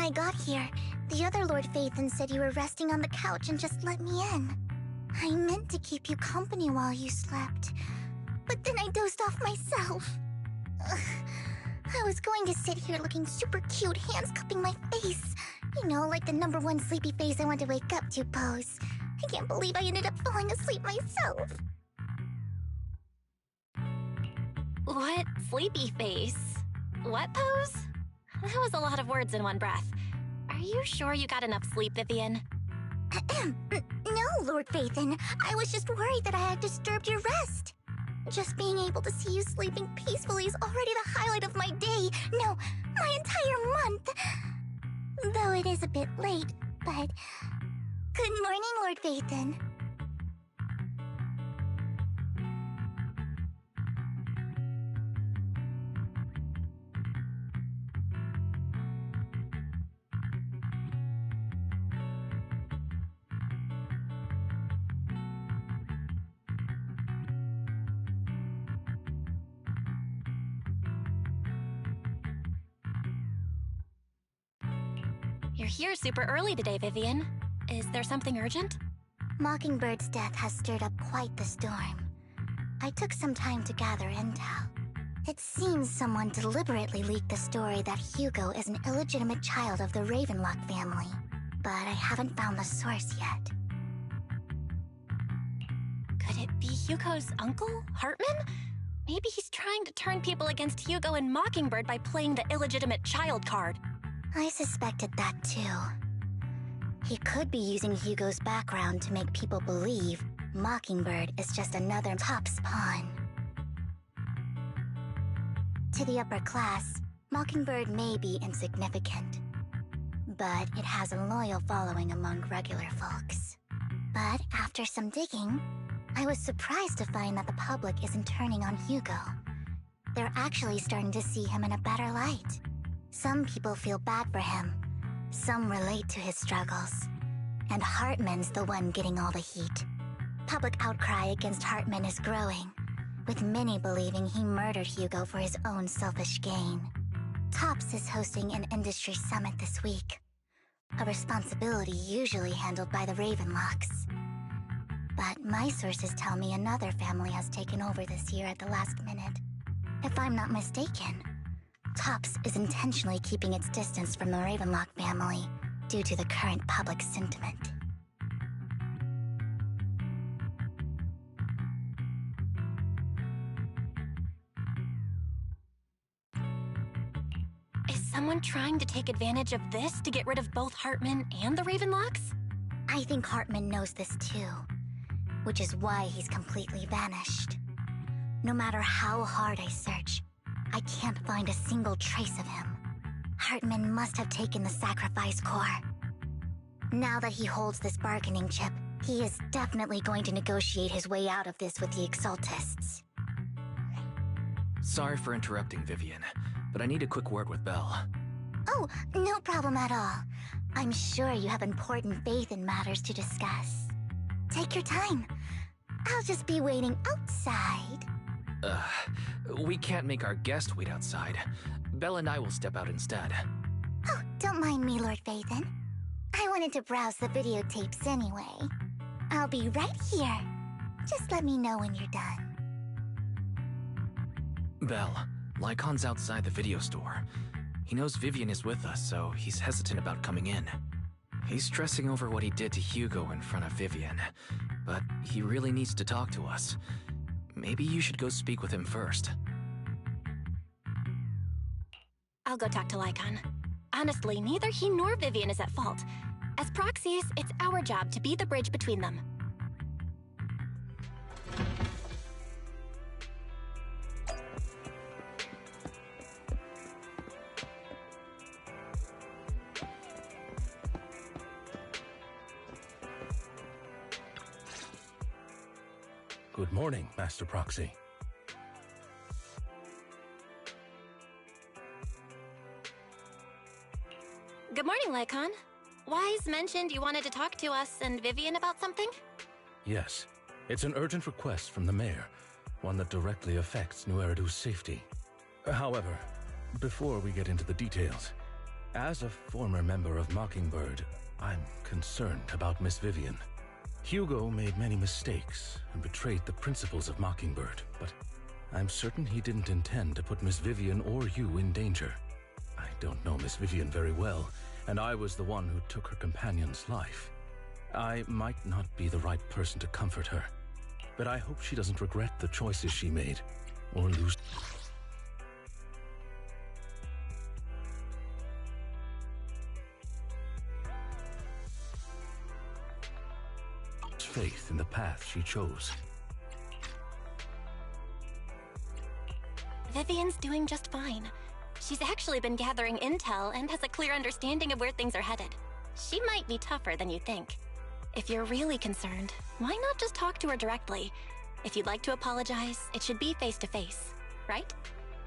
I got here, the other Lord Phaethon said you were resting on the couch and just let me in. I meant to keep you company while you slept, but then I dozed off myself. Ugh. I was going to sit here looking super cute, hands cupping my face. You know, like the #1 sleepy face I want to wake up to pose. I can't believe I ended up falling asleep myself. What sleepy face? What pose? That was a lot of words in one breath. Are you sure you got enough sleep, Vivian? No, Lord Phaethon. I was just worried that I had disturbed your rest. Just being able to see you sleeping peacefully is already the highlight of my day. No, my entire month. Though it is a bit late, but... Good morning, Lord Phaethon. You're here super early today, Vivian. Is there something urgent? Mockingbird's death has stirred up quite the storm. I took some time to gather intel. It seems someone deliberately leaked the story that Hugo is an illegitimate child of the Ravenlock family, but I haven't found the source yet. Could it be Hugo's uncle, Hartman? Maybe he's trying to turn people against Hugo and Mockingbird by playing the illegitimate child card. I suspected that too. He could be using Hugo's background to make people believe Mockingbird is just another Top's pawn. To the upper class, Mockingbird may be insignificant, but it has a loyal following among regular folks. But after some digging, I was surprised to find that the public isn't turning on Hugo. They're actually starting to see him in a better light. Some people feel bad for him, some relate to his struggles, and Hartman's the one getting all the heat. Public outcry against Hartman is growing, with many believing he murdered Hugo for his own selfish gain. Tops is hosting an industry summit this week, a responsibility usually handled by the Ravenlocks. But my sources tell me another family has taken over this year at the last minute. If I'm not mistaken, Tops is intentionally keeping its distance from the Ravenlock family due to the current public sentiment. Is someone trying to take advantage of this to get rid of both Hartman and the Ravenlocks? I think Hartman knows this too, which is why he's completely vanished. No matter how hard I search, I can't find a single trace of him. Hartman must have taken the sacrifice core. Now that he holds this bargaining chip, he is definitely going to negotiate his way out of this with the Exaltists. Sorry for interrupting, Vivian, but I need a quick word with Belle. Oh, no problem at all. I'm sure you have important Phaethon matters to discuss. Take your time. I'll just be waiting outside. We can't make our guest wait outside. Belle and I will step out instead. Oh, don't mind me, Lord Phaethon. I wanted to browse the videotapes anyway. I'll be right here. Just let me know when you're done. Belle, Lycon's outside the video store. He knows Vivian is with us, so he's hesitant about coming in. He's stressing over what he did to Hugo in front of Vivian, but he really needs to talk to us. Maybe you should go speak with him first. I'll go talk to Lycon. Honestly, neither he nor Vivian is at fault. As proxies, it's our job to be the bridge between them. Good morning, Master Proxy. Good morning, Lycon. Wise mentioned you wanted to talk to us and Vivian about something? Yes, it's an urgent request from the mayor, one that directly affects New Eridu's safety. However, before we get into the details, As a former member of Mockingbird, I'm concerned about Miss Vivian. Hugo made many mistakes and betrayed the principles of Mockingbird, but I'm certain he didn't intend to put Miss Vivian or you in danger. I don't know Miss Vivian very well, and I was the one who took her companion's life. I might not be the right person to comfort her, but I hope she doesn't regret the choices she made, or lose faith in the path she chose. Vivian's doing just fine. She's actually been gathering intel and has a clear understanding of where things are headed. She might be tougher than you think. If you're really concerned, why not just talk to her directly? If you'd like to apologize, it should be face to face, right?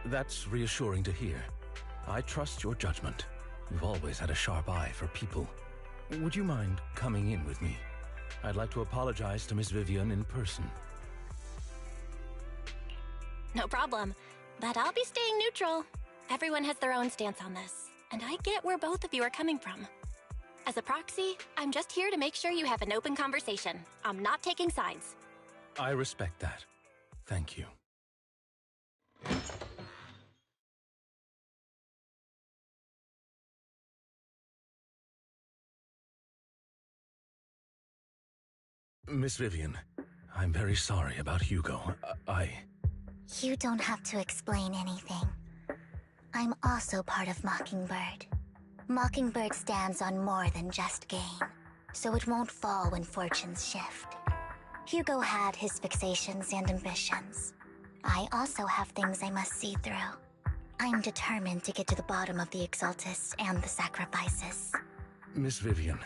That's reassuring to hear. I trust your judgment. You've always had a sharp eye for people. Would you mind coming in with me? I'd like to apologize to Miss Vivian in person. No problem, but I'll be staying neutral. Everyone has their own stance on this, and I get where both of you are coming from. As a proxy, I'm just here to make sure you have an open conversation. I'm not taking sides. I respect that. Thank you. Miss Vivian, I'm very sorry about Hugo. You don't have to explain anything. I'm also part of Mockingbird. Mockingbird stands on more than just gain, so it won't fall when fortunes shift. Hugo had his fixations and ambitions. I also have things I must see through. I'm determined to get to the bottom of the Exaltists and the sacrifices. Miss Vivian,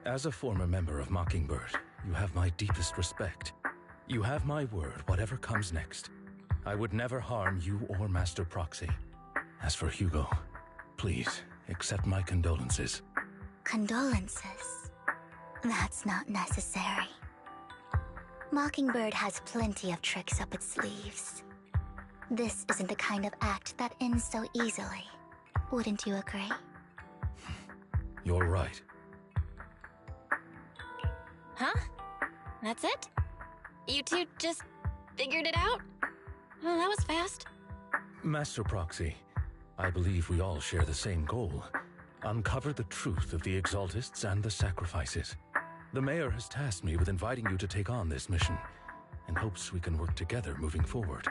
as a former member of Mockingbird, you have my deepest respect. You have my word, whatever comes next. I would never harm you or Master Proxy. As for Hugo, please accept my condolences. Condolences? That's not necessary. Mockingbird has plenty of tricks up its sleeves. This isn't the kind of act that ends so easily. Wouldn't you agree? You're right. Huh? That's it? You two just figured it out? Oh, that was fast. Master Proxy, I believe we all share the same goal. Uncover the truth of the Exaltists and the sacrifices. The Mayor has tasked me with inviting you to take on this mission, and hopes we can work together moving forward.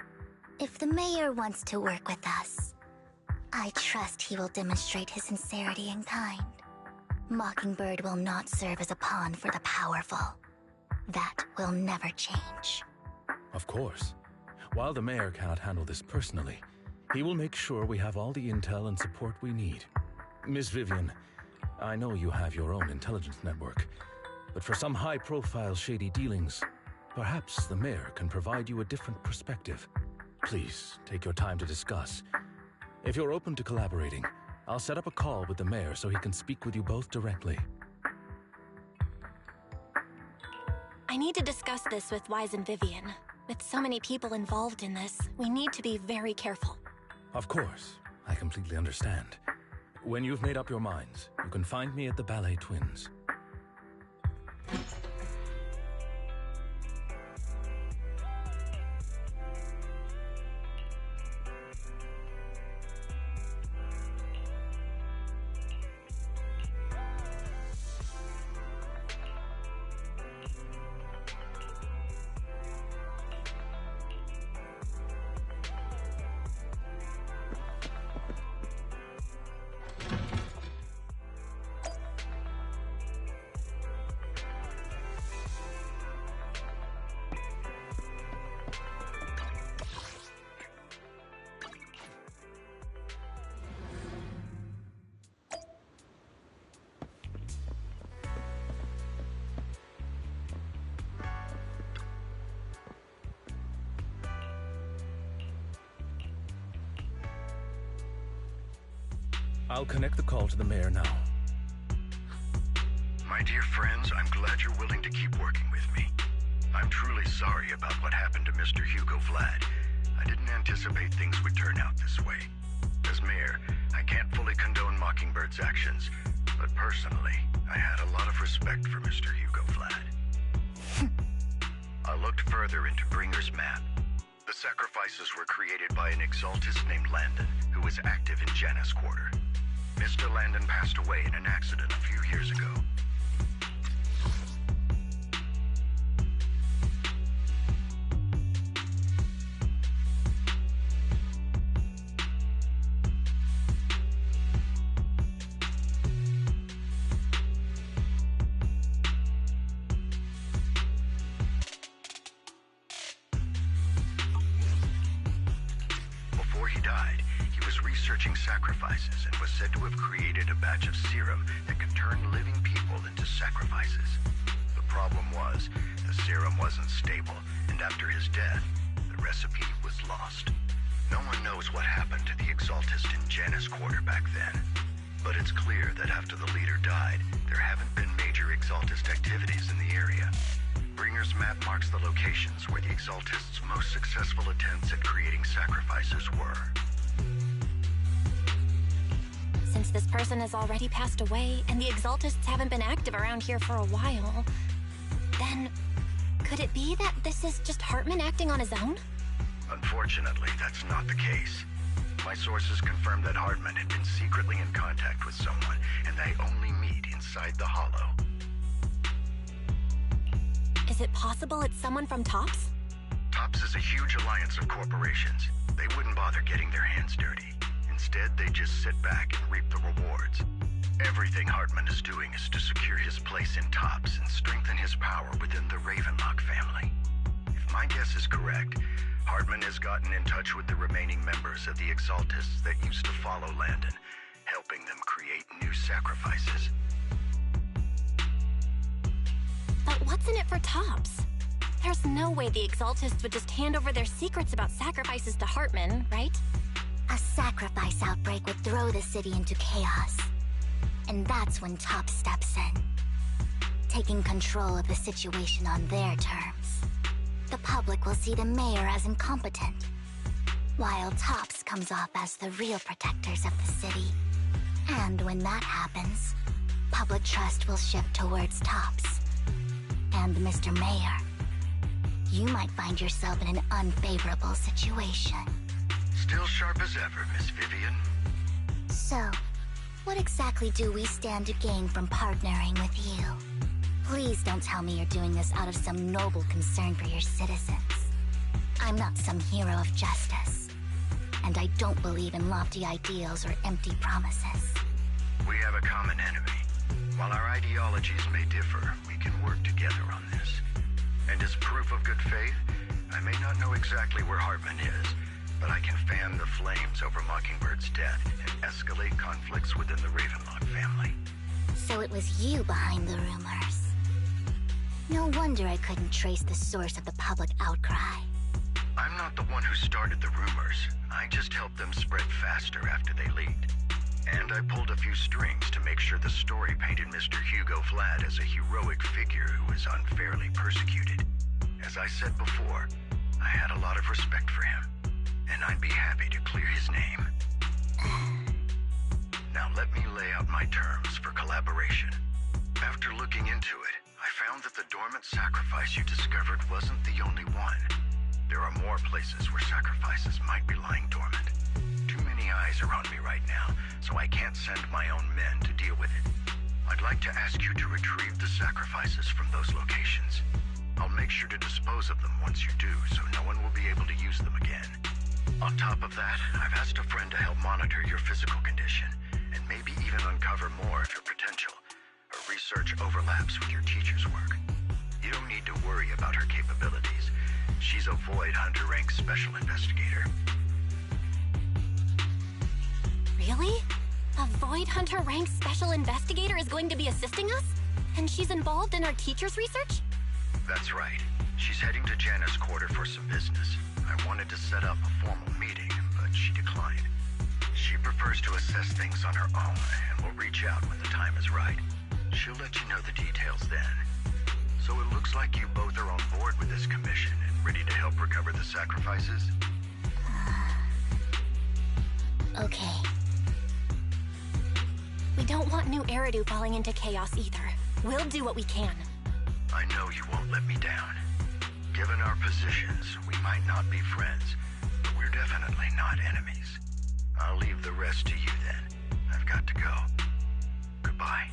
If the Mayor wants to work with us, I trust he will demonstrate his sincerity in kind. Mockingbird will not serve as a pawn for the powerful. That will never change. Of course. While the Mayor cannot handle this personally, he will make sure we have all the intel and support we need. Miss Vivian, I know you have your own intelligence network, but for some high-profile shady dealings, perhaps the Mayor can provide you a different perspective. Please, take your time to discuss. If you're open to collaborating, I'll set up a call with the Mayor so he can speak with you both directly. I need to discuss this with Wise and Vivian. With so many people involved in this, we need to be very careful. Of course, I completely understand. When you've made up your minds, you can find me at the Ballet Twins. I'll connect the call to the Mayor now. My dear friends, I'm glad you're willing to keep working with me. I'm truly sorry about what happened to Mr. Hugo Vlad. I didn't anticipate things would turn out this way. As mayor, I can't fully condone Mockingbird's actions, but personally, I had a lot of respect for Mr. Hugo Vlad. I looked further into Bringer's map. The sacrifices were created by an exaltist named Landon, who was active in Janus Quarter. Mr. Landon passed away in an accident a few years ago. Sacrifices and was said to have created a batch of serum that could turn living people into sacrifices. The problem was, the serum wasn't stable, and after his death, the recipe was lost. No one knows what happened to the exaltist in Janus Quarter back then, but it's clear that after the leader died, there haven't been major exaltist activities in the area. Bringer's map marks the locations where the exaltist's most successful attempts at creating sacrifices were. Since this person has already passed away, and the exaltists haven't been active around here for a while, then could it be that this is just Hartman acting on his own? Unfortunately, that's not the case. My sources confirmed that Hartman had been secretly in contact with someone, and they only meet inside the Hollow. Is it possible it's someone from TOPS? TOPS is a huge alliance of corporations. They wouldn't bother getting their hands dirty. Instead, they just sit back and reap the rewards. Everything Hartman is doing is to secure his place in TOPS and strengthen his power within the Ravenlock family. If my guess is correct, Hartman has gotten in touch with the remaining members of the Exaltists that used to follow Landon, helping them create new sacrifices. But what's in it for TOPS? There's no way the Exaltists would just hand over their secrets about sacrifices to Hartman, right? A sacrifice outbreak would throw the city into chaos. And that's when TOPS steps in, taking control of the situation on their terms. The public will see the mayor as incompetent, while TOPS comes off as the real protectors of the city. And when that happens, public trust will shift towards TOPS. And Mr. Mayor, you might find yourself in an unfavorable situation. Still sharp as ever, Miss Vivian. So, what exactly do we stand to gain from partnering with you? Please don't tell me you're doing this out of some noble concern for your citizens. I'm not some hero of justice, and I don't believe in lofty ideals or empty promises. We have a common enemy. While our ideologies may differ, we can work together on this. And as proof of good faith, I may not know exactly where Hartman is, but I can fan the flames over Mockingbird's death and escalate conflicts within the Ravenlock family. So it was you behind the rumors. No wonder I couldn't trace the source of the public outcry. I'm not the one who started the rumors. I just helped them spread faster after they leaked. And I pulled a few strings to make sure the story painted Mr. Hugo Vlad as a heroic figure who was unfairly persecuted. As I said before, I had a lot of respect for him, and I'd be happy to clear his name. Now let me lay out my terms for collaboration. After looking into it, I found that the dormant sacrifice you discovered wasn't the only one. There are more places where sacrifices might be lying dormant. Too many eyes are on me right now, so I can't send my own men to deal with it. I'd like to ask you to retrieve the sacrifices from those locations. I'll make sure to dispose of them once you do, so no one will be able to use them again. On top of that, I've asked a friend to help monitor your physical condition, and maybe even uncover more of your potential. Her research overlaps with your teacher's work. You don't need to worry about her capabilities. She's a Void Hunter rank special investigator. Really? A Void Hunter ranked special investigator is going to be assisting us? And she's involved in our teacher's research? That's right. She's heading to Janus Quarter for some business. I wanted to set up a formal meeting, but she declined. She prefers to assess things on her own, and will reach out when the time is right. She'll let you know the details then. So it looks like you both are on board with this commission and ready to help recover the sacrifices? Okay. We don't want new Eridu falling into chaos either. We'll do what we can. I know you won't let me down. Given our positions, we might not be friends, but we're definitely not enemies. I'll leave the rest to you then. I've got to go. Goodbye.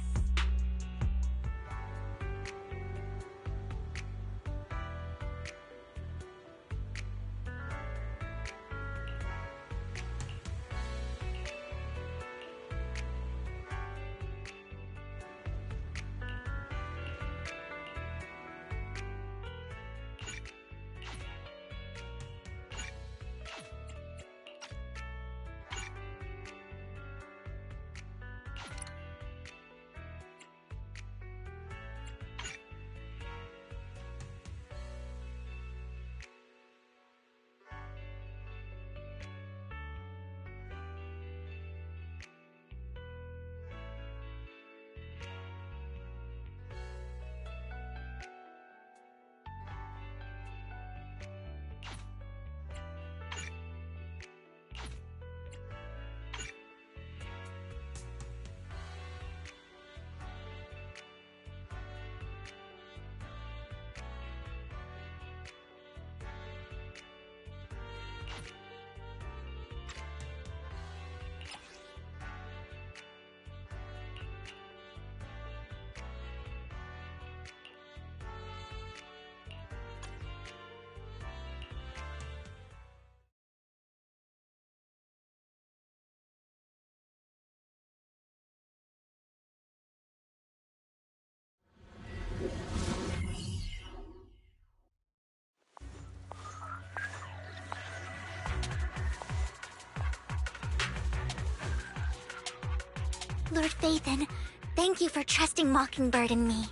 Lord Phaethon, thank you for trusting Mockingbird and me.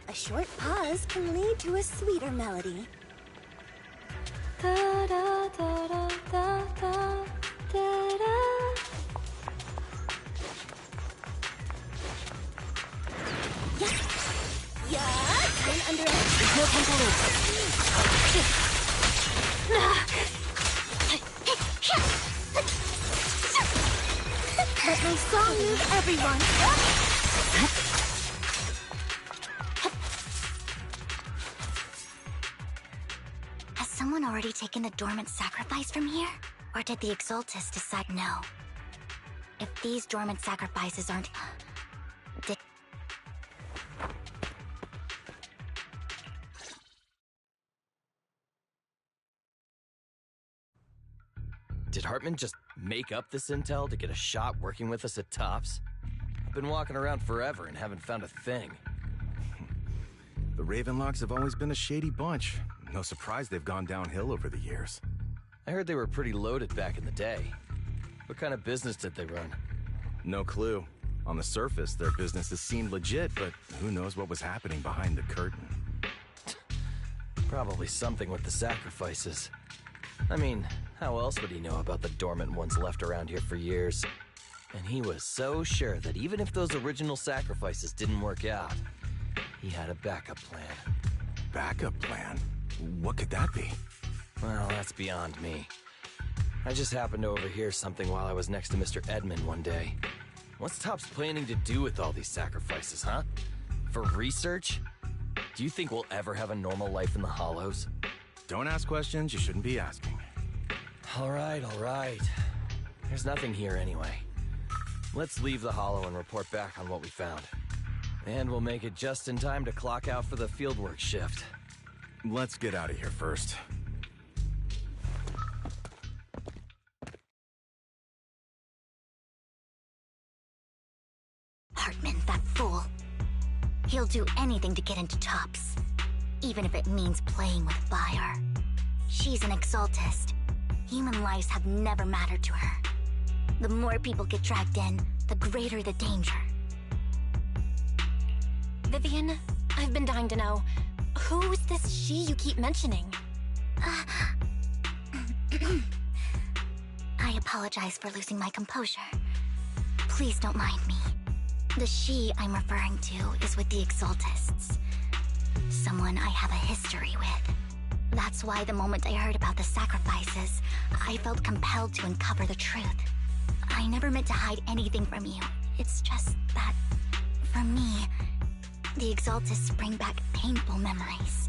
A short pause can lead to a sweeter melody. Da da da da da da da da. Yeah, turn under. There's no time to lose. Let my song move everyone. Has someone already taken the dormant sacrifice from here? Or did the Exaltus decide no? If these dormant sacrifices aren't... Did Hartman just make up this intel to get a shot working with us at Tops? I've been walking around forever and haven't found a thing. The Ravenlocks have always been a shady bunch. No surprise they've gone downhill over the years. I heard they were pretty loaded back in the day. What kind of business did they run? No clue. On the surface, their businesses seemed legit, but who knows what was happening behind the curtain. Probably something with the sacrifices. I mean, how else would he know about the dormant ones left around here for years? And he was so sure that even if those original sacrifices didn't work out, he had a backup plan. Backup plan? What could that be? Well, that's beyond me. I just happened to overhear something while I was next to Mr. Edmund one day. What's Tops planning to do with all these sacrifices, huh? For research? Do you think we'll ever have a normal life in the Hollows? Don't ask questions you shouldn't be asking. All right. There's nothing here anyway. Let's leave the Hollow and report back on what we found. And we'll make it just in time to clock out for the fieldwork shift. Let's get out of here first. Hartman, that fool. He'll do anything to get into Tops, even if it means playing with fire. She's an Exaltist. Human lives have never mattered to her. The more people get dragged in, the greater the danger. Vivian, I've been dying to know, who's this she you keep mentioning? I apologize for losing my composure. Please don't mind me. The she I'm referring to is with the Exaltists. someone I have a history with. That's why the moment I heard about the sacrifices, I felt compelled to uncover the truth. I never meant to hide anything from you. It's just that, for me, the Exaltists bring back painful memories.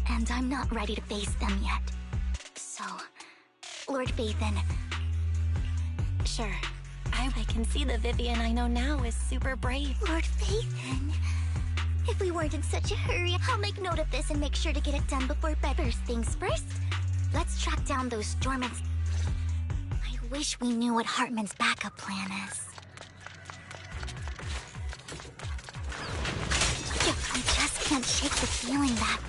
And I'm not ready to face them yet. So, Lord Phaethon... Sure. I can see the Vivian I know now is super brave. Lord Phaethon... If we weren't in such a hurry, I'll make note of this and make sure to get it done before bed. First things first, let's track down those dormants. I wish we knew what Hartman's backup plan is. I just can't shake the feeling that...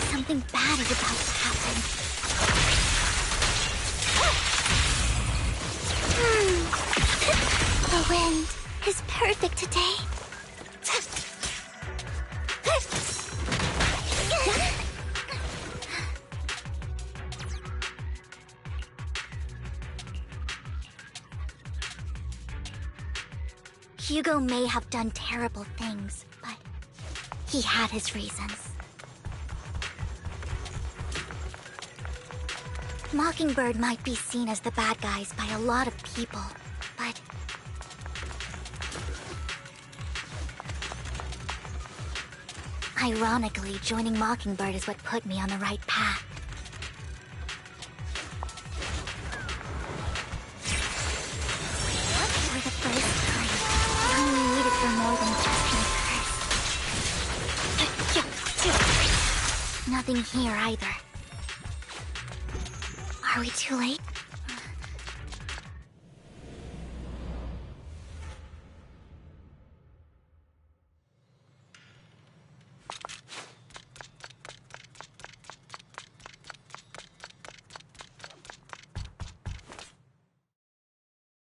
something bad is about to happen. The wind is perfect today. Hugo may have done terrible things, but he had his reasons. Mockingbird might be seen as the bad guys by a lot of people, but... ironically, joining Mockingbird is what put me on the right path. For the first time, I only needed for more than just an curse. Nothing here either. Are we too late?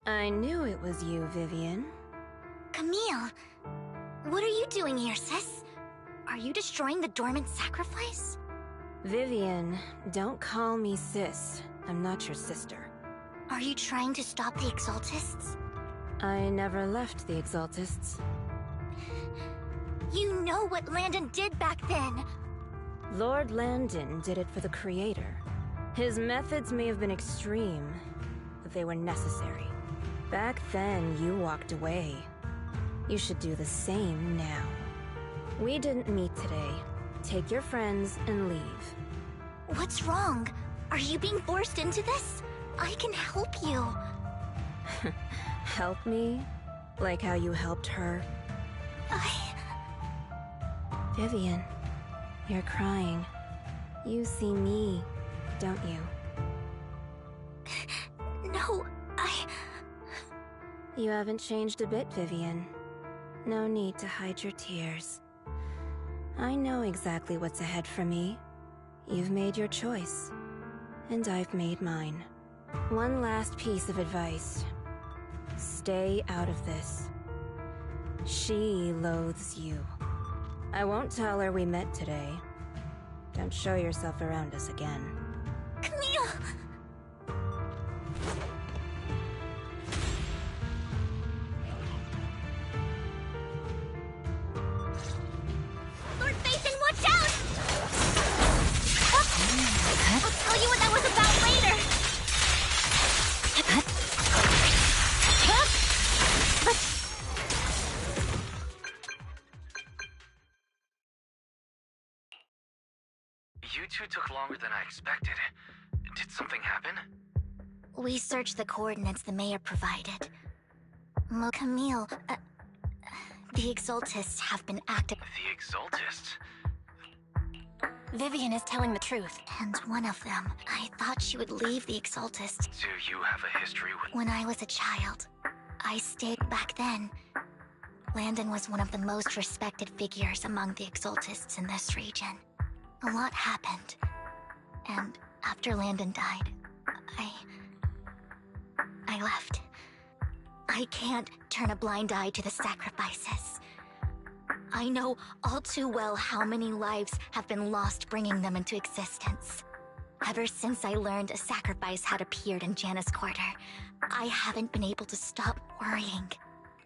I knew it was you, Vivian. Camille! What are you doing here, sis? Are you destroying the dormant sacrifice? Vivian, don't call me sis. I'm not your sister. Are you trying to stop the Exaltists? I never left the Exaltists. You know what Landon did back then! Lord Landon did it for the Creator. His methods may have been extreme, but they were necessary. Back then, you walked away. You should do the same now. We didn't meet today. Take your friends and leave. What's wrong? Are you being forced into this? I can help you. Help me? Like how you helped her? Vivian, you're crying. You see me, don't you? No, You haven't changed a bit, Vivian. No need to hide your tears. I know exactly what's ahead for me. You've made your choice, and I've made mine. One last piece of advice. Stay out of this. She loathes you. I won't tell her we met today. Don't show yourself around us again. Camille! Lord Phaethon, watch out! I'll tell you what that was about later. You two took longer than I expected. Did something happen? We searched the coordinates the mayor provided. Camille, the Exaltists have been active. The Exaltists? Vivian is telling the truth. And one of them, I thought she would leave the Exaltists. Do you have a history with... When I was a child, I stayed back then. Landon was one of the most respected figures among the Exaltists in this region. A lot happened. And after Landon died, I left. I can't turn a blind eye to the sacrifices. I know all too well how many lives have been lost bringing them into existence. Ever since I learned a sacrifice had appeared in Janus Quarter, I haven't been able to stop worrying.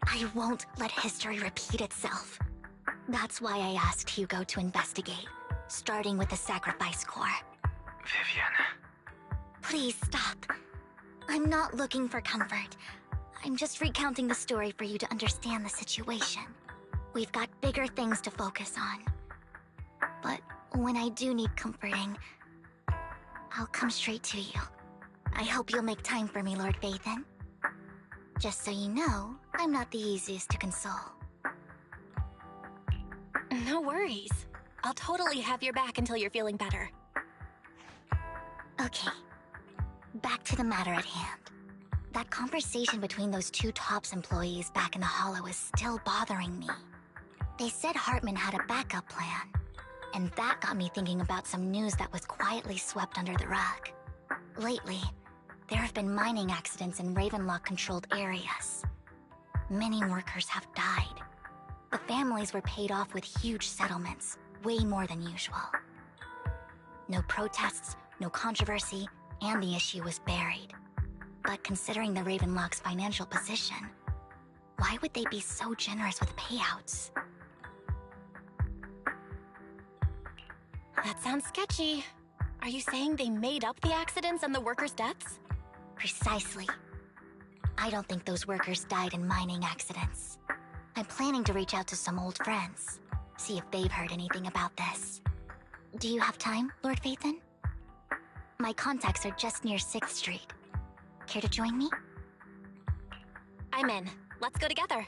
I won't let history repeat itself. That's why I asked Hugo to investigate, starting with the Sacrifice Corps. Vivian. Please stop. I'm not looking for comfort. I'm just recounting the story for you to understand the situation. We've got bigger things to focus on. But when I do need comforting, I'll come straight to you. I hope you'll make time for me, Lord Vathan. Just so you know, I'm not the easiest to console. No worries. I'll totally have your back until you're feeling better. Okay. Back to the matter at hand. That conversation between those two TOPS employees back in the Hollow is still bothering me. They said Hartman had a backup plan, and that got me thinking about some news that was quietly swept under the rug. Lately, there have been mining accidents in Ravenlock-controlled areas. Many workers have died. The families were paid off with huge settlements, way more than usual. No protests, no controversy, and the issue was buried. But considering the Ravenlock's financial position, why would they be so generous with payouts? That sounds sketchy. Are you saying they made up the accidents and the workers' deaths? Precisely. I don't think those workers died in mining accidents. I'm planning to reach out to some old friends, see if they've heard anything about this. Do you have time, Lord Vathan? My contacts are just near 6th Street. Care to join me? I'm in. Let's go together.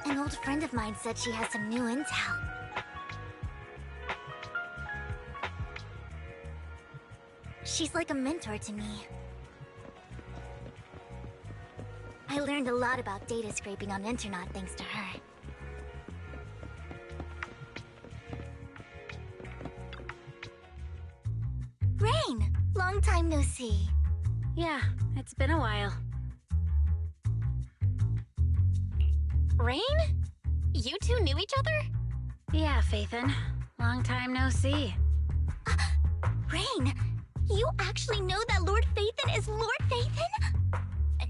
An old friend of mine said she has some new intel. She's like a mentor to me. I learned a lot about data scraping on Internet thanks to her. Rain! Long time no see. Yeah, it's been a while. Rain? You two knew each other? Yeah, Phaethon. Long time no see. Rain! You actually know that Lord Phaethon is Lord Phaethon?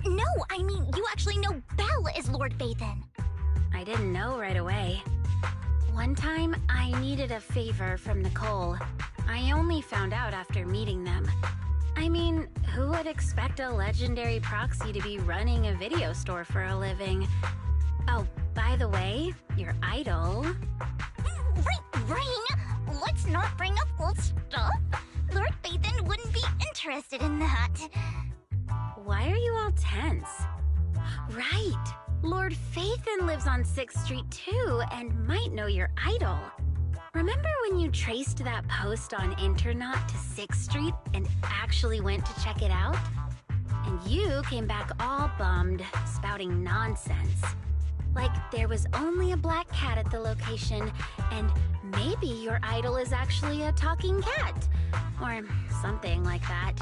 No, I mean, you actually know Belle is Lord Phaethon. I didn't know right away. One time, I needed a favor from Nicole. I only found out after meeting them. I mean, who would expect a legendary proxy to be running a video store for a living? Oh, by the way, your idol... Rain, let's not bring up old stuff. Lord Phaethon wouldn't be interested in that. Why are you all tense? Right! Lord Phaethon lives on 6th Street too, and might know your idol. Remember when you traced that post on Internet to 6th Street and actually went to check it out? And you came back all bummed, spouting nonsense. Like there was only a black cat at the location, and maybe your idol is actually a talking cat. Or something like that.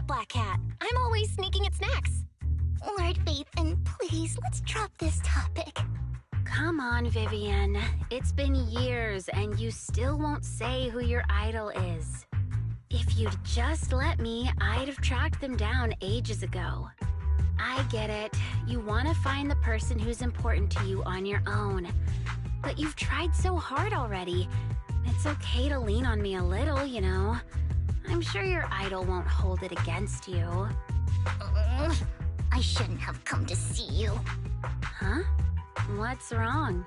Black cat. I'm always sneaking at snacks. Lord Phaethon, please, let's drop this topic. Come on, Vivian. It's been years and you still won't say who your idol is. If you'd just let me, I'd have tracked them down ages ago. I get it. You want to find the person who's important to you on your own. But you've tried so hard already. It's okay to lean on me a little, you know. I'm sure your idol won't hold it against you. I shouldn't have come to see you. Huh? What's wrong?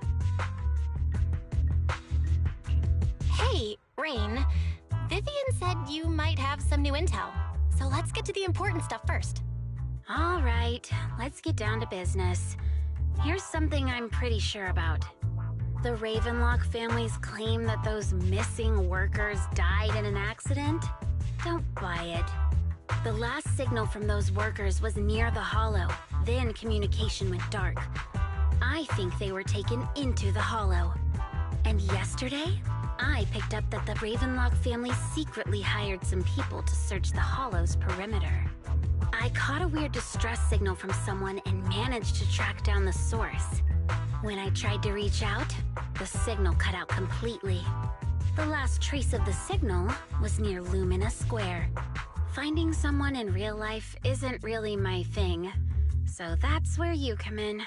Hey, Rain. Vivian said you might have some new intel. So let's get to the important stuff first. All right, let's get down to business. Here's something I'm pretty sure about. The Ravenlock family's claim that those missing workers died in an accident? Don't buy it. The last signal from those workers was near the Hollow. Then communication went dark. I think they were taken into the Hollow. And yesterday, I picked up that the Ravenlock family secretly hired some people to search the Hollow's perimeter. I caught a weird distress signal from someone and managed to track down the source. When I tried to reach out, the signal cut out completely. The last trace of the signal was near Lumina Square. Finding someone in real life isn't really my thing, so that's where you come in.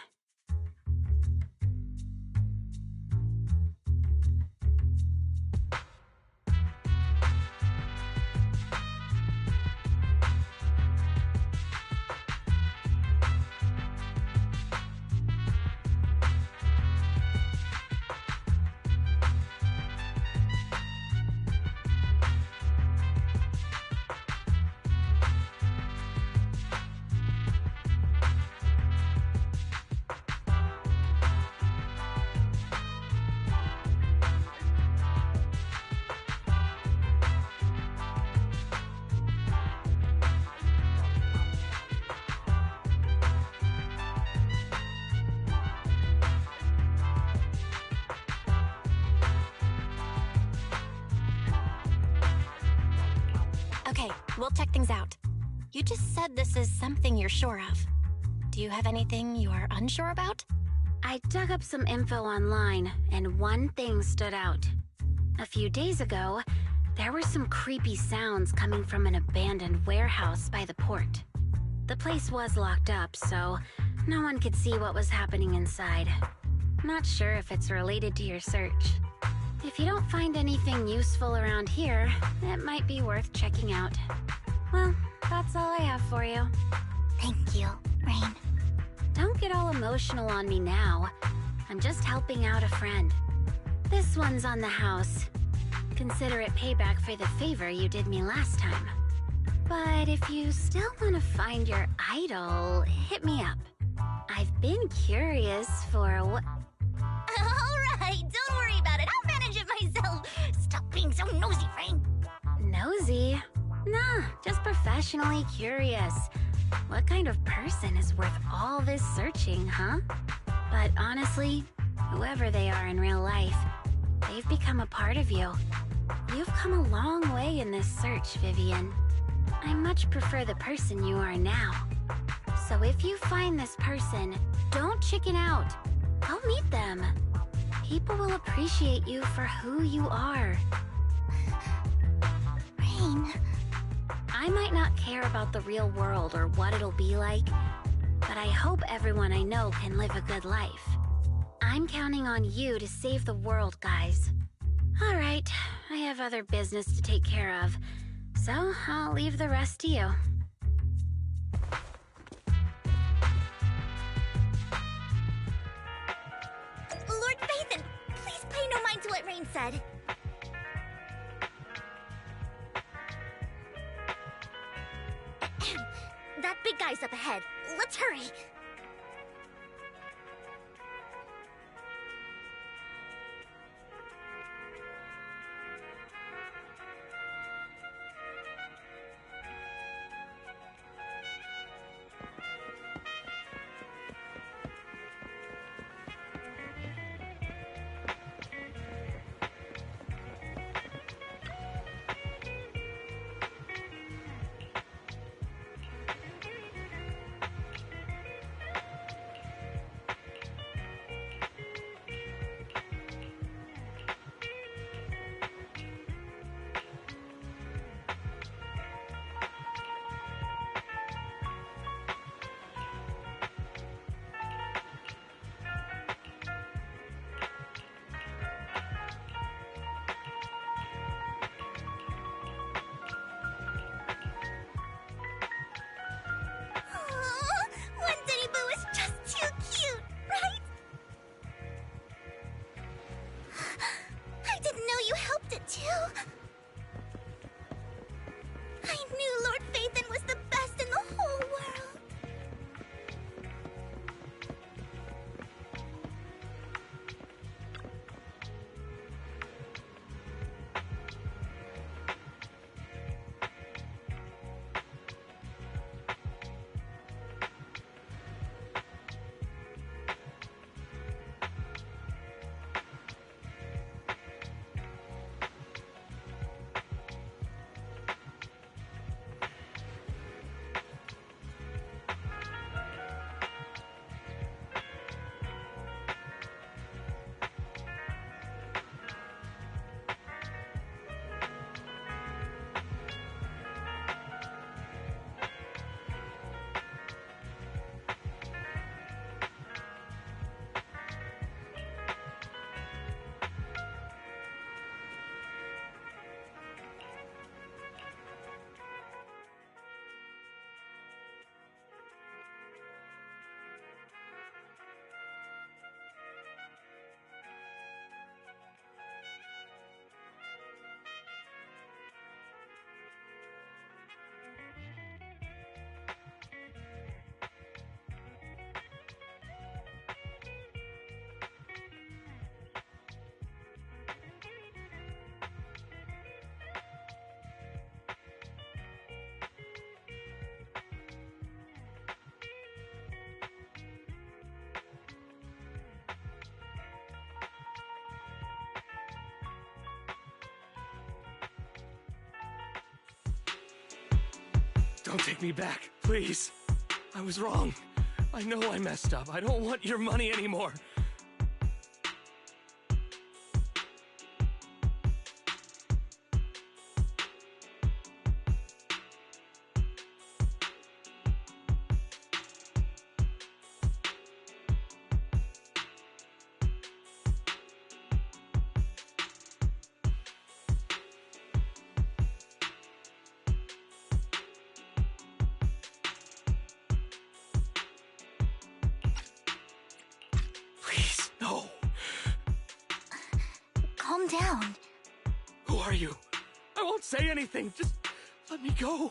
Okay, we'll check things out. You just said this is something you're sure of. Do you have anything you are unsure about? I dug up some info online, and one thing stood out. A few days ago, there were some creepy sounds coming from an abandoned warehouse by the port. The place was locked up, so no one could see what was happening inside. Not sure if it's related to your search. If you don't find anything useful around here, it might be worth checking out. Well, that's all I have for you. Thank you, Rain. Don't get all emotional on me now. I'm just helping out a friend. This one's on the house. Consider it payback for the favor you did me last time. But if you still want to find your idol, hit me up. I've been curious for what... Alright, don't worry about it. I'll manage it myself. Stop being so nosy, Rain. Nosy? Nah, just professionally curious. What kind of person is worth all this searching, huh? But honestly, whoever they are in real life, they've become a part of you. You've come a long way in this search, Vivian. I much prefer the person you are now. So if you find this person, don't chicken out. Go meet them. People will appreciate you for who you are. Rain. I might not care about the real world or what it'll be like, but I hope everyone I know can live a good life. I'm counting on you to save the world, guys. All right, I have other business to take care of, so I'll leave the rest to you. Lord Phaethon, please pay no mind to what Rain said. That big guy's up ahead. Let's hurry. One Denny Boo is just too cute, right? I didn't know you helped it too. I knew Lord Phaethon was the best in the whole world. Don't take me back, please. I was wrong. I know I messed up. I don't want your money anymore. Please, no. Calm down. Who are you? I won't say anything. Just let me go.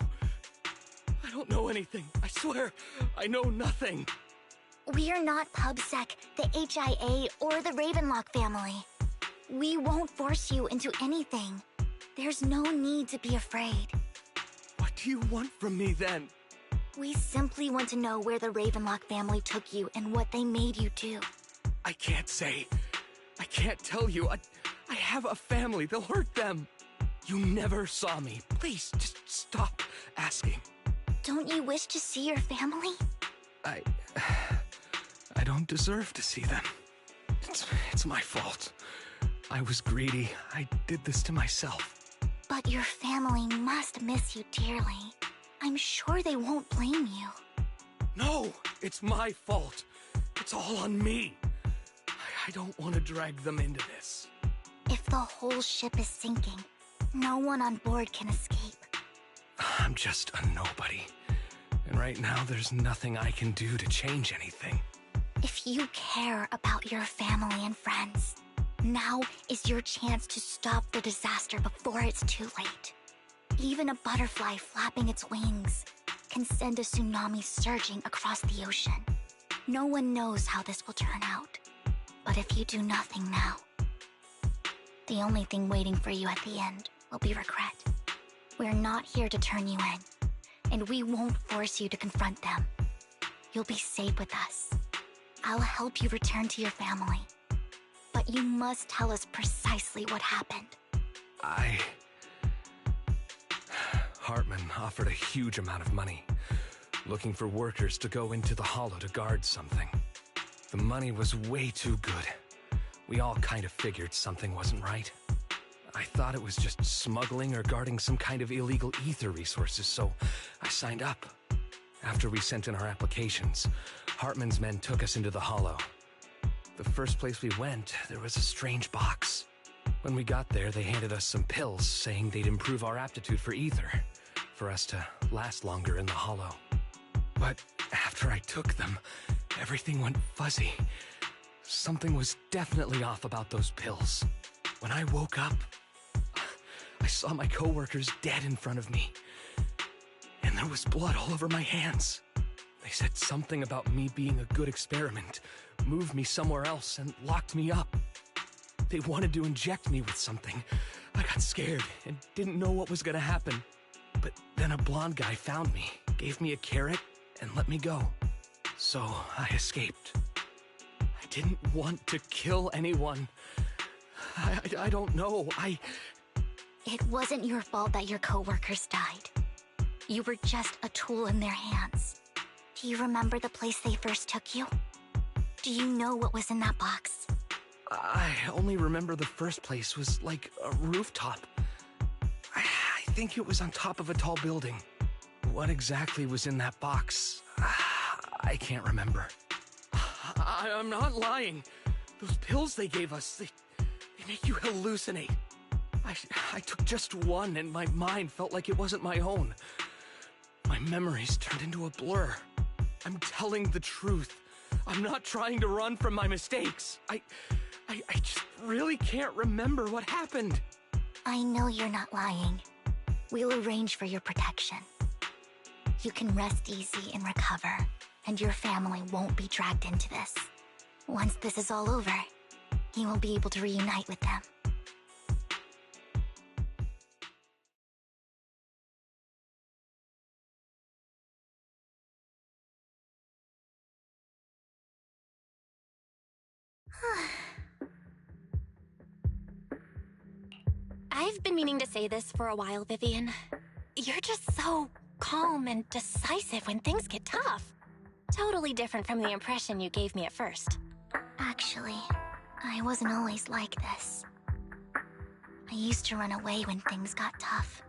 I don't know anything. I swear, I know nothing. We're not PubSec, the HIA, or the Ravenlock family. We won't force you into anything. There's no need to be afraid. What do you want from me then? We simply want to know where the Ravenlock family took you and what they made you do. I can't say. I can't tell you. I have a family. They'll hurt them. You never saw me. Please, just stop asking. Don't you wish to see your family? I don't deserve to see them. It's my fault. I was greedy. I did this to myself. But your family must miss you dearly. I'm sure they won't blame you. No, it's my fault. It's all on me. I don't want to drag them into this. If the whole ship is sinking, no one on board can escape. I'm just a nobody. And right now, there's nothing I can do to change anything. If you care about your family and friends, now is your chance to stop the disaster before it's too late. Even a butterfly flapping its wings can send a tsunami surging across the ocean. No one knows how this will turn out. But if you do nothing now, the only thing waiting for you at the end will be regret. We're not here to turn you in, and we won't force you to confront them. You'll be safe with us. I'll help you return to your family. But you must tell us precisely what happened. Hartman offered a huge amount of money, looking for workers to go into the hollow to guard something. The money was way too good. We all kind of figured something wasn't right. I thought it was just smuggling or guarding some kind of illegal ether resources, so I signed up. After we sent in our applications, Hartman's men took us into the hollow. The first place we went, there was a strange box. When we got there, they handed us some pills, saying they'd improve our aptitude for ether, for us to last longer in the hollow. But after I took them, everything went fuzzy. Something was definitely off about those pills. When I woke up, I saw my coworkers dead in front of me. And there was blood all over my hands. They said something about me being a good experiment, moved me somewhere else, and locked me up. They wanted to inject me with something. I got scared and didn't know what was gonna happen. But then a blonde guy found me, gave me a carrot, and let me go. So I escaped. I didn't want to kill anyone. I don't know. It wasn't your fault that your coworkers died. You were just a tool in their hands. Do you remember the place they first took you? Do you know what was in that box? I only remember the first place was like a rooftop. I think it was on top of a tall building. What exactly was in that box? I can't remember. I'm not lying. Those pills they gave us, they make you hallucinate. I took just one and my mind felt like it wasn't my own. My memories turned into a blur. I'm telling the truth. I'm not trying to run from my mistakes. I just really can't remember what happened. I know you're not lying. We'll arrange for your protection. You can rest easy and recover, and your family won't be dragged into this. Once this is all over, you will be able to reunite with them. I've been meaning to say this for a while, Vivian. You're just so calm and decisive when things get tough. Totally different from the impression you gave me at first. Actually, I wasn't always like this. I used to run away when things got tough.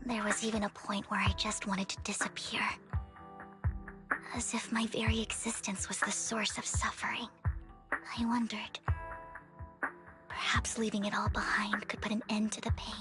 There was even a point where I just wanted to disappear. As if my very existence was the source of suffering. I wondered. Perhaps leaving it all behind could put an end to the pain.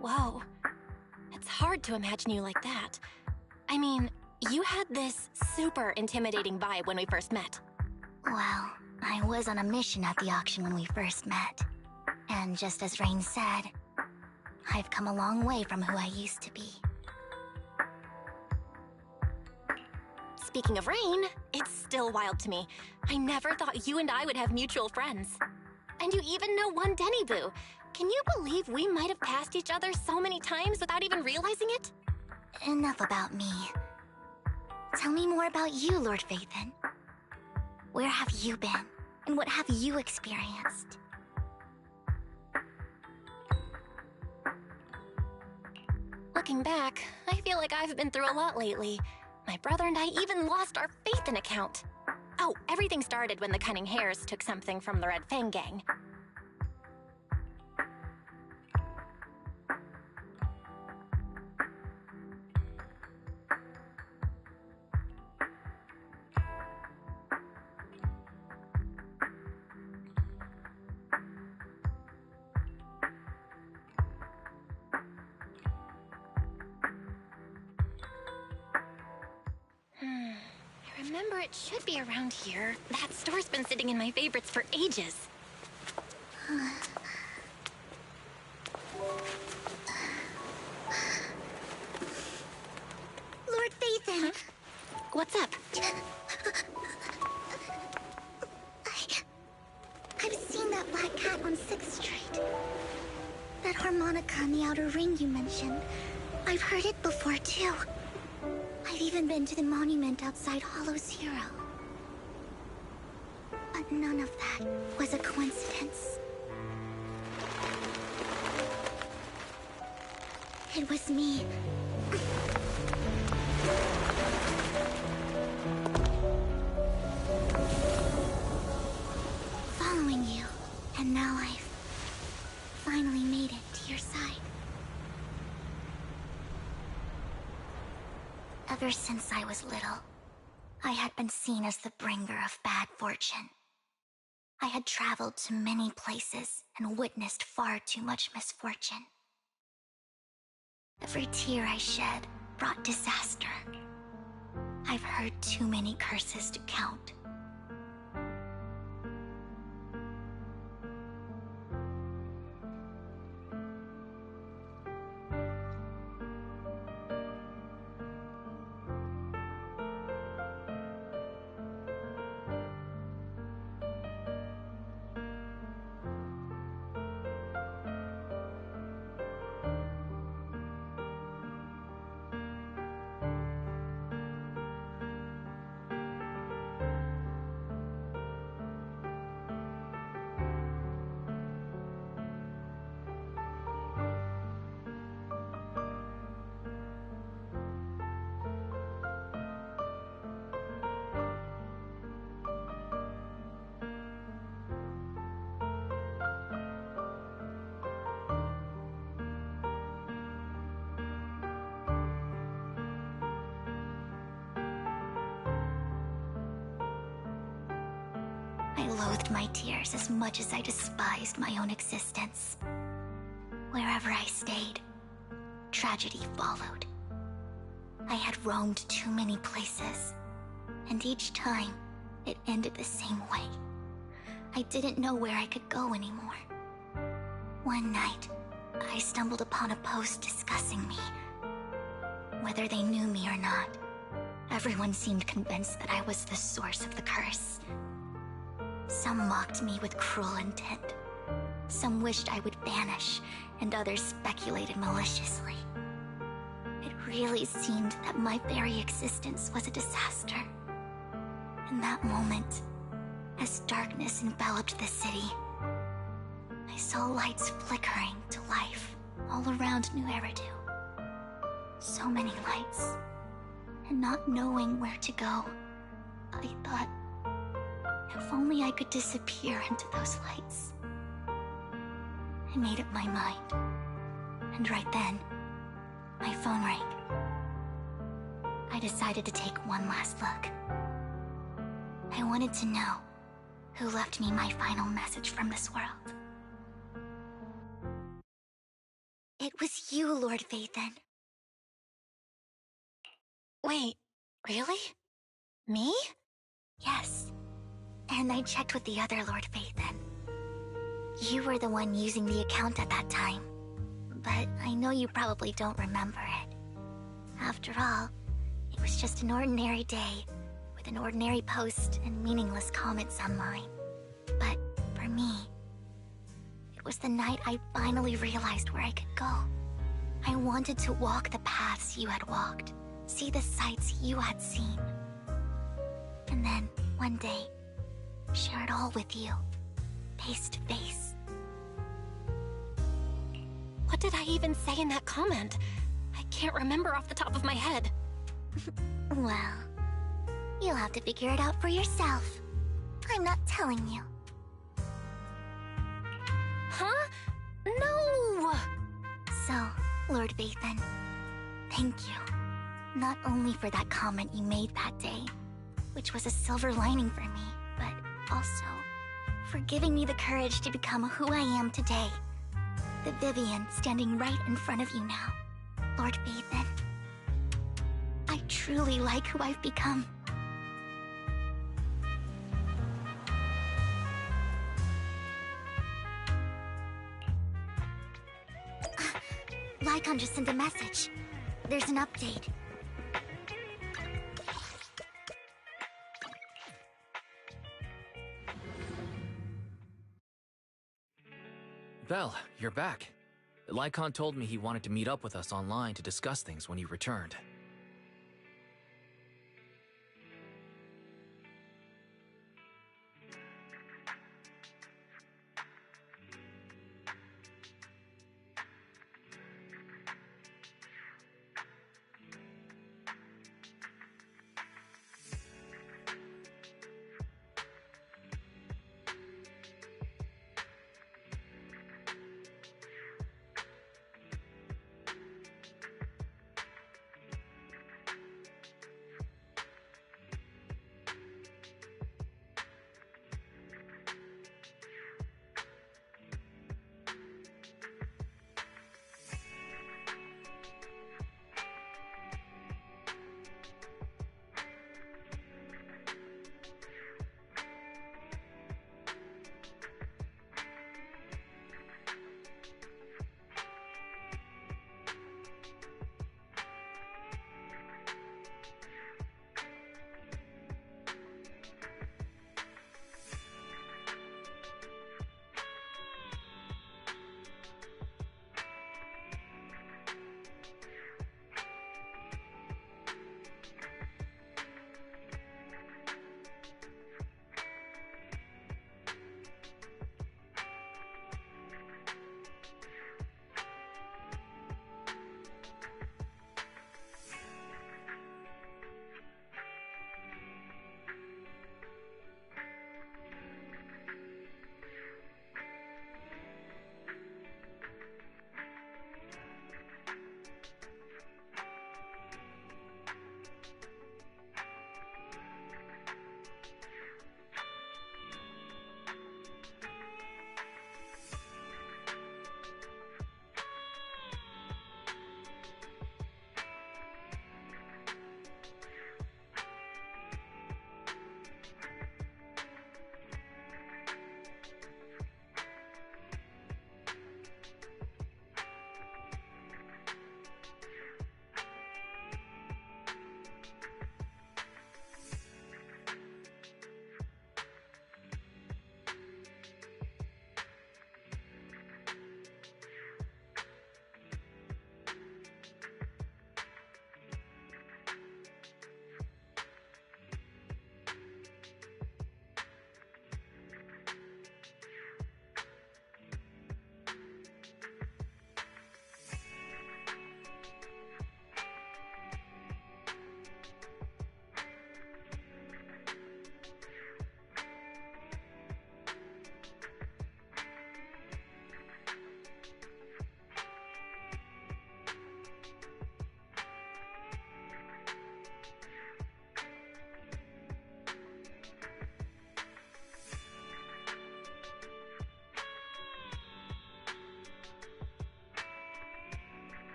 Whoa. It's hard to imagine you like that. I mean, you had this super intimidating vibe when we first met. Well, I was on a mission at the auction when we first met. And just as Rain said, I've come a long way from who I used to be. Speaking of Rain, it's still wild to me. I never thought you and I would have mutual friends. And you even know one Denny Boo. Can you believe we might have passed each other so many times without even realizing it? Enough about me. Tell me more about you, Lord Phaethon. Where have you been? And what have you experienced? Looking back, I feel like I've been through a lot lately. My brother and I even lost our Phaethon account. Oh, everything started when the Cunning Hares took something from the Red Fang gang. I remember it should be around here. That store's been sitting in my favorites for ages. Lord Phaethon! Huh? What's up? I've seen that black cat on 6th Street. That harmonica in the outer ring you mentioned. I've heard it before, too. I've even been to the monument outside Hollow Zero. But none of that was a coincidence. It was me. Following you, and now I've finally made it to your side. Ever since I was little, I had been seen as the bringer of bad fortune. I had traveled to many places and witnessed far too much misfortune. Every tear I shed brought disaster. I've heard too many curses to count. I loathed my tears as much as I despised my own existence. Wherever I stayed, tragedy followed. I had roamed too many places, and each time, it ended the same way. I didn't know where I could go anymore. One night, I stumbled upon a post discussing me. Whether they knew me or not, everyone seemed convinced that I was the source of the curse. Some mocked me with cruel intent. Some wished I would vanish, and others speculated maliciously. It really seemed that my very existence was a disaster. In that moment, as darkness enveloped the city, I saw lights flickering to life all around New Eridu. So many lights, and not knowing where to go, I thought, if only I could disappear into those lights. I made up my mind, and right then, my phone rang. I decided to take one last look. I wanted to know who left me my final message from this world. It was you, Lord Phaethon. Wait, really? Me? Yes. And I checked with the other Lord Phaethon. You were the one using the account at that time, but I know you probably don't remember it. After all, it was just an ordinary day, with an ordinary post and meaningless comments online. But for me, it was the night I finally realized where I could go. I wanted to walk the paths you had walked, see the sights you had seen. And then, one day, share it all with you, face to face. What did I even say in that comment? I can't remember off the top of my head. Well, you'll have to figure it out for yourself. I'm not telling you. Huh? No! So, Lord Phaethon, thank you. Not only for that comment you made that day, which was a silver lining for me, but also for giving me the courage to become who I am today. The Vivian standing right in front of you now. Lord Phaethon, I truly like who I've become. Lycon just sent a message. There's an update. Belle, you're back. Lycon told me he wanted to meet up with us online to discuss things when you returned.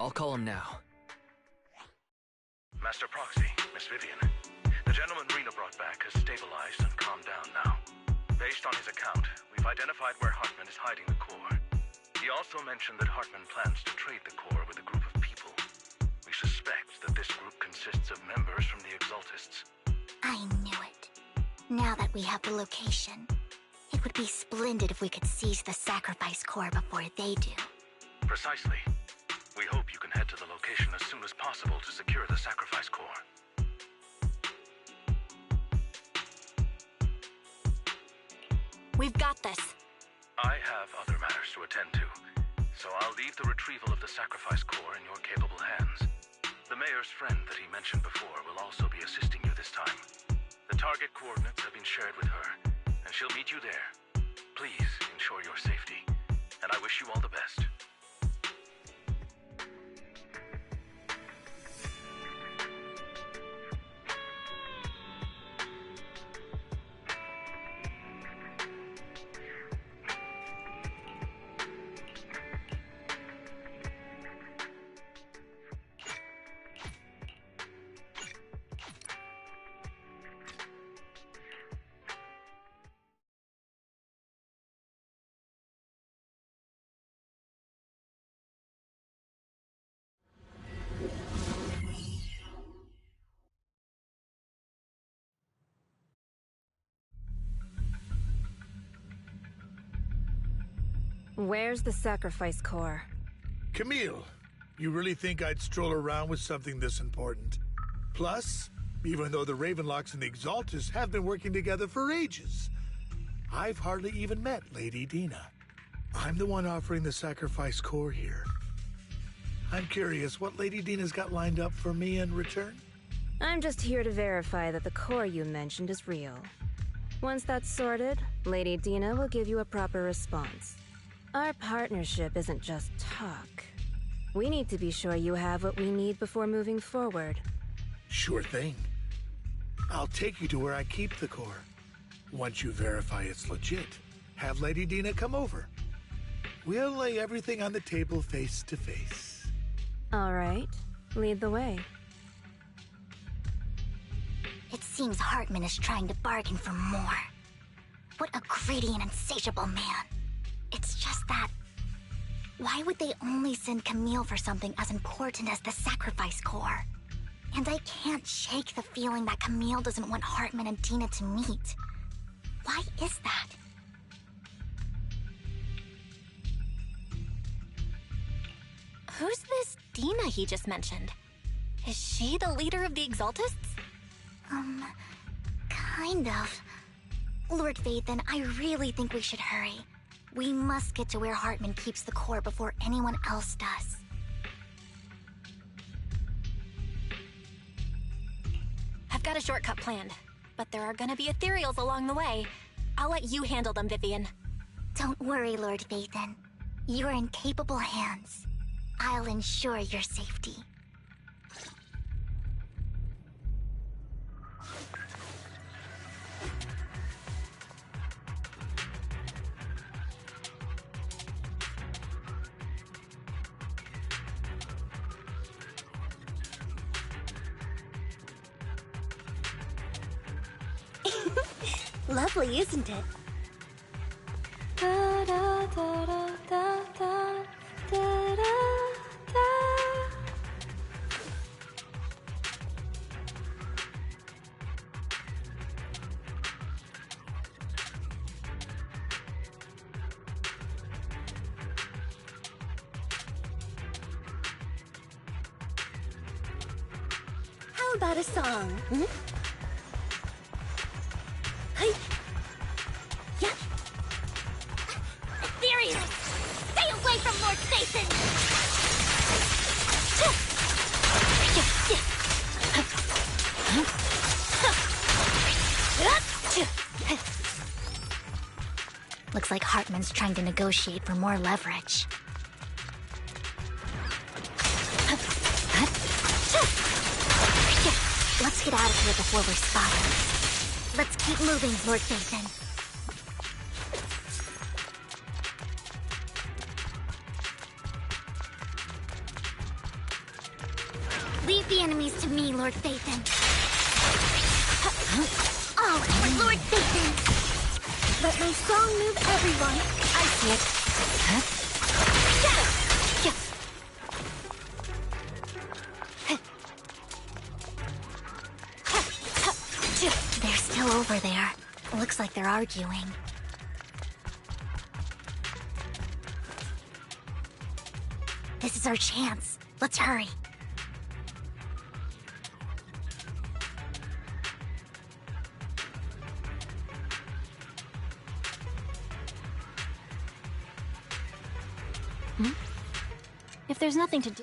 I'll call him now. Master Proxy, Miss Vivian. The gentleman Rena brought back has stabilized and calmed down now. Based on his account, we've identified where Hartman is hiding the core. He also mentioned that Hartman plans to trade the core with a group of people. We suspect that this group consists of members from the Exaltists. I knew it. Now that we have the location, it would be splendid if we could seize the sacrifice core before they do. Precisely. We hope you can head to the location as soon as possible to secure the sacrifice core. We've got this. I have other matters to attend to, so I'll leave the retrieval of the sacrifice core in your capable hands. The mayor's friend that he mentioned before will also be assisting you this time. The target coordinates have been shared with her, and she'll meet you there. Please ensure your safety, and I wish you all the best. Where's the sacrifice core? Camille, you really think I'd stroll around with something this important? Plus, even though the Ravenlocks and the Exaltists have been working together for ages, I've hardly even met Lady Dina. I'm the one offering the sacrifice core here. I'm curious what Lady Dina's got lined up for me in return? I'm just here to verify that the core you mentioned is real. Once that's sorted, Lady Dina will give you a proper response. Our partnership isn't just talk. We need to be sure you have what we need before moving forward. Sure thing. I'll take you to where I keep the core. Once you verify it's legit, have Lady Dina come over. We'll lay everything on the table face to face. All right. Lead the way. It seems Hartman is trying to bargain for more. What a greedy and insatiable man. It's just that... why would they only send Camille for something as important as the sacrifice core? And I can't shake the feeling that Camille doesn't want Hartman and Dina to meet. Why is that? Who's this Dina he just mentioned? Is she the leader of the Exaltists? Kind of. Lord Vathan, I really think we should hurry. We must get to where Hartman keeps the core before anyone else does. I've got a shortcut planned, but there are gonna be ethereals along the way. I'll let you handle them, Vivian. Don't worry, Lord Vathan. You're in capable hands. I'll ensure your safety. Lovely, isn't it? Da da da da da da da da. How about a song? Hmm? Hey. Yeah. Ethereals! Stay away from Lord Vathan! Looks like Hartman's trying to negotiate for more leverage. Let's get out of here before we're spotted. Let's keep moving, Lord Vathan. enemies to me, Lord Phaethon. All for Lord Phaethon! Let my song move everyone. I see it. They're still over there. Looks like they're arguing. This is our chance. Let's hurry. If there's nothing to do...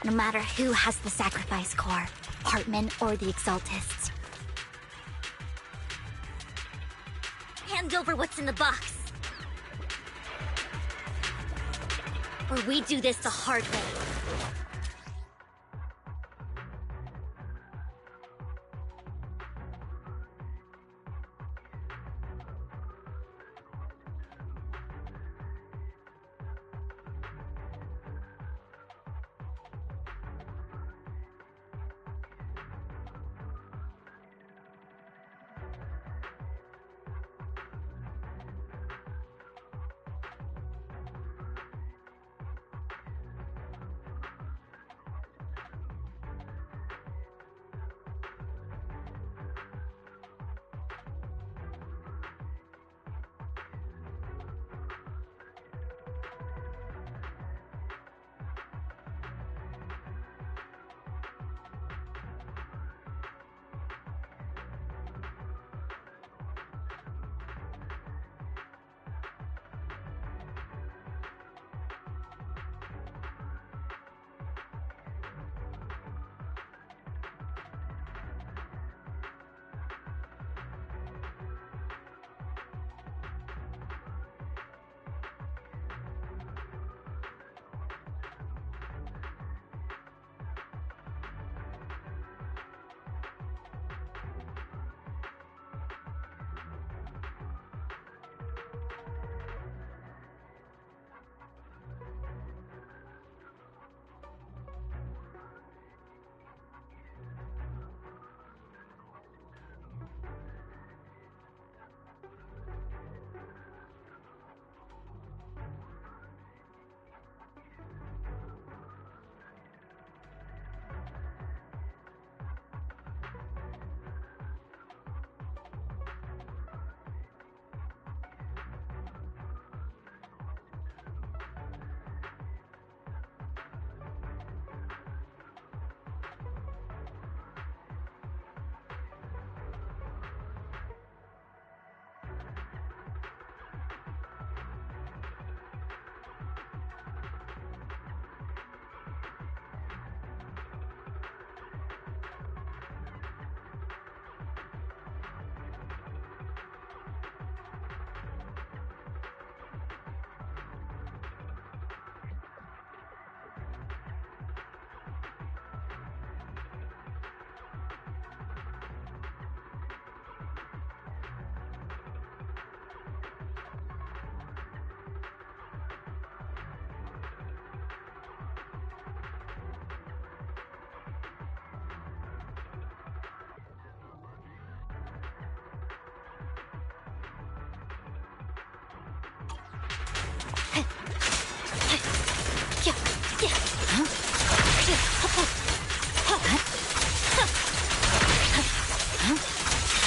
no matter who has the sacrifice core, Hartman or the Exaltists. Hand over what's in the box. Or we do this the hard way.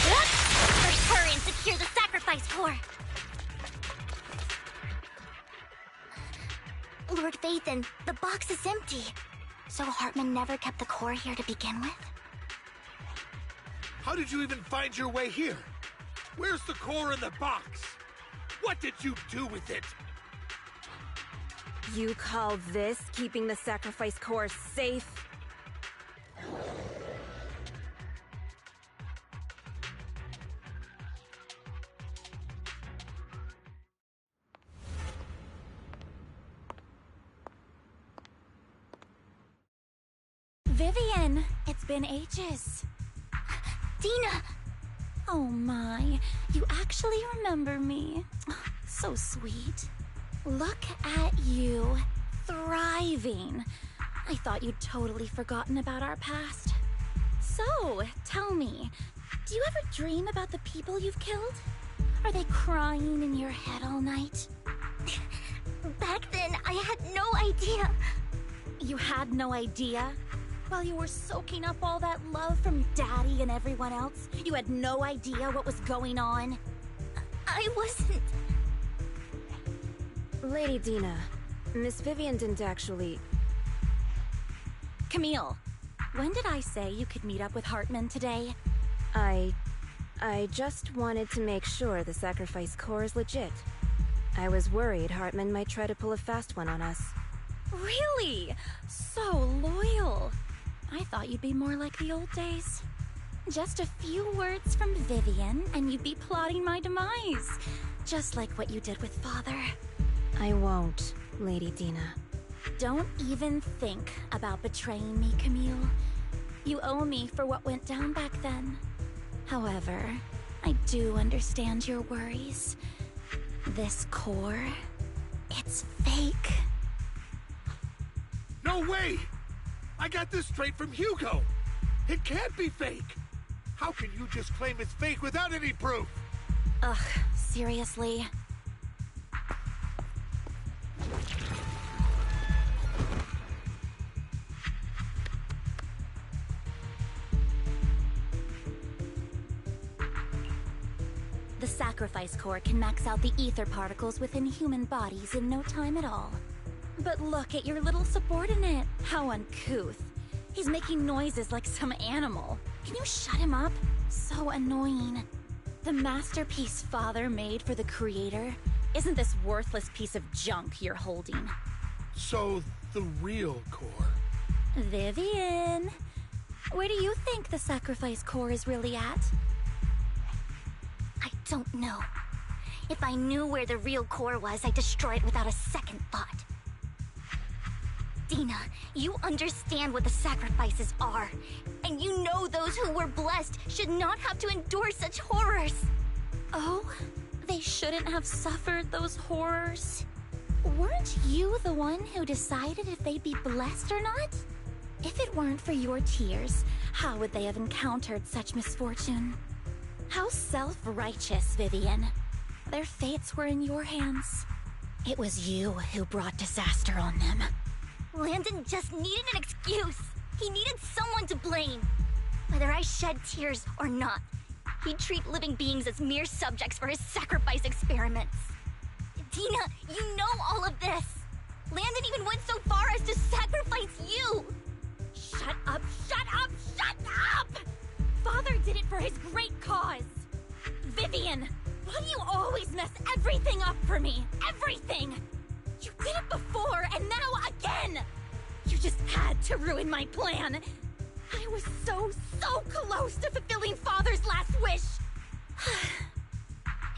First, hurry and secure the sacrifice core. Lord Vathan, the box is empty. So Hartman never kept the core here to begin with? How did you even find your way here? Where's the core in the box? What did you do with it? You call this keeping the sacrifice core safe? Vivian, it's been ages. Dina! Oh my, you actually remember me. So sweet. Look at you, thriving. I thought you'd totally forgotten about our past. So, tell me, do you ever dream about the people you've killed? Are they crying in your head all night? Back then, I had no idea. You had no idea? While you were soaking up all that love from Daddy and everyone else, you had no idea what was going on? I wasn't... Lady Dina, Miss Vivian didn't actually... Camille, when did I say you could meet up with Hartman today? I just wanted to make sure the sacrifice core is legit. I was worried Hartman might try to pull a fast one on us. Really? So loyal. I thought you'd be more like the old days. Just a few words from Vivian, and you'd be plotting my demise. Just like what you did with Father. I won't, Lady Dina. Don't even think about betraying me, Camille. You owe me for what went down back then. However, I do understand your worries. This core, it's fake. No way! I got this straight from Hugo! It can't be fake! How can you just claim it's fake without any proof? Ugh, seriously. The sacrifice core can max out the ether particles within human bodies in no time at all. But look at your little subordinate. How uncouth. He's making noises like some animal. Can you shut him up? So annoying. The masterpiece Father made for the Creator isn't this worthless piece of junk you're holding. So, the real core. Vivian, where do you think the sacrifice core is really at? I don't know. If I knew where the real core was, I'd destroy it without a second thought. Dina, you understand what the sacrifices are. And you know those who were blessed should not have to endure such horrors. Oh, they shouldn't have suffered those horrors. Weren't you the one who decided if they'd be blessed or not? If it weren't for your tears, how would they have encountered such misfortune? How self-righteous, Vivian. Their fates were in your hands. It was you who brought disaster on them. Landon just needed an excuse. He needed someone to blame. Whether I shed tears or not, he'd treat living beings as mere subjects for his sacrifice experiments. Dina, you know all of this. Landon even went so far as to sacrifice you. Shut up, shut up, shut up! Father did it for his great cause. Vivian, why do you always mess everything up for me? Everything! You did it before, and now again! You just had to ruin my plan. I was so close to fulfilling Father's last wish.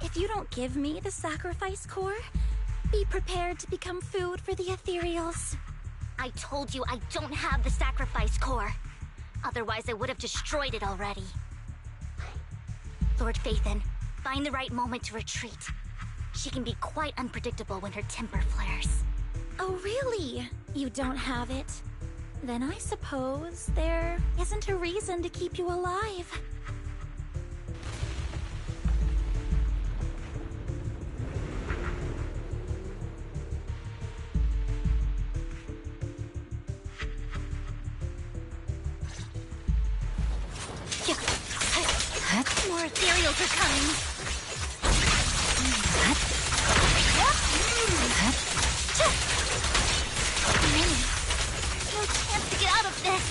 If you don't give me the sacrifice core, be prepared to become food for the ethereals. I told you I don't have the sacrifice core. Otherwise, I would have destroyed it already. Lord Phaethon, find the right moment to retreat. She can be quite unpredictable when her temper flares. Oh, really? You don't have it? Then I suppose there isn't a reason to keep you alive. More ethereals are coming. No chance to get out of this.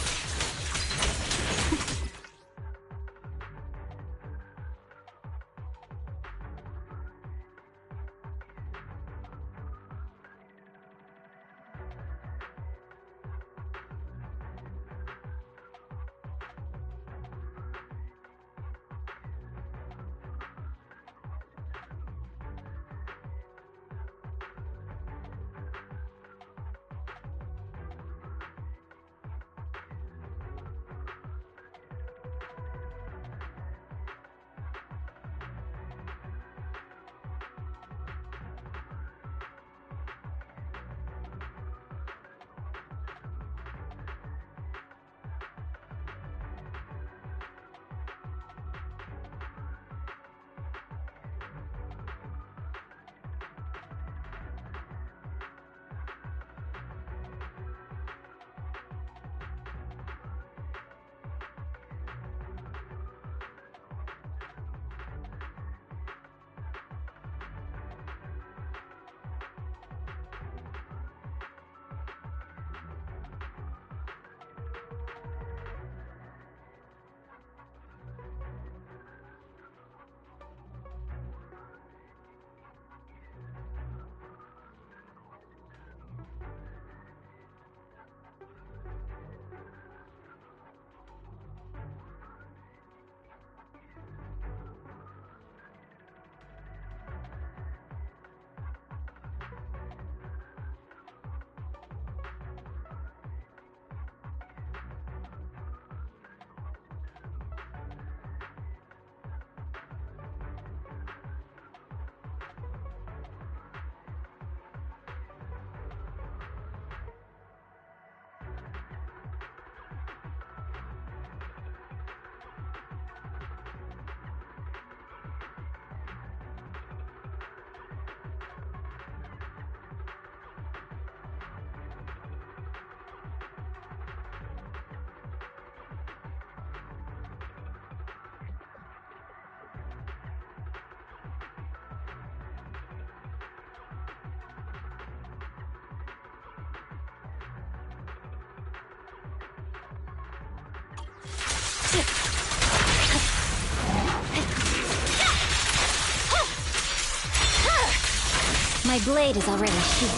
My blade is already sheathed.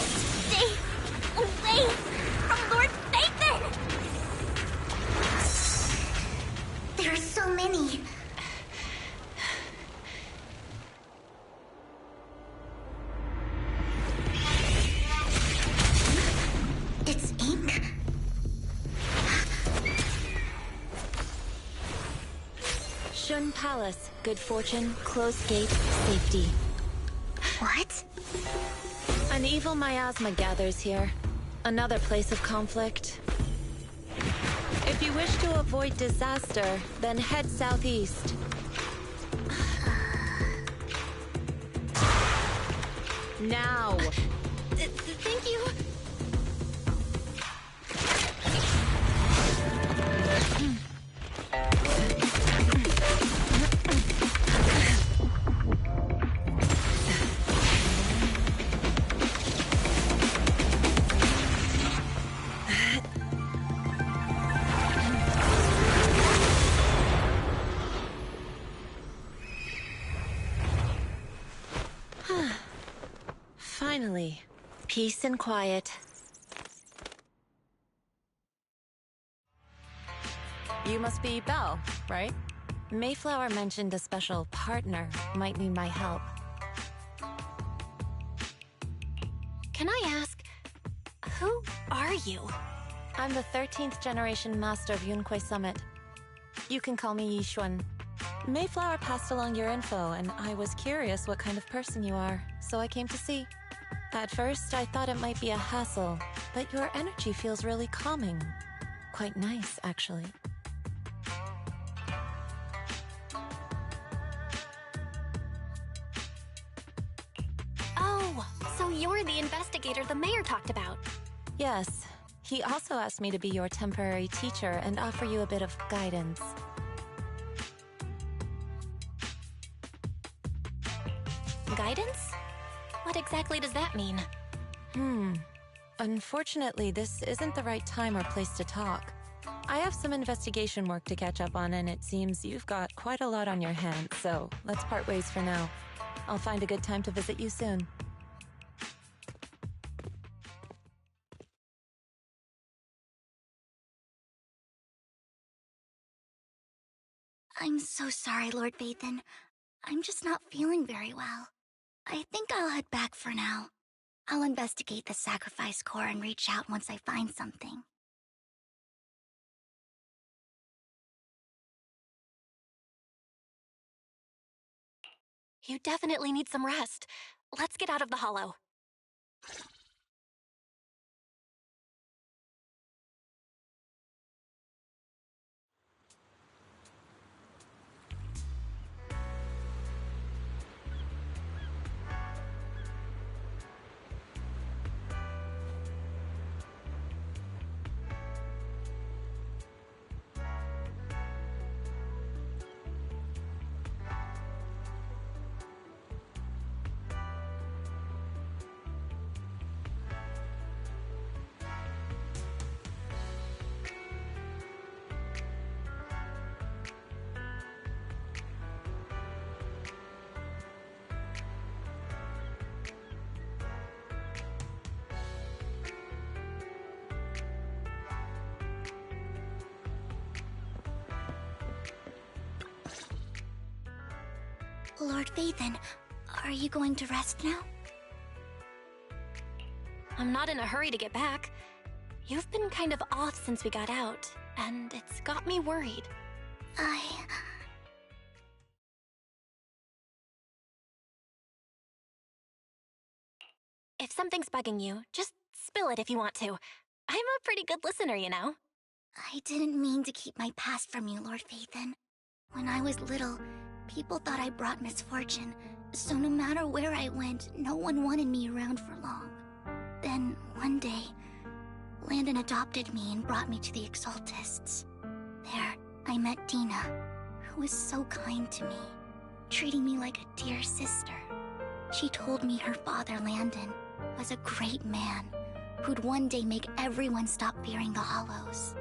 Stay away from Lord Nathan! There are so many. It's ink? Shun Palace, good fortune, closed gate, safety. What? An evil miasma gathers here. Another place of conflict. If you wish to avoid disaster, then head southeast. Now! Thank you. Finally, peace and quiet. You must be Belle, right? Mayflower mentioned a special partner might need my help. Can I ask, who are you? I'm the 13th generation master of Yunque Summit. You can call me Yishuan. Mayflower passed along your info, and I was curious what kind of person you are, so I came to see. At first, I thought it might be a hassle, but your energy feels really calming. Quite nice, actually. Oh, so you're the investigator the mayor talked about. Yes. He also asked me to be your temporary teacher and offer you a bit of guidance. Guidance? What exactly does that mean? Unfortunately, this isn't the right time or place to talk. I have some investigation work to catch up on, and it seems you've got quite a lot on your hands, so let's part ways for now. I'll find a good time to visit you soon. I'm so sorry, Lord Vathan. I'm just not feeling very well. I think I'll head back for now. I'll investigate the sacrifice core and reach out once I find something. You definitely need some rest. Let's get out of the hollow. Lord Vathan, are you going to rest now? I'm not in a hurry to get back. You've been kind of off since we got out, and it's got me worried. If something's bugging you, just spill it if you want to. I'm a pretty good listener, you know. I didn't mean to keep my past from you, Lord Vathan. When I was little, people thought I brought misfortune, so no matter where I went, no one wanted me around for long. Then, one day, Landon adopted me and brought me to the Exaltists. There, I met Dina, who was so kind to me, treating me like a dear sister. She told me her father, Landon, was a great man who'd one day make everyone stop fearing the Hollows,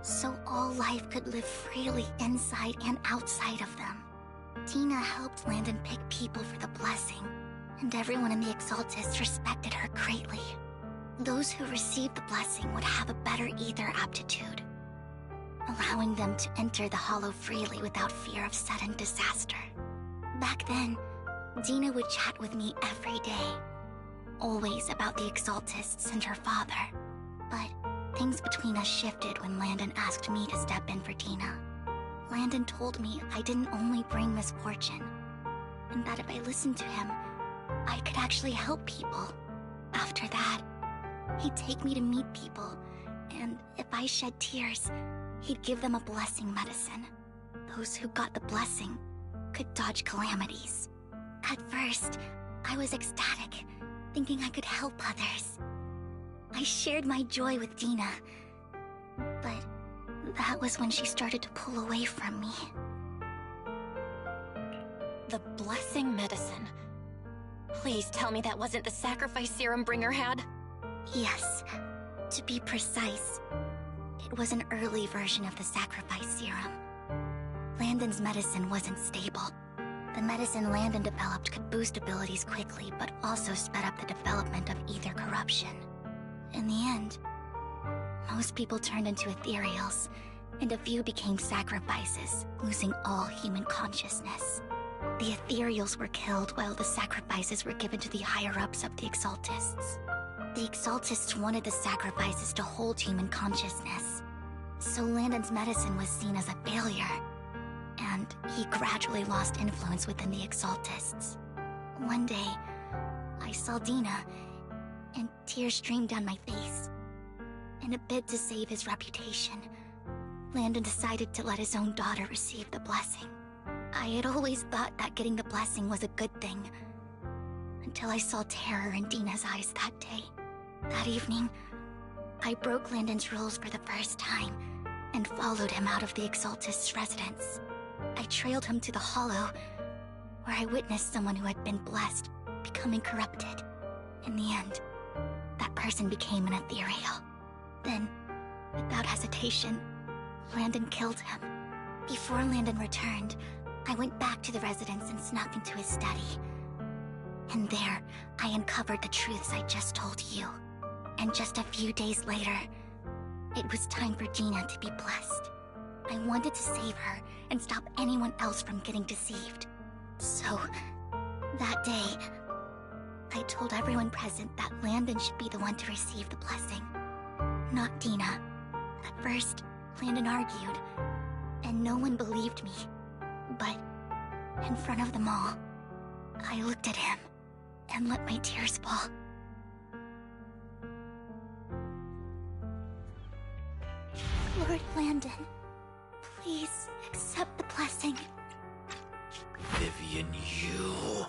so all life could live freely inside and outside of them. Tina helped Landon pick people for the blessing, and everyone in the Exaltists respected her greatly. Those who received the blessing would have a better ether aptitude, allowing them to enter the Hollow freely without fear of sudden disaster. Back then, Dina would chat with me every day, always about the Exaltists and her father. But things between us shifted when Landon asked me to step in for Dina. Landon told me I didn't only bring misfortune, and that if I listened to him, I could actually help people. After that, he'd take me to meet people, and if I shed tears, he'd give them a blessing medicine. Those who got the blessing could dodge calamities. At first, I was ecstatic, thinking I could help others. I shared my joy with Dina, but that was when she started to pull away from me. The blessing medicine. Please tell me that wasn't the sacrifice serum Bringer had? Yes. To be precise, it was an early version of the sacrifice serum. Landon's medicine wasn't stable. The medicine Landon developed could boost abilities quickly, but also sped up the development of ether corruption. In the end, most people turned into ethereals, and a few became sacrifices, losing all human consciousness. The ethereals were killed while the sacrifices were given to the higher-ups of the Exaltists. The Exaltists wanted the sacrifices to hold human consciousness, so Landon's medicine was seen as a failure, and he gradually lost influence within the Exaltists. One day, I saw Dina, and tears streamed down my face. In a bid to save his reputation, Landon decided to let his own daughter receive the blessing. I had always thought that getting the blessing was a good thing, until I saw terror in Dina's eyes that day. That evening, I broke Landon's rules for the first time, and followed him out of the Exaltist's residence. I trailed him to the Hollow, where I witnessed someone who had been blessed becoming corrupted. In the end, that person became an ethereal. Then, without hesitation, Landon killed him. Before Landon returned, I went back to the residence and snuck into his study. And there, I uncovered the truths I just told you. And just a few days later, it was time for Dina to be blessed. I wanted to save her and stop anyone else from getting deceived. So, that day, I told everyone present that Landon should be the one to receive the blessing, not Dina. At first, Landon argued, and no one believed me. But, in front of them all, I looked at him and let my tears fall. Lord Landon, please accept the blessing. Vivian, you...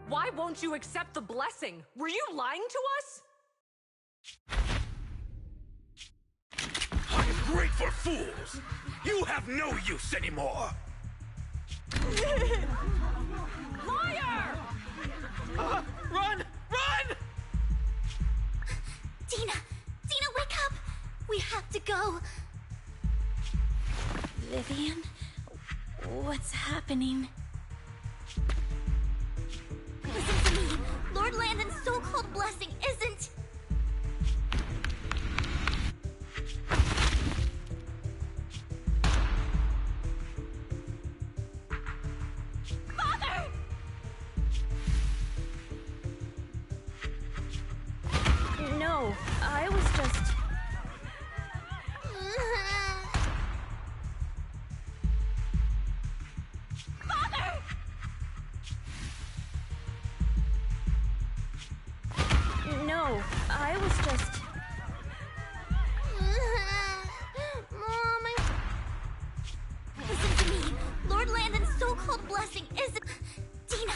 Why won't you accept the blessing? Were you lying to us? Ungrateful fools! You have no use anymore! Liar! Run! Run! Dina! Dina, wake up! We have to go! Vivian? What's happening? Listen to me! Lord Landon's so-called blessing isn't... Father! No, I was just... Father! No, I was just... Mom, Listen to me! Lord Landon's so-called blessing isn't... Dina!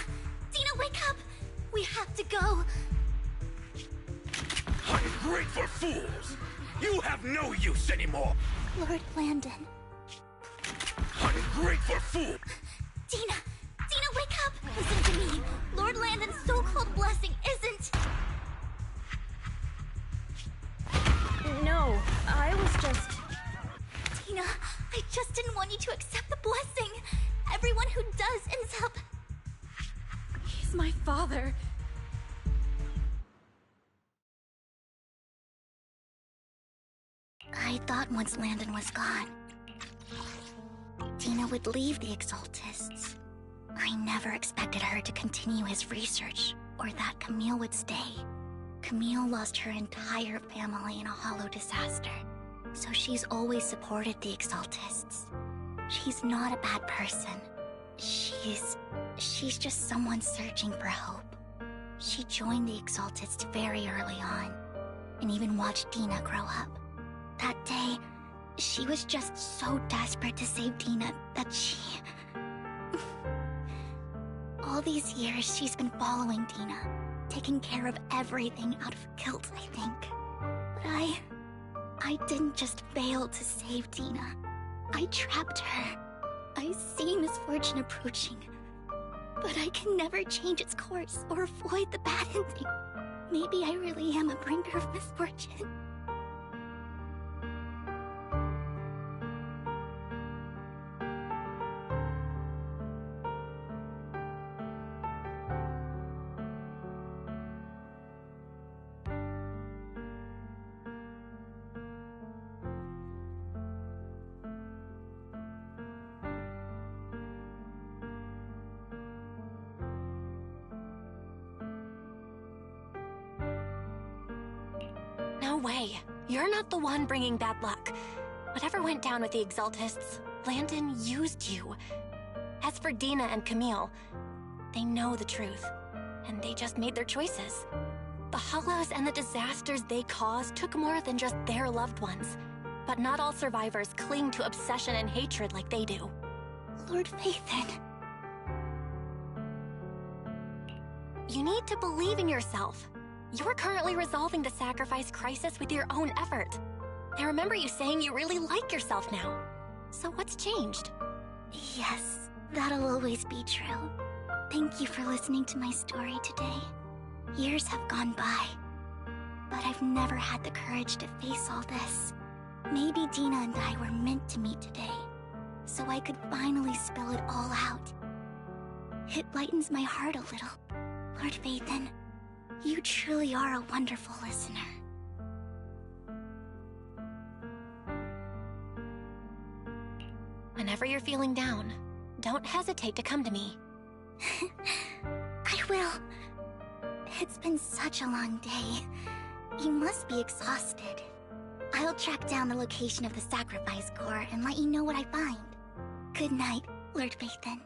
Dina, wake up! We have to go! Ungrateful fools! You have no use anymore! Lord Landon. Ungrateful fool! Dina! Dina, wake up! Listen to me! Lord Landon's so-called blessing isn't... No, I was just... Dina, I just didn't want you to accept the blessing. Everyone who does ends up... He's my father. I thought once Landon was gone, Dina would leave the Exaltists. I never expected her to continue his research, or that Camille would stay. Camille lost her entire family in a hollow disaster, so she's always supported the Exaltists. She's not a bad person. She's just someone searching for hope. She joined the Exaltists very early on, and even watched Dina grow up. That day, she was just so desperate to save Dina that she... All these years, she's been following Dina, taking care of everything out of guilt, I think. But I didn't just fail to save Dina. I trapped her. I see misfortune approaching, but I can never change its course or avoid the bad ending. Maybe I really am a bringer of misfortune. No way. You're not the one bringing bad luck. Whatever went down with the Exaltists, Landon used you. As for Dina and Camille, they know the truth, and they just made their choices. The Hollows and the disasters they caused took more than just their loved ones. But not all survivors cling to obsession and hatred like they do. Lord Phaethon. You need to believe in yourself. You're currently resolving the sacrifice crisis with your own effort. I remember you saying you really like yourself now. So what's changed? Yes, that'll always be true. Thank you for listening to my story today. Years have gone by, but I've never had the courage to face all this. Maybe Dina and I were meant to meet today, so I could finally spill it all out. It lightens my heart a little. Lord Phaethon, you truly are a wonderful listener. Whenever you're feeling down, don't hesitate to come to me. I will. It's been such a long day. You must be exhausted. I'll track down the location of the sacrifice core and let you know what I find. Good night, Lord Phaethon.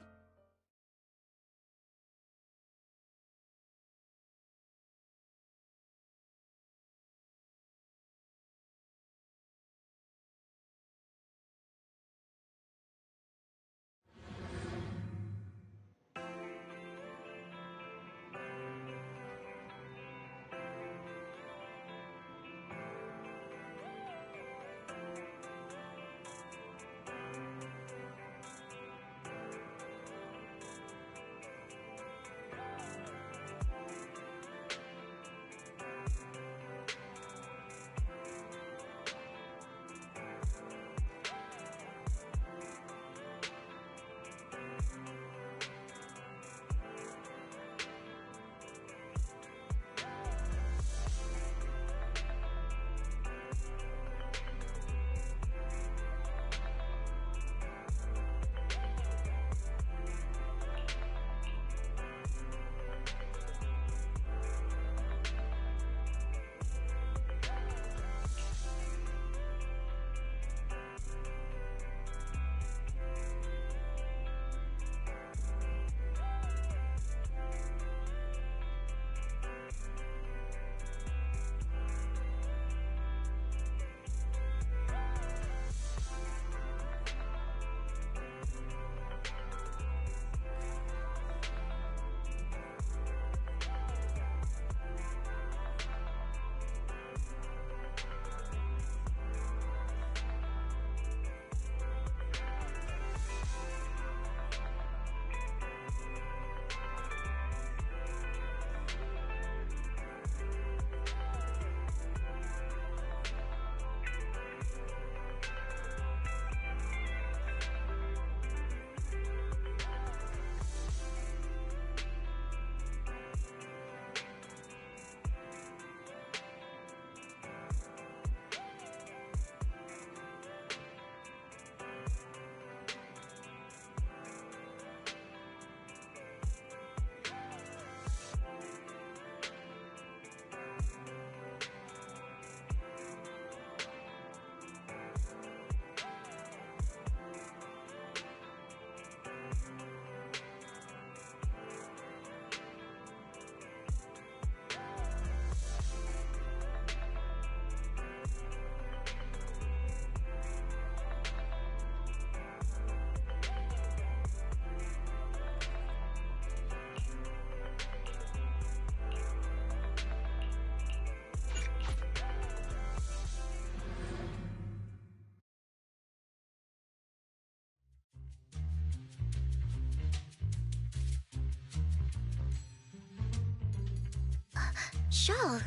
Shul,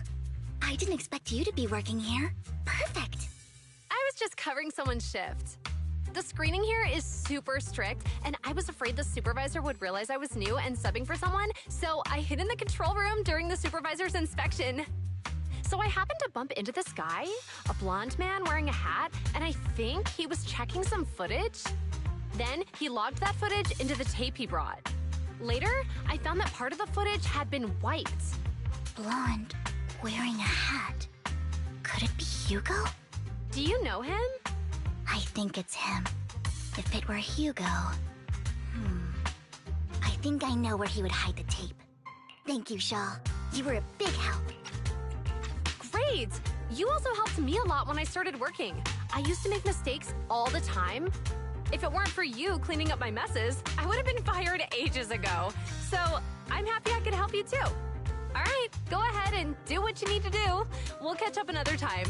I didn't expect you to be working here. Perfect. I was just covering someone's shift. The screening here is super strict, and I was afraid the supervisor would realize I was new and subbing for someone, so I hid in the control room during the supervisor's inspection. So I happened to bump into this guy, a blonde man wearing a hat, and I think he was checking some footage. Then he logged that footage into the tape he brought. Later, I found that part of the footage had been wiped. Blonde, wearing a hat. Could it be Hugo? Do you know him? I think it's him. If it were Hugo... I think I know where he would hide the tape. Thank you, Shaw. You were a big help. Great! You also helped me a lot when I started working. I used to make mistakes all the time. If it weren't for you cleaning up my messes, I would have been fired ages ago. So I'm happy I could help you too. All right, go ahead and do what you need to do. We'll catch up another time.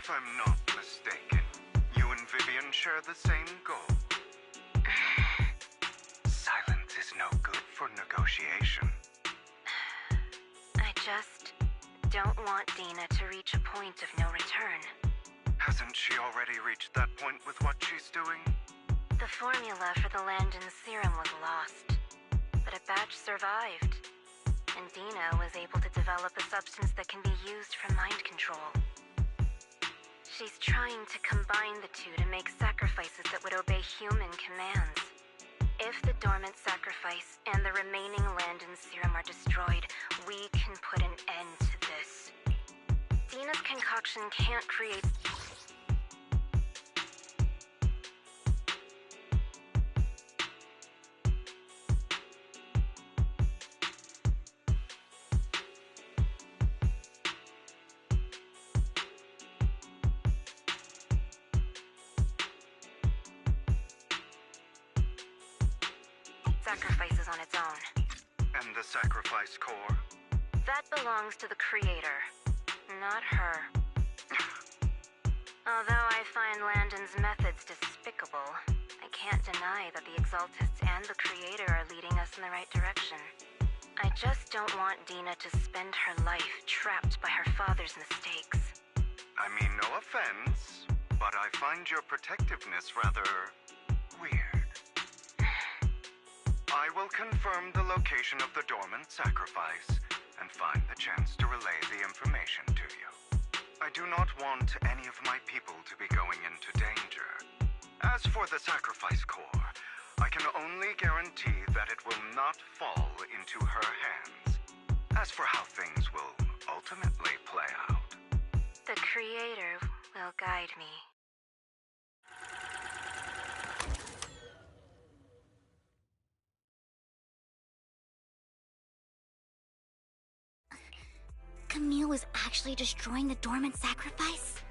If I'm not mistaken, you and Vivian share the same goal. Silence is no good for negotiation. I just don't want Dina to reach a point of no return. Hasn't she already reached that point with what she's doing? The formula for the Landon serum was lost, but a batch survived, and Dina was able to develop a substance that can be used for mind control. She's trying to combine the two to make sacrifices that would obey human commands. If the dormant sacrifice and the remaining Landon serum are destroyed, we can put an end to this. Dina's concoction can't create... sacrifices on its own. And the sacrifice core? That belongs to the creator, not her. Although I find Landon's methods despicable, I can't deny that the Exaltists and the creator are leading us in the right direction. I just don't want Dina to spend her life trapped by her father's mistakes. I mean, no offense, but I find your protectiveness rather weird. I will confirm the location of the dormant sacrifice and find the chance to relay the information to you. I do not want any of my people to be going into danger. As for the sacrifice core, I can only guarantee that it will not fall into her hands. As for how things will ultimately play out, the creator will guide me. Camille was actually destroying the dormant sacrifice?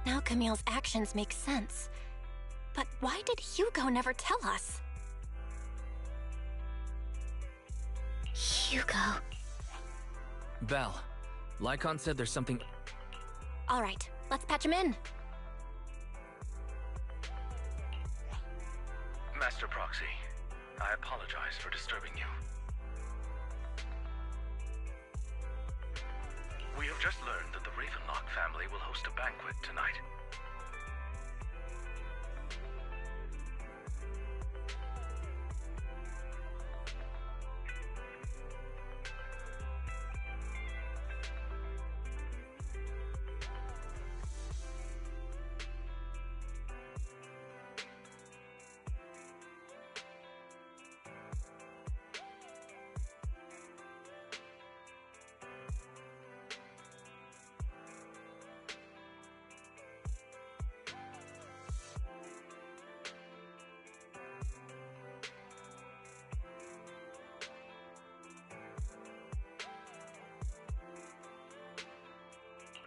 Now Camille's actions make sense. But why did Hugo never tell us? Hugo. Val, Lycon said there's something... All right, let's patch him in. Master Proxy, I apologize for disturbing you. We have just learned that the Ravenlock family will host a banquet tonight.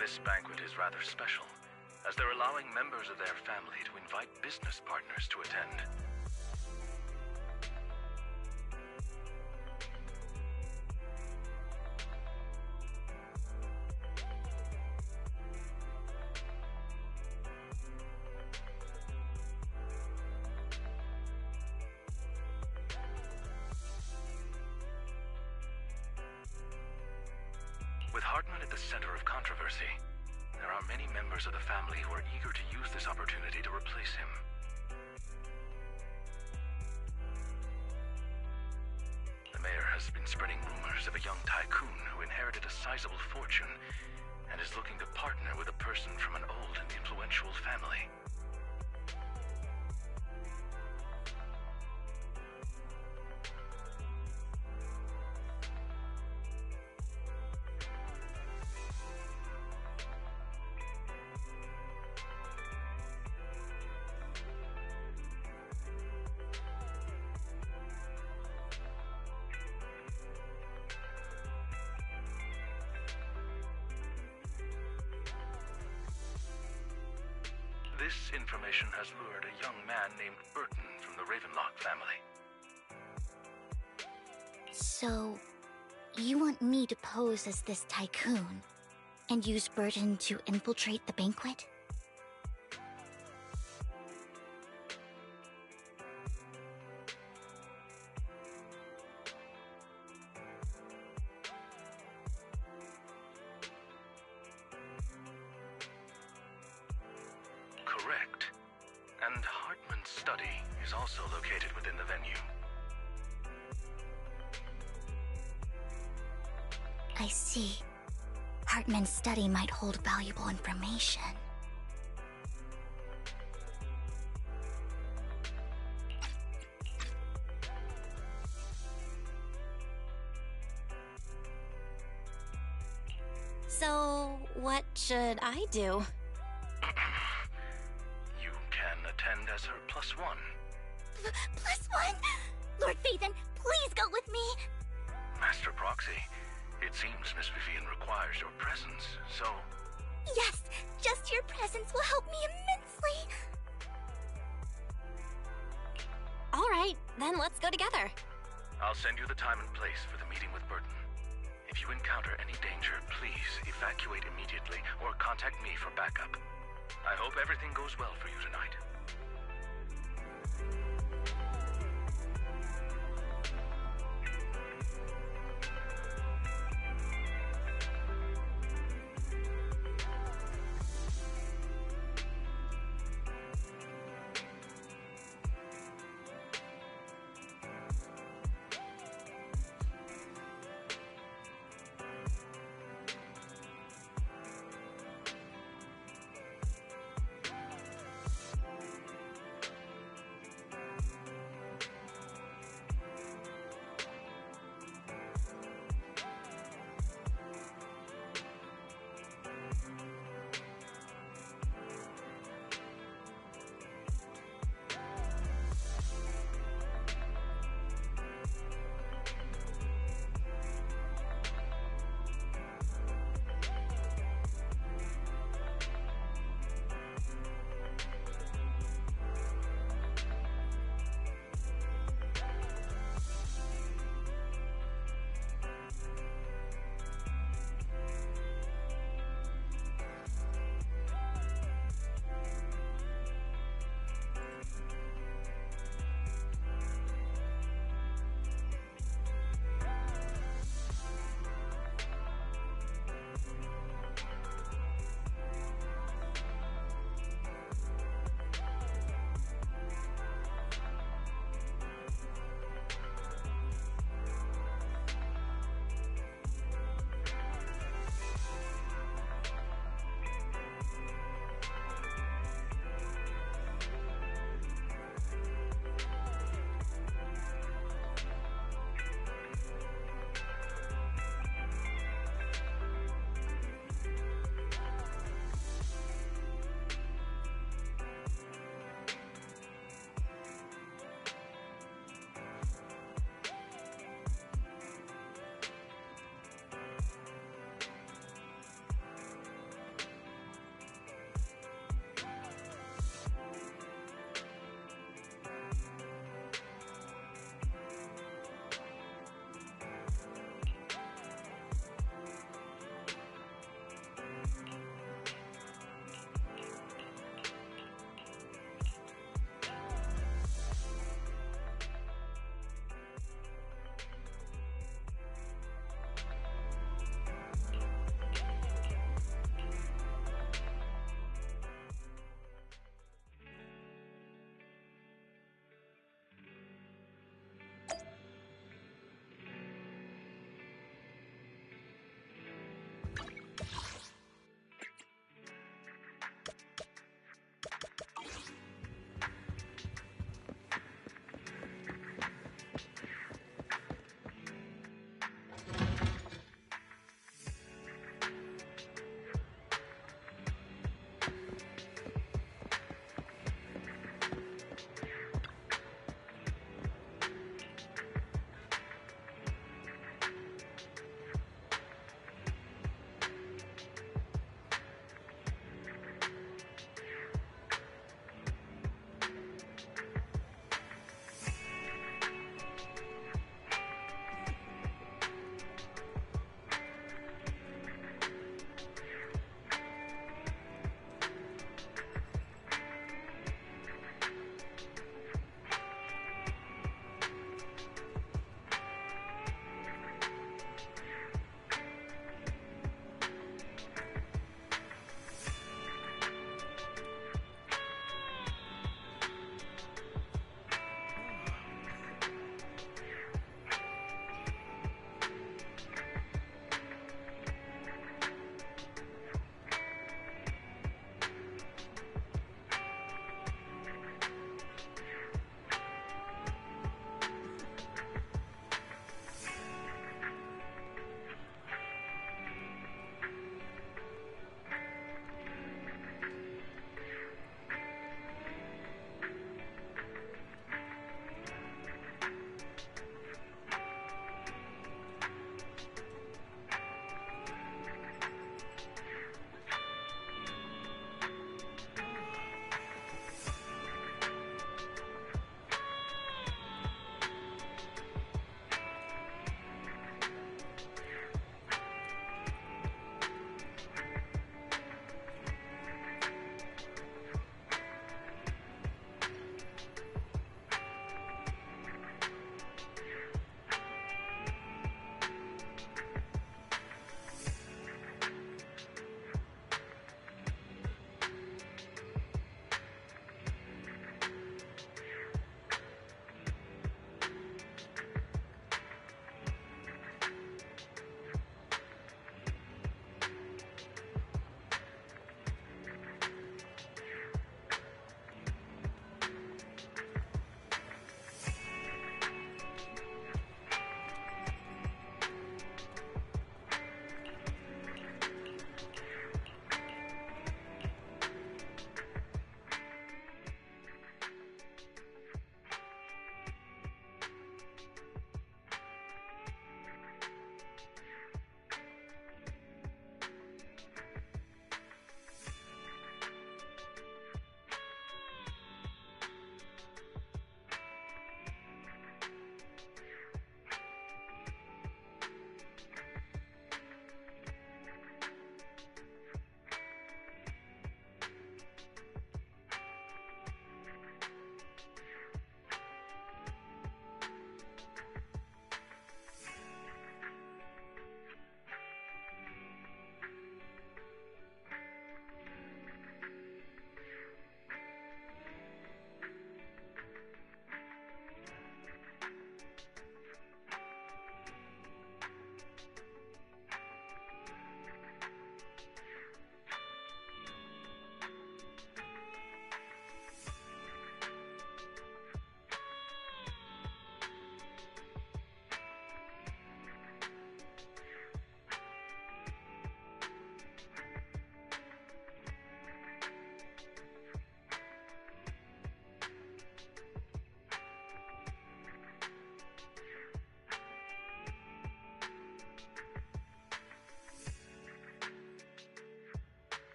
This banquet is rather special, as they're allowing members of their family to invite business partners to attend. With Hartman at the center of controversy, there are many members of the family who are eager to use this opportunity to replace him. The mayor has been spreading rumors of a young tycoon who inherited a sizable fortune and is looking to partner with a person from an old and influential family. This information has lured a young man named Burton from the Ravenlock family. So, you want me to pose as this tycoon and use Burton to infiltrate the banquet? Correct. And Hartman's study is also located within the venue. I see. Hartman's study might hold valuable information. So, what should I do? You can attend as her +1. +1? Lord Phaethon, please go with me! Master Proxy, it seems Miss Vivian requires your presence, so... Yes, just your presence will help me immensely! All right, then let's go together. I'll send you the time and place for the meeting with Burton. If you encounter any danger, please evacuate immediately or contact me for backup. I hope everything goes well for you tonight.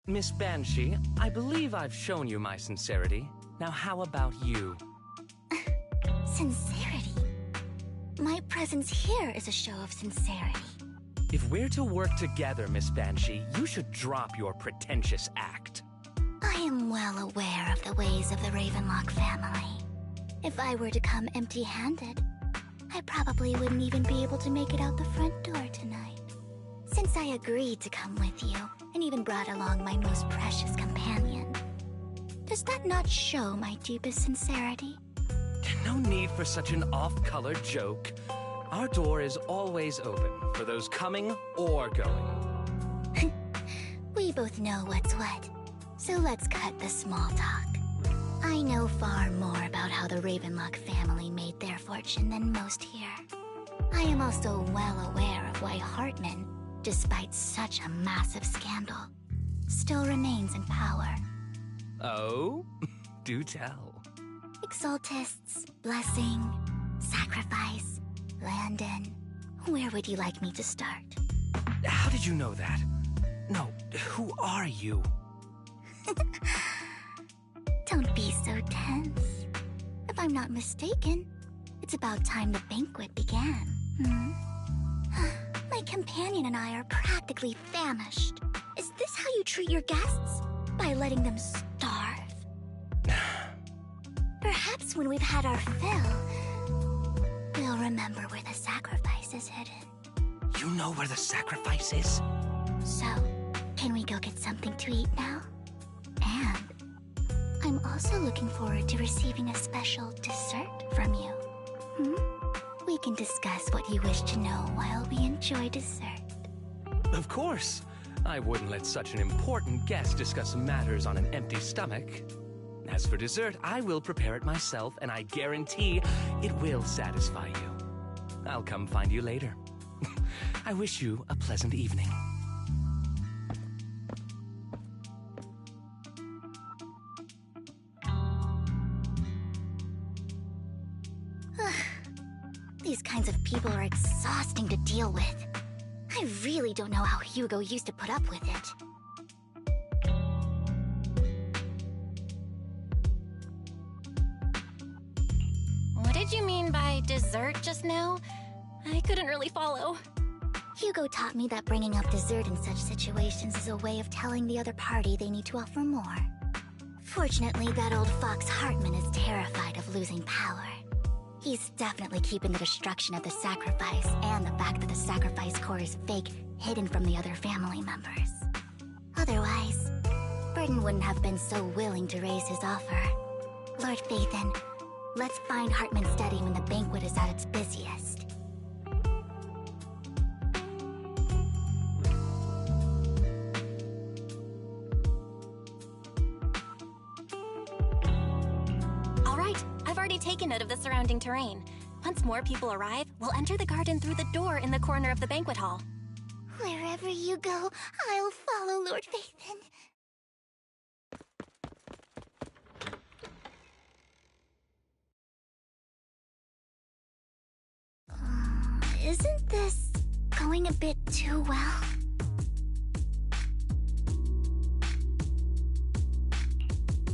Miss Banshee, I believe I've shown you my sincerity. Now how about you? Sincerity? My presence here is a show of sincerity. If we're to work together, Miss Banshee, you should drop your pretentious act. I am well aware of the ways of the Ravenlock family. If I were to come empty-handed, I probably wouldn't even be able to make it out the front door tonight. Since I agreed to come with you, and even brought along my most precious companion, does that not show my deepest sincerity? No need for such an off-color joke. Our door is always open for those coming or going. We both know what's what, so let's cut the small talk. I know far more about how the Ravenlock family made their fortune than most here. I am also well aware of why Hartman, despite such a massive scandal, still remains in power. Oh? Do tell. Exaltists, blessing, sacrifice, Landon. Where would you like me to start? How did you know that? No, who are you? Don't be so tense. If I'm not mistaken, it's about time the banquet began. My companion and I are practically famished. Is this how you treat your guests? By letting them starve? Perhaps when we've had our fill, we'll remember where the sacrifice is hidden. You know where the sacrifice is? So, can we go get something to eat now? And I'm also looking forward to receiving a special dessert from you. We can discuss what you wish to know while we enjoy dessert. Of course. I wouldn't let such an important guest discuss matters on an empty stomach. As for dessert, I will prepare it myself, and I guarantee it will satisfy you. I'll come find you later. I wish you a pleasant evening. These kinds of people are exhausting to deal with. I really don't know how Hugo used to put up with it. What did you mean by dessert just now? I couldn't really follow. Hugo taught me that bringing up dessert in such situations is a way of telling the other party they need to offer more. Fortunately, that old fox Hartman is terrified of losing power. He's definitely keeping the destruction of the sacrifice and the fact that the sacrifice core is fake hidden from the other family members. Otherwise, Burden wouldn't have been so willing to raise his offer. Lord Phaethon, let's find Hartman's study when the banquet is at its busiest. Taken note of the surrounding terrain. Once more people arrive, we'll enter the garden through the door in the corner of the banquet hall. Wherever you go, I'll follow, Lord Phaethon. Isn't this going a bit too well?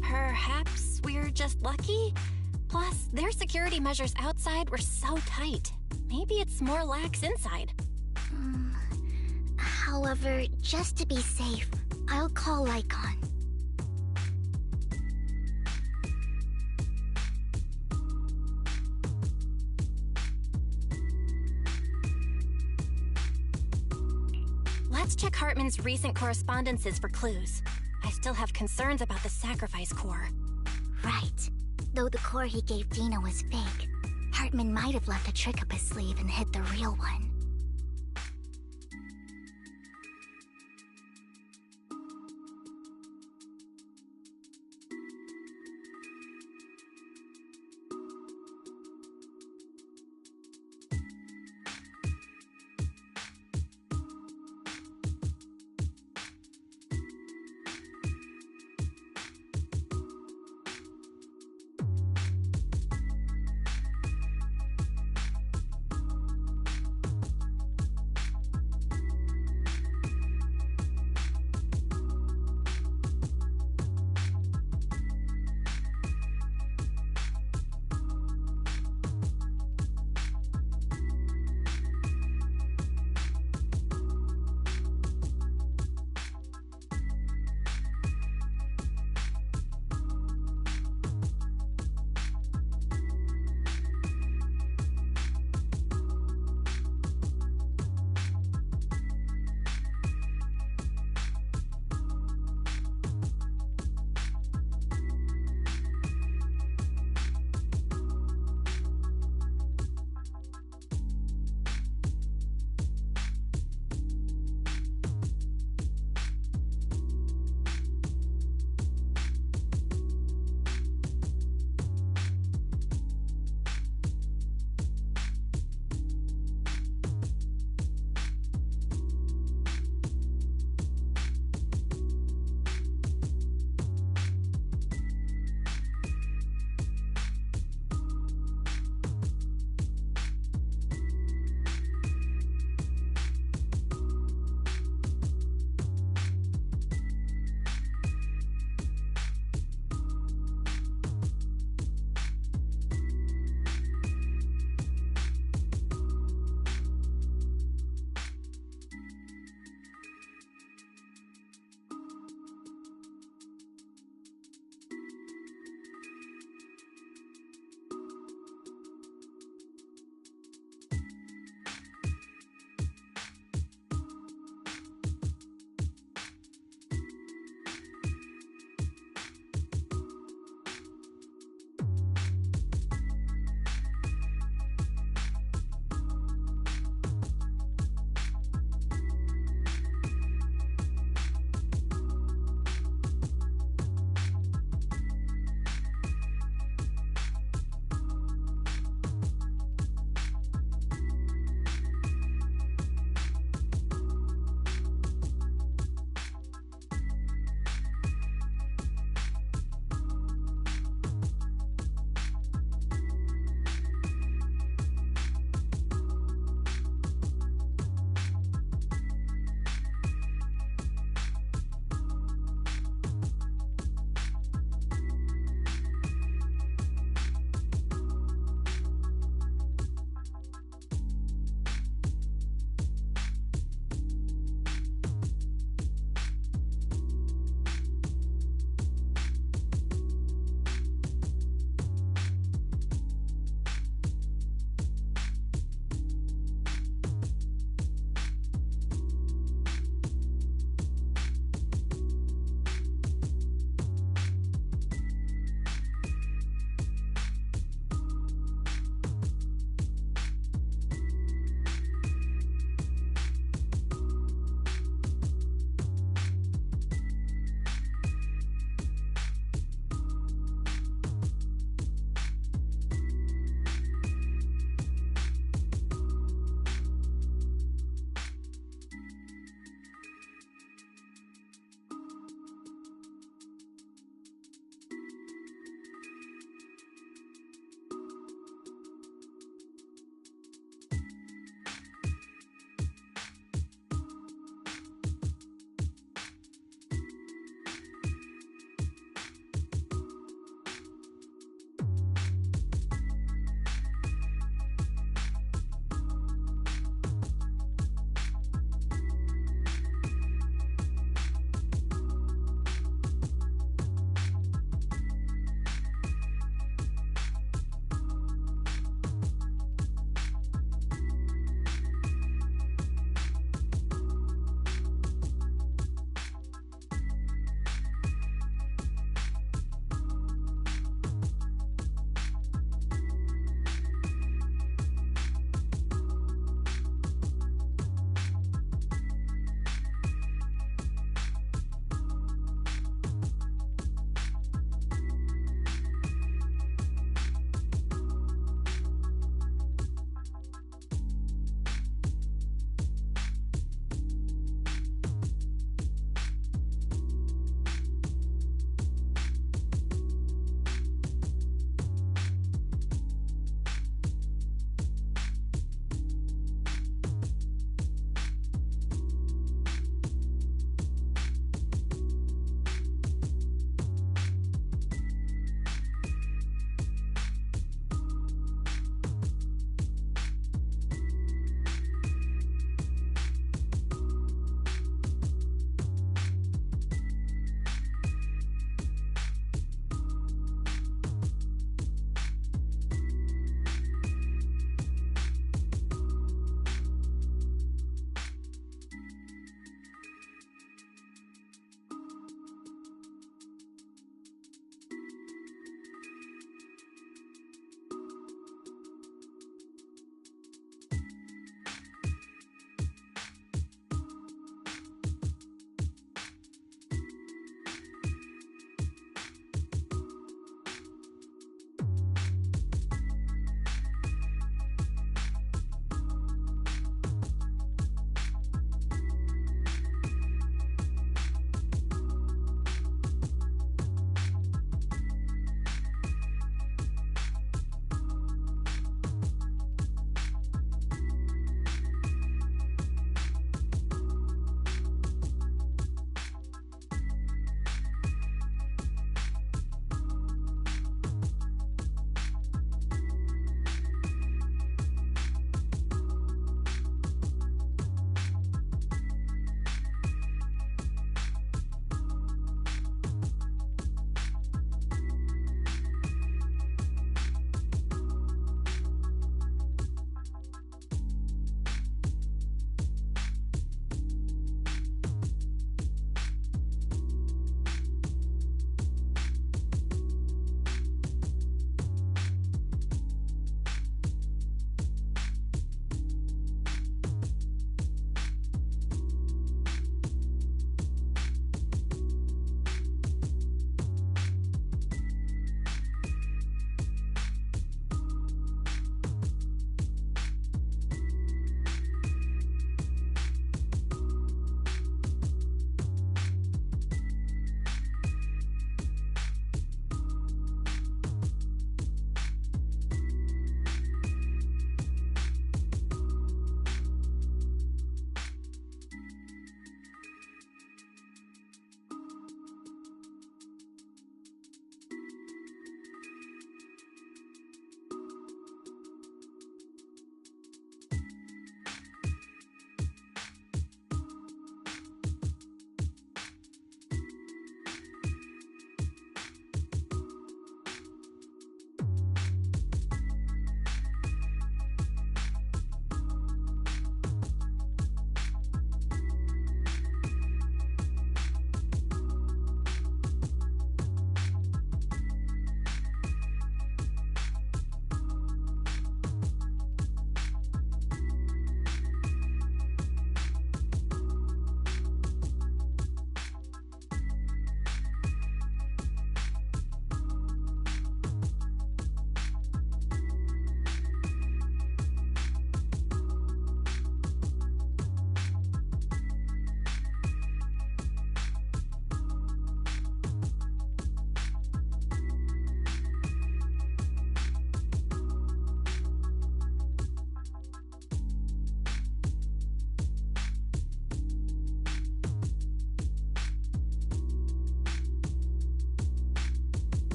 Perhaps we're just lucky? Plus, their security measures outside were so tight. Maybe it's more lax inside. However, just to be safe, I'll call Lycon. Let's check Hartman's recent correspondences for clues. I still have concerns about the sacrifice core. Right. Though the core he gave Dina was fake, Hartman might have left a trick up his sleeve and hid the real one.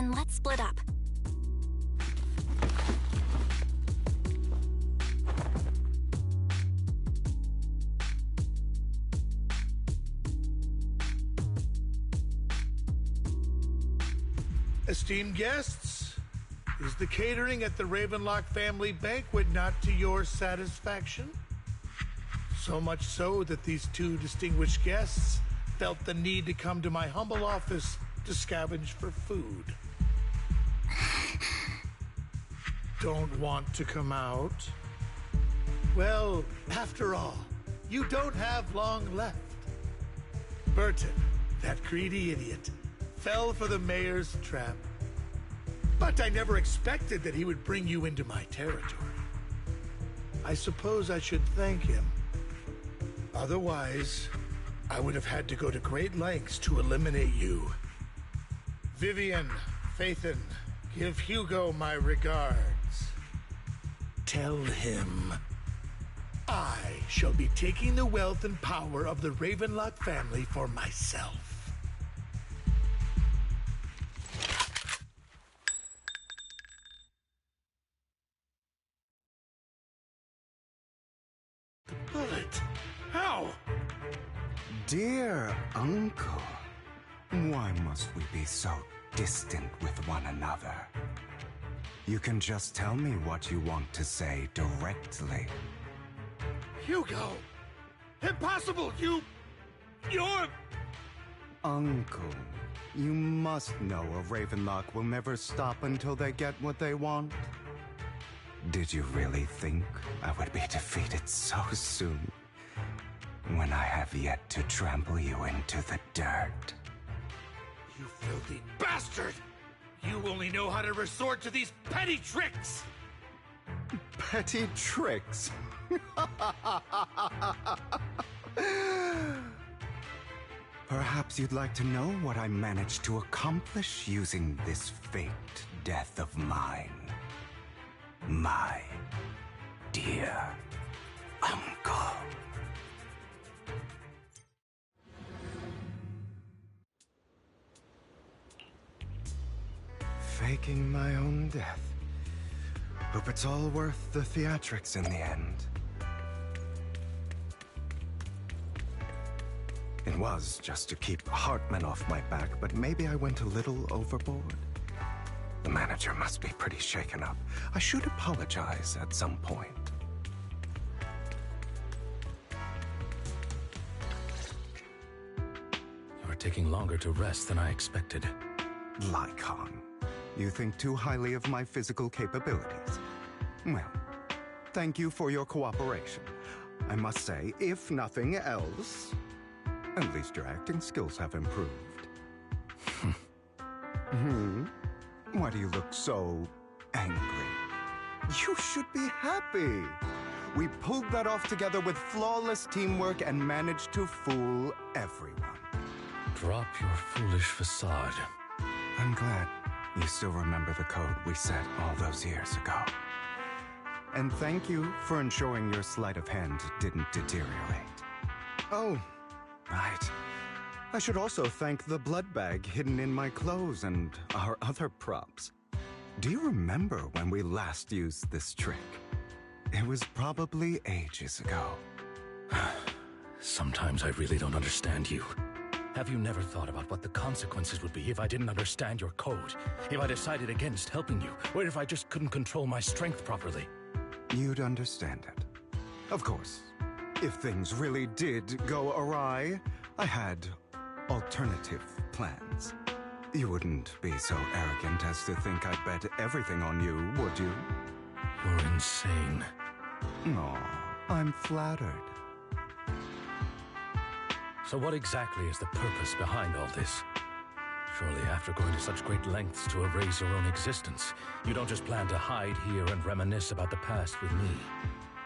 then let's split up. Esteemed guests, is the catering at the Ravenlock family banquet not to your satisfaction? So much so that these two distinguished guests felt the need to come to my humble office to scavenge for food. Don't want to come out? Well, after all, you don't have long left. Burton, that greedy idiot, fell for the mayor's trap. But I never expected that he would bring you into my territory. I suppose I should thank him. Otherwise, I would have had to go to great lengths to eliminate you. Vivian, Phaethon, give Hugo my regards. Tell him I shall be taking the wealth and power of the Ravenlock family for myself. Bullet! How? Dear Uncle, why must we be so distant with one another? You can just tell me what you want to say directly. Hugo! Impossible! You're... Uncle, you must know a Ravenlock will never stop until they get what they want. Did you really think I would be defeated so soon, when I have yet to trample you into the dirt? You filthy bastard! You only know how to resort to these petty tricks! Petty tricks? Perhaps you'd like to know what I managed to accomplish using this faked death of mine. My dear Uncle. Faking my own death. Hope it's all worth the theatrics in the end. It was just to keep Hartman off my back, but maybe I went a little overboard. The manager must be pretty shaken up. I should apologize at some point. You're taking longer to rest than I expected. Lycon, you think too highly of my physical capabilities. Well, thank you for your cooperation. I must say, if nothing else, at least your acting skills have improved. Why do you look so angry? You should be happy. We pulled that off together with flawless teamwork and managed to fool everyone. Drop your foolish facade. I'm glad you still remember the code we set all those years ago. And thank you for ensuring your sleight of hand didn't deteriorate. Oh, right. I should also thank the blood bag hidden in my clothes and our other props. Do you remember when we last used this trick? It was probably ages ago. Sometimes I really don't understand you. Have you never thought about what the consequences would be if I didn't understand your code? If I decided against helping you? Or if I just couldn't control my strength properly? You'd understand it. Of course, if things really did go awry, I had alternative plans. You wouldn't be so arrogant as to think I'd bet everything on you, would you? You're insane. No, I'm flattered. So what exactly is the purpose behind all this? Surely after going to such great lengths to erase your own existence, you don't just plan to hide here and reminisce about the past with me.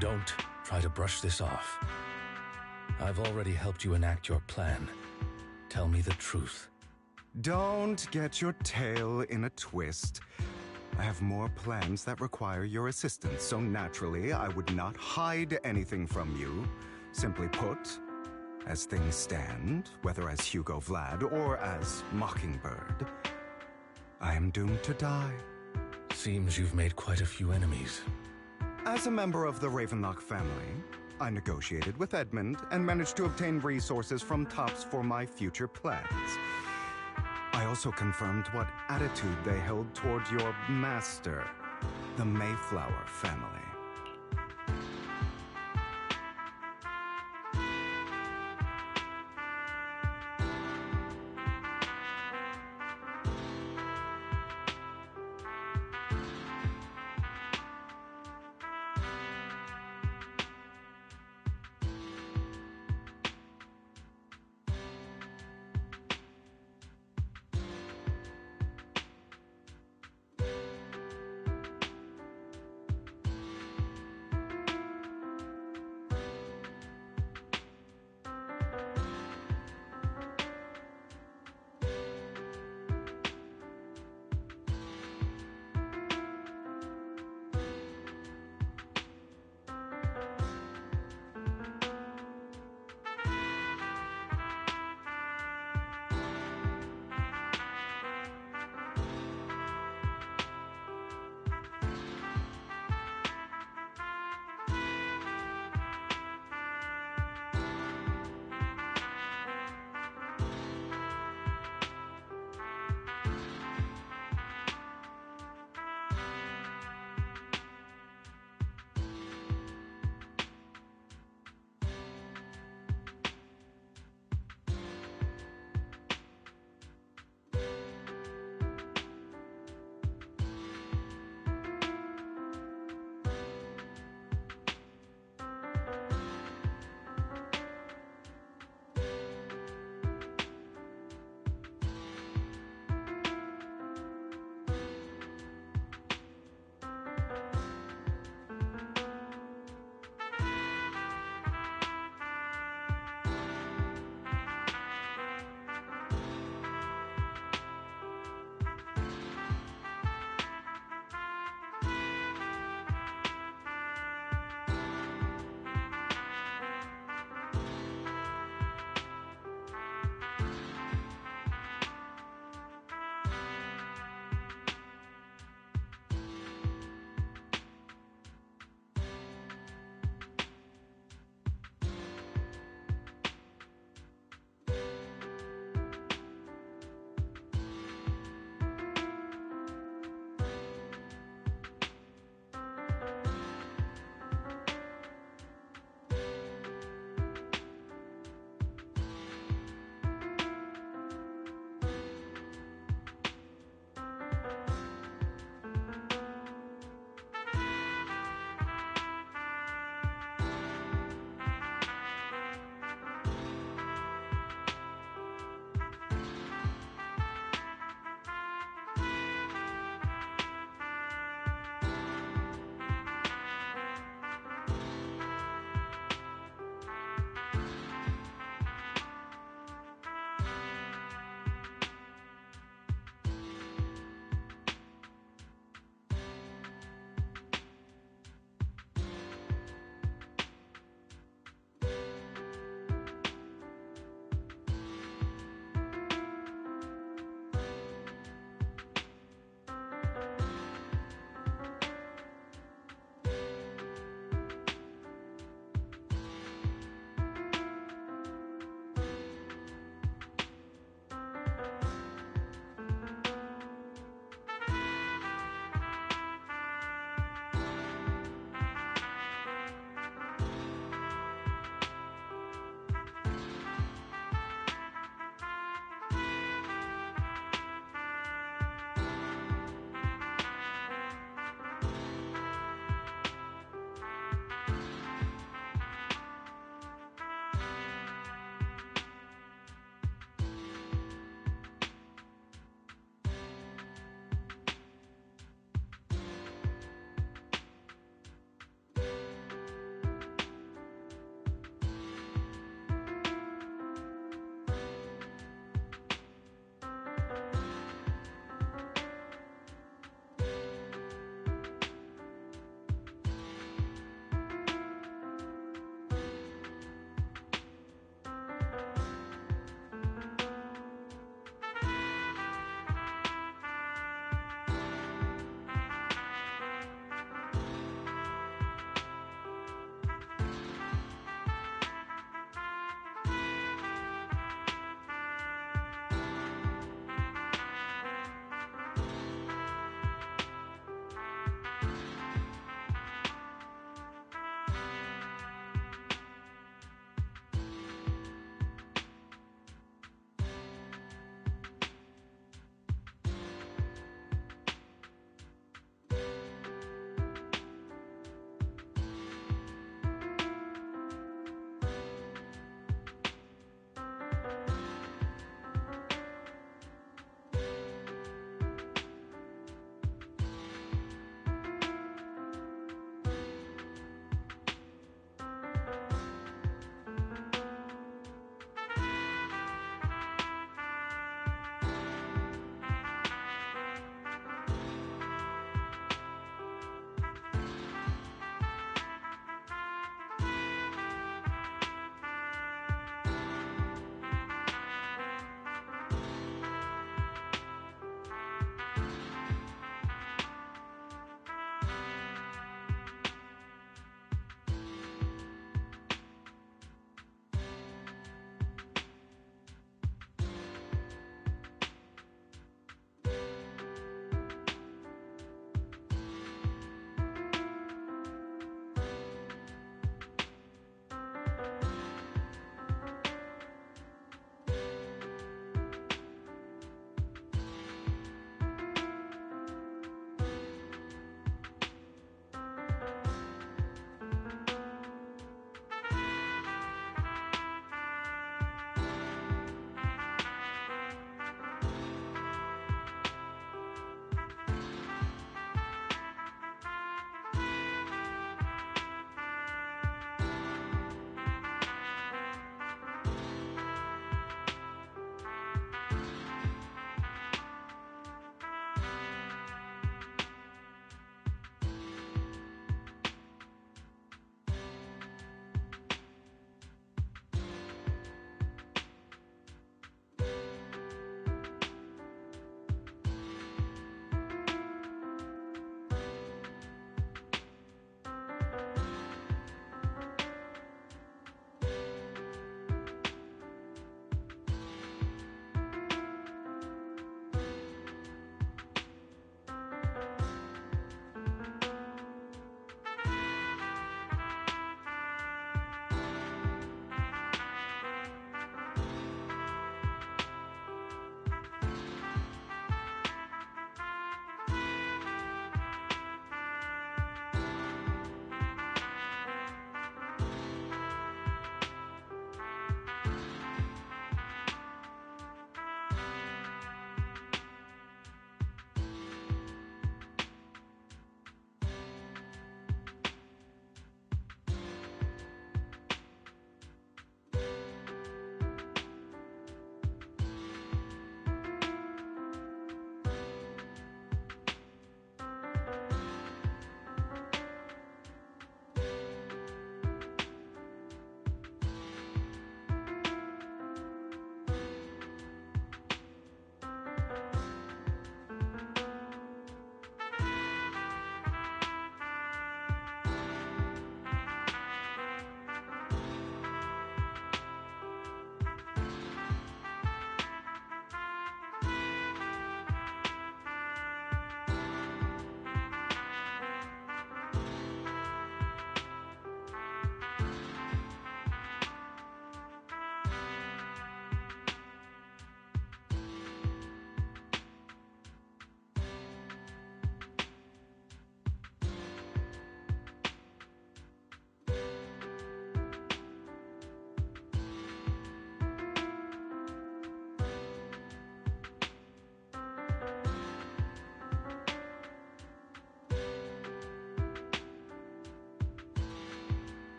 Don't try to brush this off. I've already helped you enact your plan. Tell me the truth. Don't get your tail in a twist. I have more plans that require your assistance, so naturally I would not hide anything from you. Simply put, as things stand, whether as Hugo Vlad or as Mockingbird, I am doomed to die. Seems you've made quite a few enemies. As a member of the Ravenlock family, I negotiated with Edmund and managed to obtain resources from Tops for my future plans. I also confirmed what attitude they held toward your master, the Mayflower family.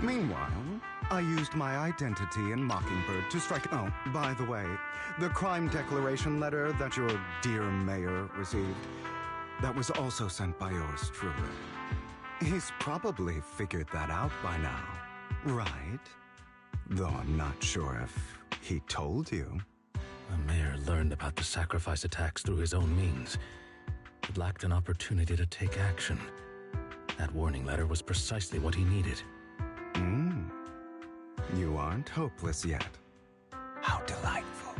Meanwhile, I used my identity in Mockingbird to strike... Oh, by the way, the crime declaration letter that your dear mayor received, that was also sent by yours truly. He's probably figured that out by now, right? Though I'm not sure if he told you. The mayor learned about the sacrifice attacks through his own means. It lacked an opportunity to take action. That warning letter was precisely what he needed. You aren't hopeless yet. How delightful.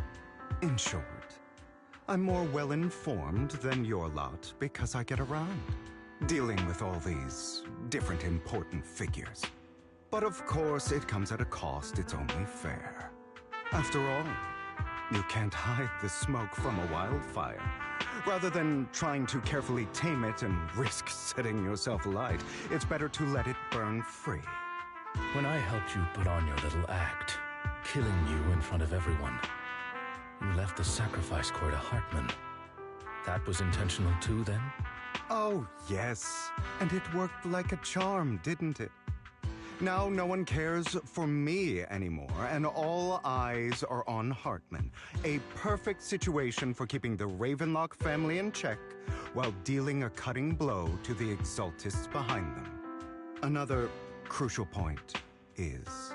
In short, I'm more well-informed than your lot because I get around, dealing with all these different important figures. But of course, it comes at a cost. It's only fair. After all, you can't hide the smoke from a wildfire. Rather than trying to carefully tame it and risk setting yourself alight, it's better to let it burn free. When I helped you put on your little act, killing you in front of everyone, you left the sacrifice core to Hartman. That was intentional too, then? Oh, yes. And it worked like a charm, didn't it? Now no one cares for me anymore, and all eyes are on Hartman. A perfect situation for keeping the Ravenlock family in check while dealing a cutting blow to the Exaltists behind them. Another crucial point is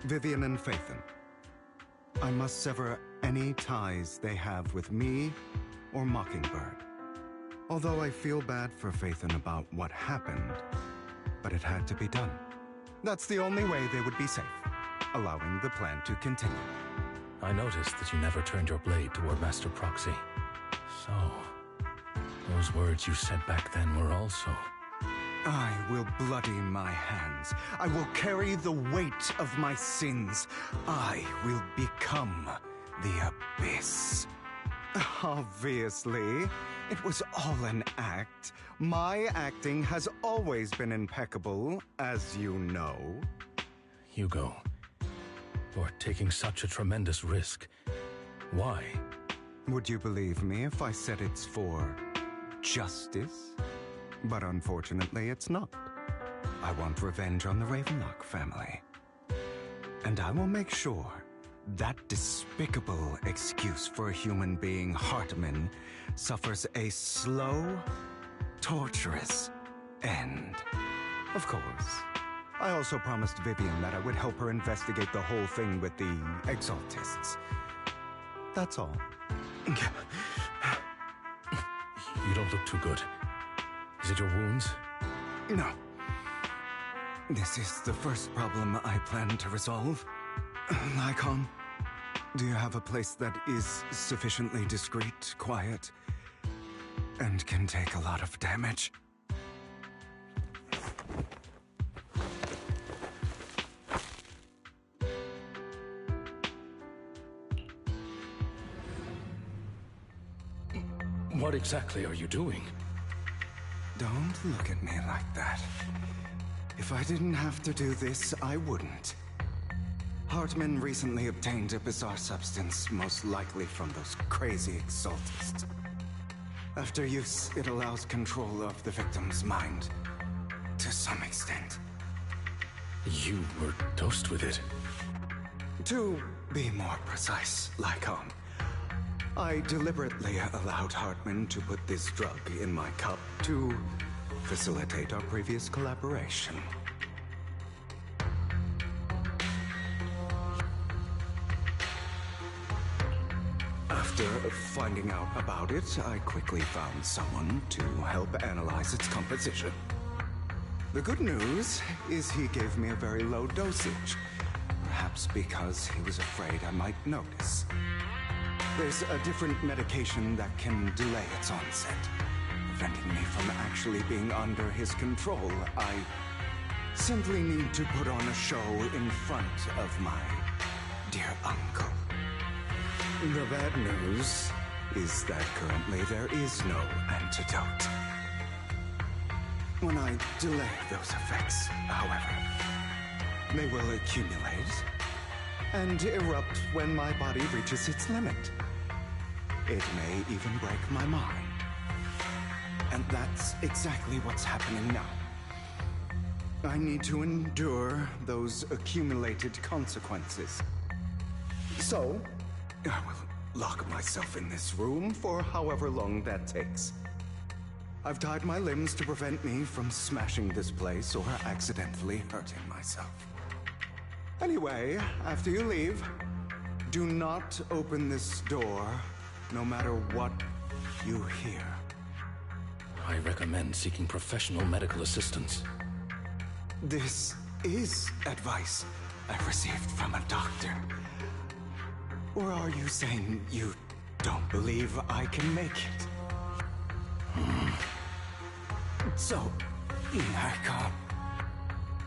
Vivian and Phaethon. I must sever any ties they have with me or Mockingbird. Although I feel bad for Phaethon about what happened, but it had to be done. That's the only way they would be safe, allowing the plan to continue. I noticed that you never turned your blade toward Master Proxy. So, those words you said back then were also... I will bloody my hands. I will carry the weight of my sins. I will become the Abyss. Obviously, it was all an act. My acting has always been impeccable, as you know. Hugo, you're taking such a tremendous risk. Why? Would you believe me if I said it's for justice? But unfortunately, it's not. I want revenge on the Ravenlock family. And I will make sure that despicable excuse for a human being, Hartman, suffers a slow, torturous end. Of course. I also promised Vivian that I would help her investigate the whole thing with the Exaltists. That's all. You don't look too good. Is it your wounds? No. This is the first problem I plan to resolve. Lycon, do you have a place that is sufficiently discreet, quiet, and can take a lot of damage? What exactly are you doing? Don't look at me like that. If I didn't have to do this, I wouldn't. Hartman recently obtained a bizarre substance, most likely from those crazy Exaltists. After use, it allows control of the victim's mind. To some extent. You were dosed with it? To be more precise, Lycon, I deliberately allowed Hartman to put this drug in my cup to facilitate our previous collaboration. After finding out about it, I quickly found someone to help analyze its composition. The good news is he gave me a very low dosage, perhaps because he was afraid I might notice. There's a different medication that can delay its onset, preventing me from actually being under his control. I simply need to put on a show in front of my dear uncle. The bad news is that currently there is no antidote. When I delay those effects, however, they will accumulate and erupt when my body reaches its limit. It may even break my mind. And that's exactly what's happening now. I need to endure those accumulated consequences. So, I will lock myself in this room for however long that takes. I've tied my limbs to prevent me from smashing this place or accidentally hurting myself. Anyway, after you leave, do not open this door, no matter what you hear. I recommend seeking professional medical assistance. This is advice I received from a doctor. Or are you saying you don't believe I can make it? So, Icon,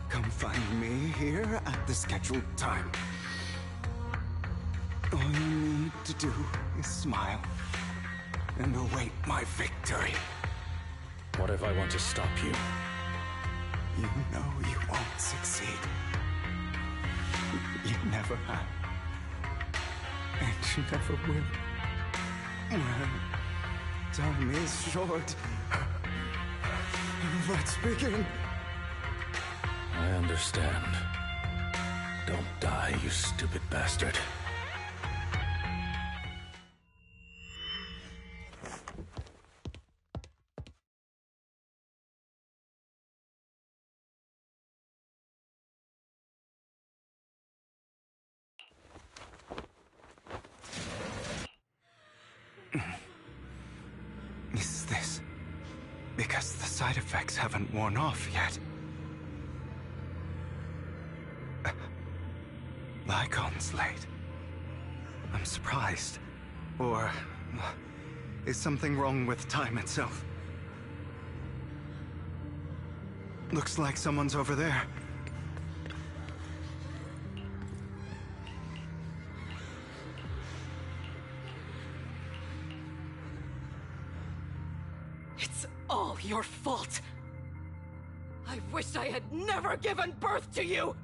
come find me here at the scheduled time. All you need to do is smile and await my victory. What if I want to stop you? You know you won't succeed. You never have. And you never will. Well, time is short. Let's begin. I understand. Don't die, you stupid bastard. Is this because the side effects haven't worn off yet? Lycon's late. I'm surprised. Or is something wrong with time itself? Looks like someone's over there. It's all your fault. I wish I had never given birth to you!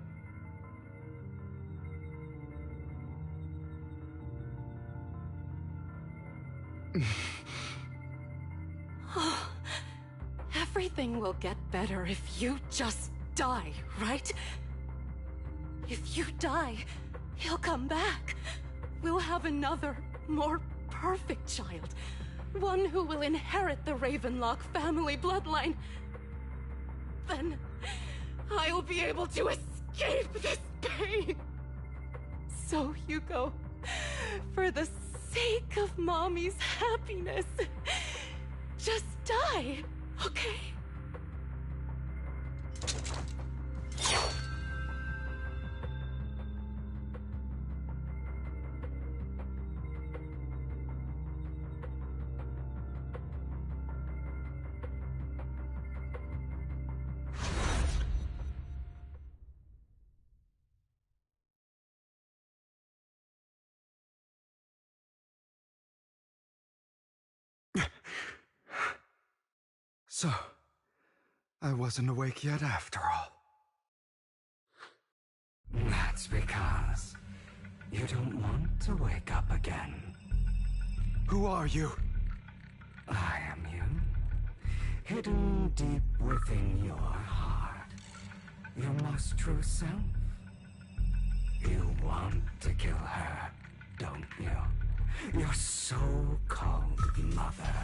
Everything will get better if you just die, right? If you die, he'll come back. We'll have another, more perfect child. One who will inherit the Ravenlock family bloodline. Then I'll be able to escape this pain. So, Hugo, for the sake of Mommy's happiness, just die, okay? So, I wasn't awake yet after all. That's because you don't want to wake up again. Who are you? I am you. Hidden deep within your heart. Your most true self. You want to kill her, don't you? Your so-called mother.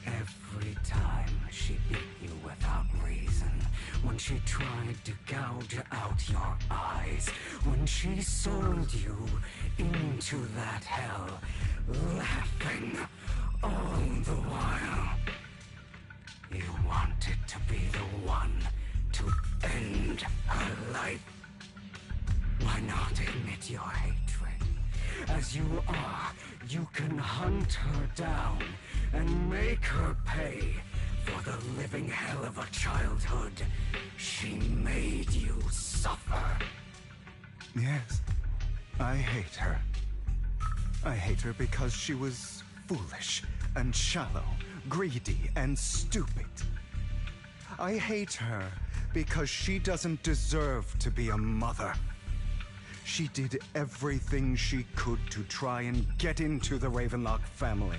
Every time she beat you without reason, when she tried to gouge out your eyes, when she sold you into that hell, laughing all the while. You wanted to be the one to end her life. Why not admit your hatred? As you are, you can hunt her down and make her pay for the living hell of a childhood she made you suffer. Yes, I hate her. I hate her because she was foolish and shallow, greedy and stupid. I hate her because she doesn't deserve to be a mother. She did everything she could to try and get into the Ravenlock family.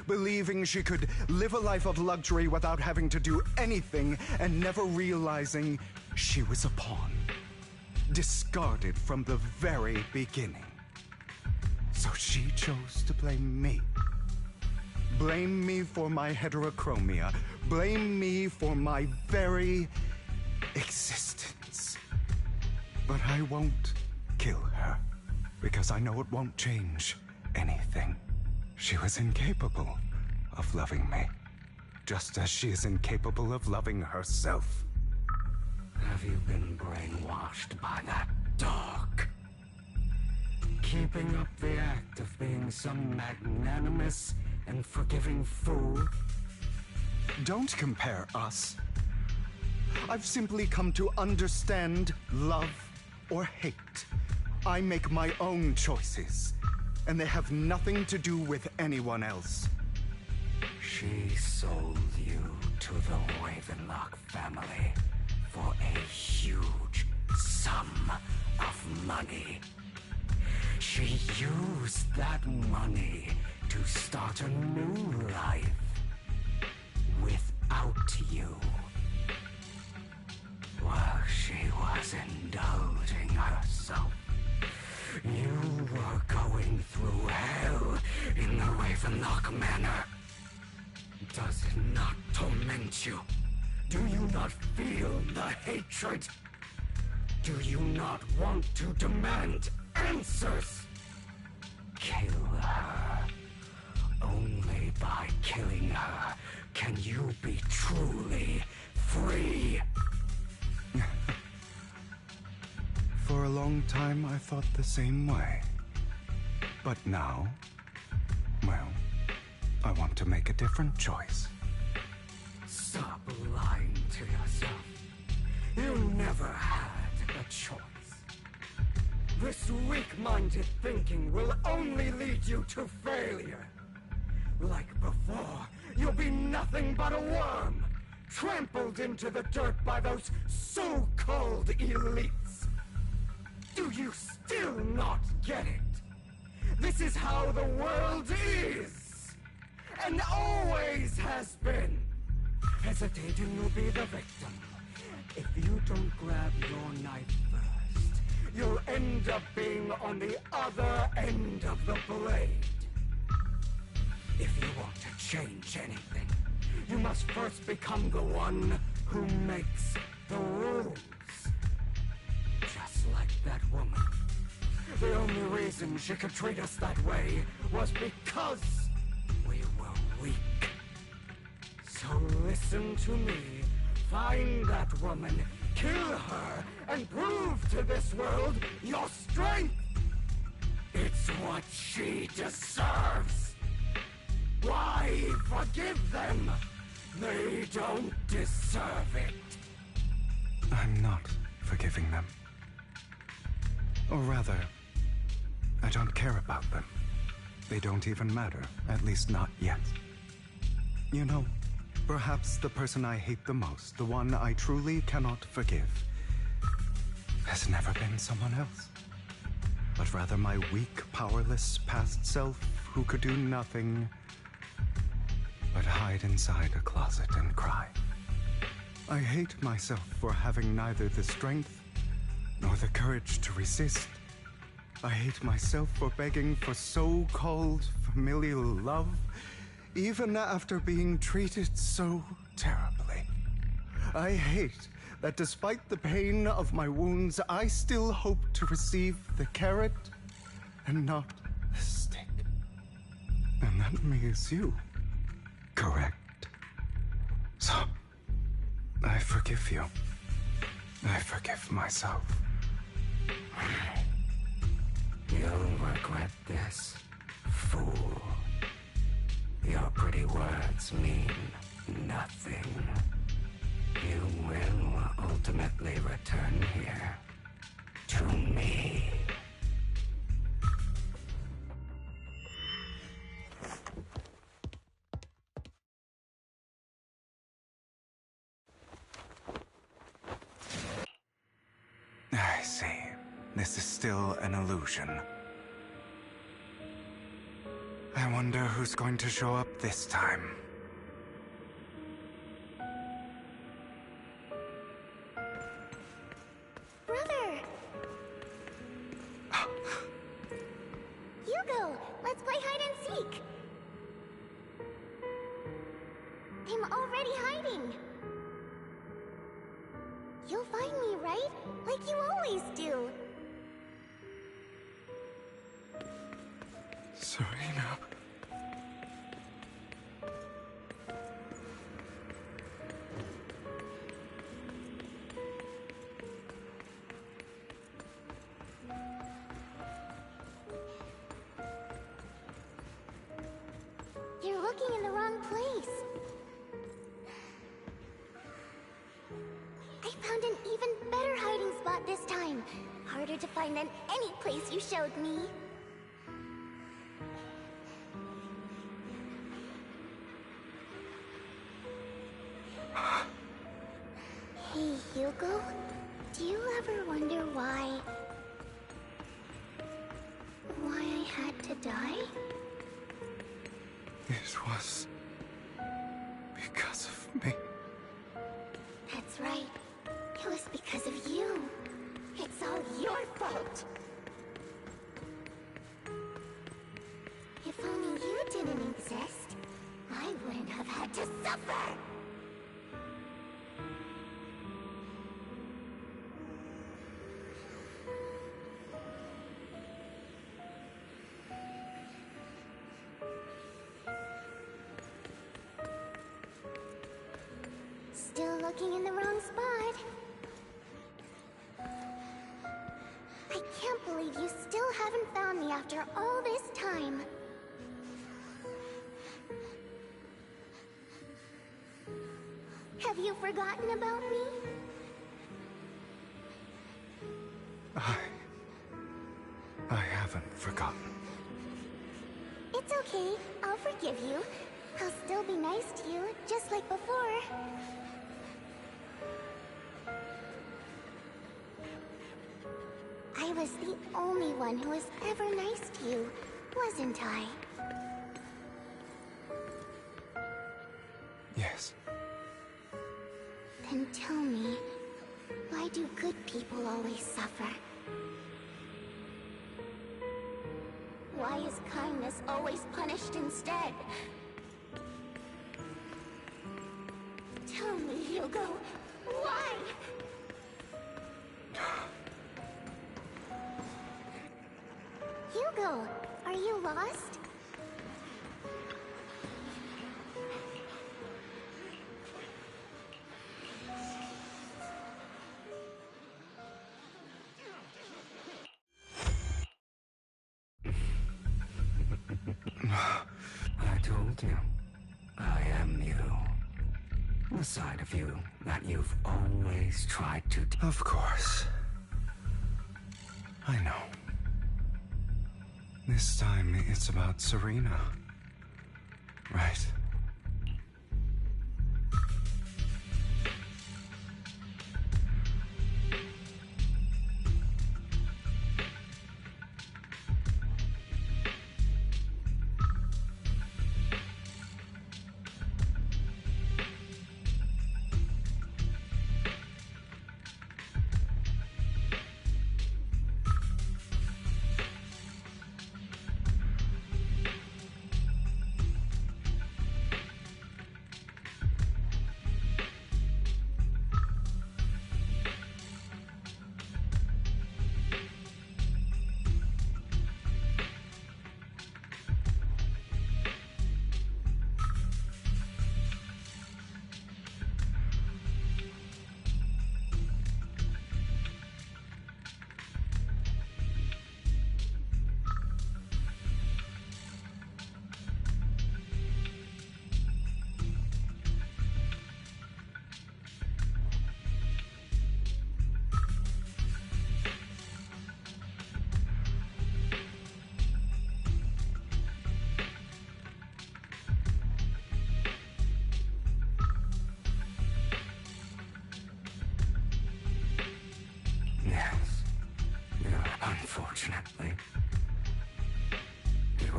believing she could live a life of luxury without having to do anything, and never realizing she was a pawn, discarded from the very beginning. So she chose to blame me. Blame me for my heterochromia. Blame me for my very existence. But I won't kill her, because I know it won't change anything. She was incapable of loving me, just as she is incapable of loving herself. Have you been brainwashed by that dog? Keeping up the act of being some magnanimous and forgiving fool? Don't compare us. I've simply come to understand love or hate. I make my own choices, and they have nothing to do with anyone else. She sold you to the Ravenlock family for a huge sum of money. She used that money to start a new life without you. While she was indulging herself, you were going through hell in the Ravenlock Manor. Does it not torment you? Do you not feel the hatred? Do you not want to demand answers? Kill her. Only by killing her can you be truly free. For a long time, I thought the same way. But now, well, I want to make a different choice. Stop lying to yourself. You never had a choice. This weak-minded thinking will only lead you to failure. Like before, you'll be nothing but a worm, trampled into the dirt by those so-called elites. Do you still not get it? This is how the world is, and always has been. Hesitating, you'll be the victim. If you don't grab your knife first, you'll end up being on the other end of the blade. If you want to change anything, you must first become the one who makes the rules. Just like that woman. The only reason she could treat us that way was because we were weak. So listen to me. Find that woman, kill her, and prove to this world your strength. It's what she deserves. Why forgive them? They don't deserve it. I'm not forgiving them. Or rather, I don't care about them. They don't even matter, at least not yet. You know, perhaps the person I hate the most, the one I truly cannot forgive, has never been someone else, but rather my weak, powerless past self who could do nothing but hide inside a closet and cry. I hate myself for having neither the strength nor the courage to resist. I hate myself for begging for so-called familial love, even after being treated so terribly. I hate that despite the pain of my wounds, I still hope to receive the carrot and not the stick. And that means you, correct? So, I forgive you. I forgive myself. You'll regret this, fool. Your pretty words mean nothing. You will ultimately return here to me. I see. This is still an illusion. I I wonder who's going to show up this time. Brother! Hugo, let's play hide and seek! I'm already hiding! You'll find me, right? Like you always do! Serena. You're looking in the wrong place. I found an even better hiding spot this time. Harder to find than any place you showed me. Hey, Hugo. Do you ever wonder why I had to die? It was because of me. That's right. It was because of you. It's all your fault. If only you didn't exist, I wouldn't have had to suffer. Still looking in the wrong spot. I can't believe you still haven't found me after all this time. Have you forgotten about me? I haven't forgotten. It's okay. I'll forgive you. I'll still be nice to you, just like before. I was the only one who was ever nice to you, wasn't I? Yes. Then tell me, why do good people always suffer? Why is kindness always punished instead? Tell me, Hugo, why? Hugo, are you lost? I told you. I am you. The side of you that you've always tried to... Of course. I know. This time it's about Serena. Right?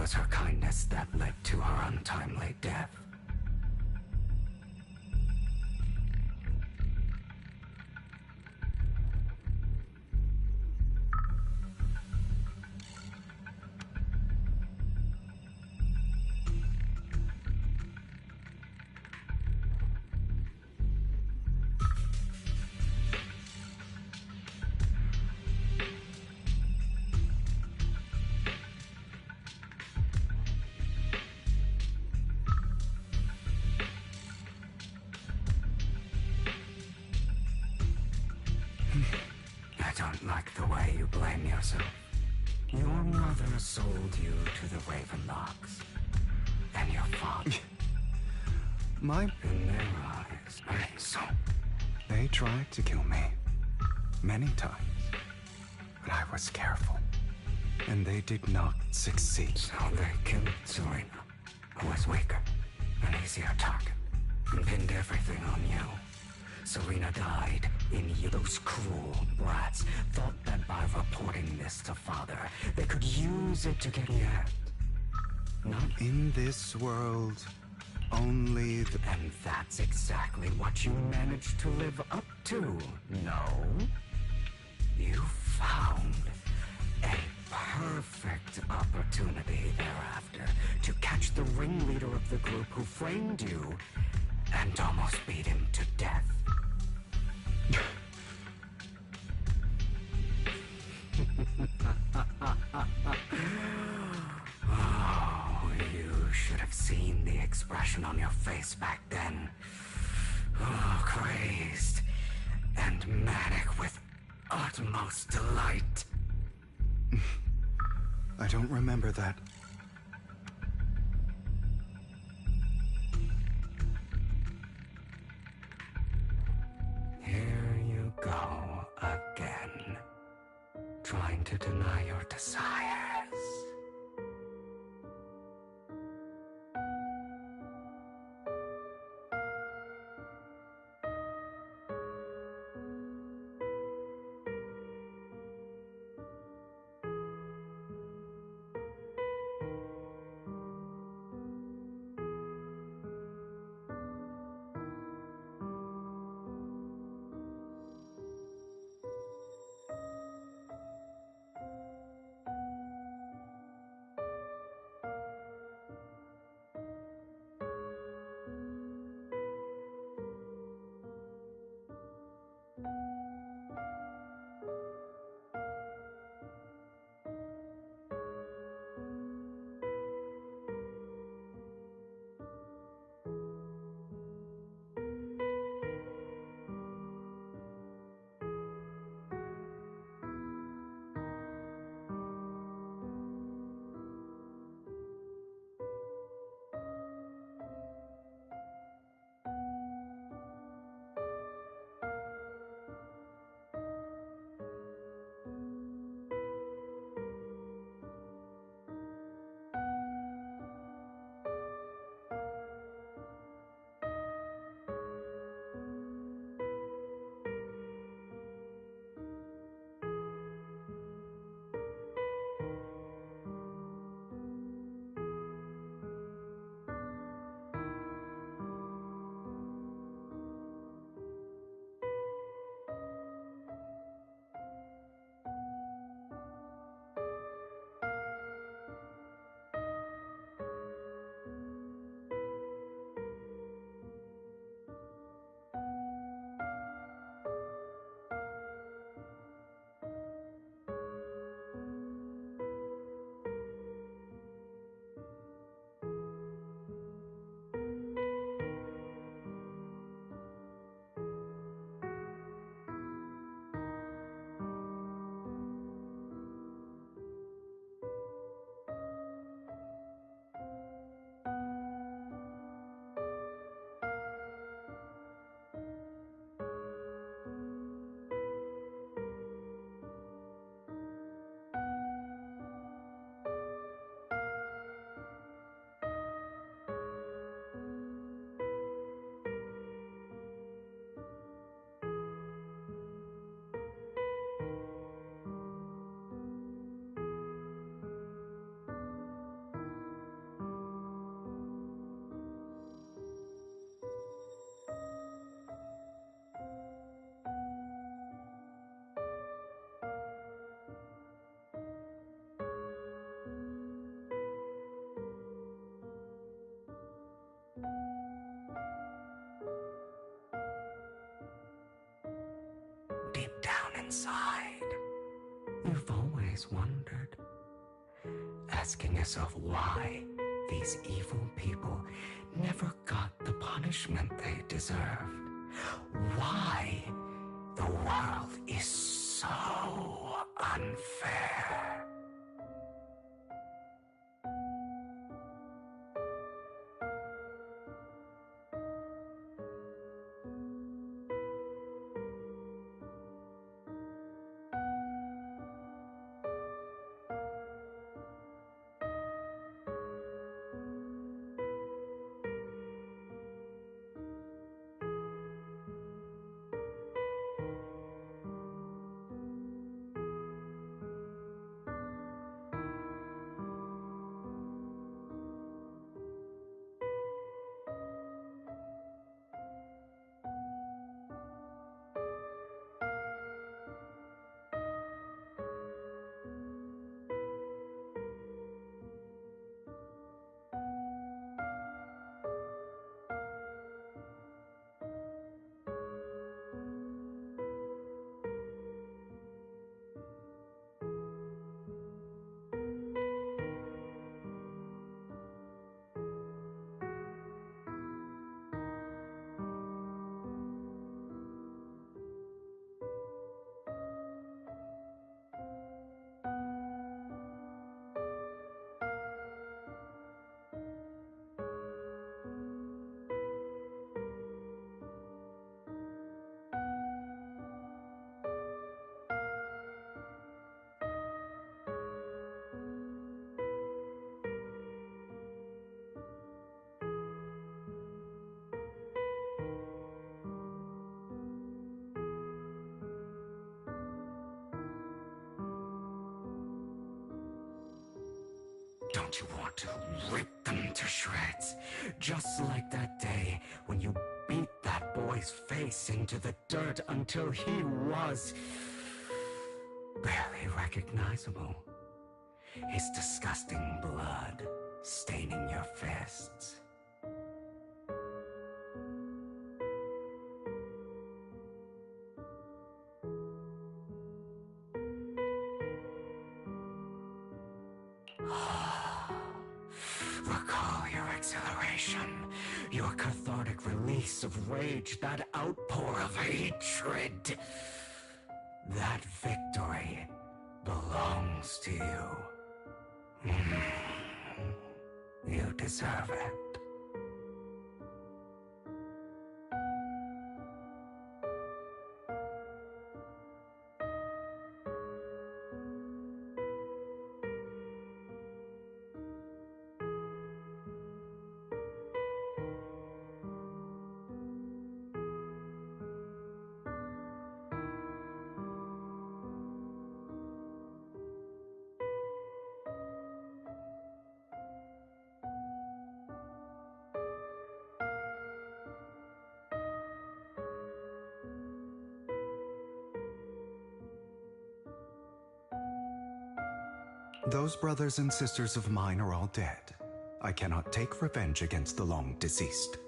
was her kindness that led to her untimely death. I don't like the way you blame yourself. Your mother sold you to the Ravenlocks. And your father. In their eyes, so. They tried to kill me. Many times. But I was careful. And they did not succeed. So they killed Serena, who was weaker, an easier target, and pinned everything on you. Serena died in you. Those cruel brats thought that by reporting this to Father, they could use it to get yet. Not in this world, only the... And that's exactly what you managed to live up to, no? You found a perfect opportunity thereafter to catch the ringleader of the group who framed you and almost beat him to death. Oh, you should have seen the expression on your face back then. Oh, crazed and manic with utmost delight. I don't remember that. Here you go again, trying to deny your desires. inside. You've always wondered, asking yourself why these evil people never got the punishment they deserved. Why the world is so unfair. Don't you want to rip them to shreds? Just like that day when you beat that boy's face into the dirt until he was barely recognizable. His disgusting blood staining your fists. Recall your exhilaration, your cathartic release of rage, that outpour of hatred. That victory belongs to you. You deserve it. Those brothers and sisters of mine are all dead. I cannot take revenge against the long deceased.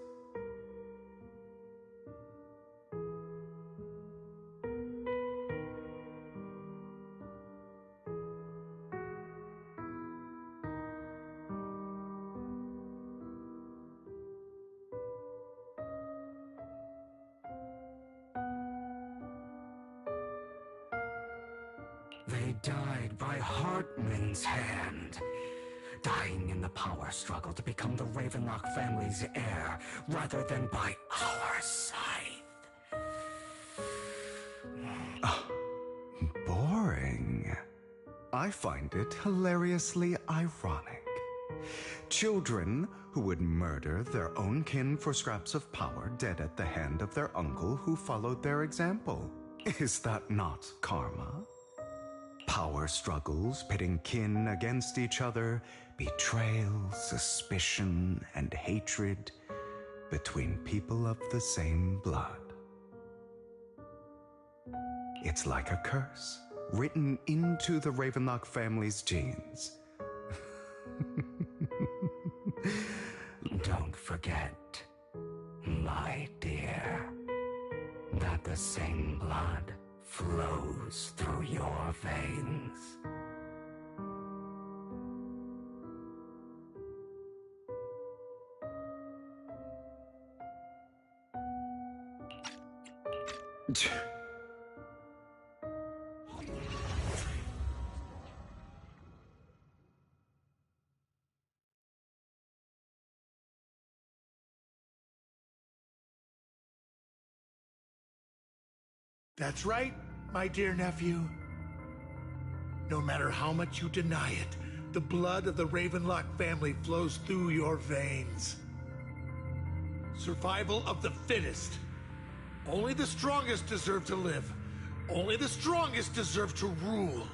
They died by Hartman's hand, dying in the power struggle to become the Ravenlock family's heir, rather than by our scythe. Boring. I find it hilariously ironic. Children who would murder their own kin for scraps of power dead at the hand of their uncle who followed their example. Is that not karma? Power struggles pitting kin against each other, betrayal, suspicion, and hatred between people of the same blood. It's like a curse written into the Ravenlock family's genes. Don't forget, my dear, that the same blood flows through your veins. That's right, my dear nephew. No matter how much you deny it, the blood of the Ravenlock family flows through your veins. Survival of the fittest. Only the strongest deserve to live. Only the strongest deserve to rule.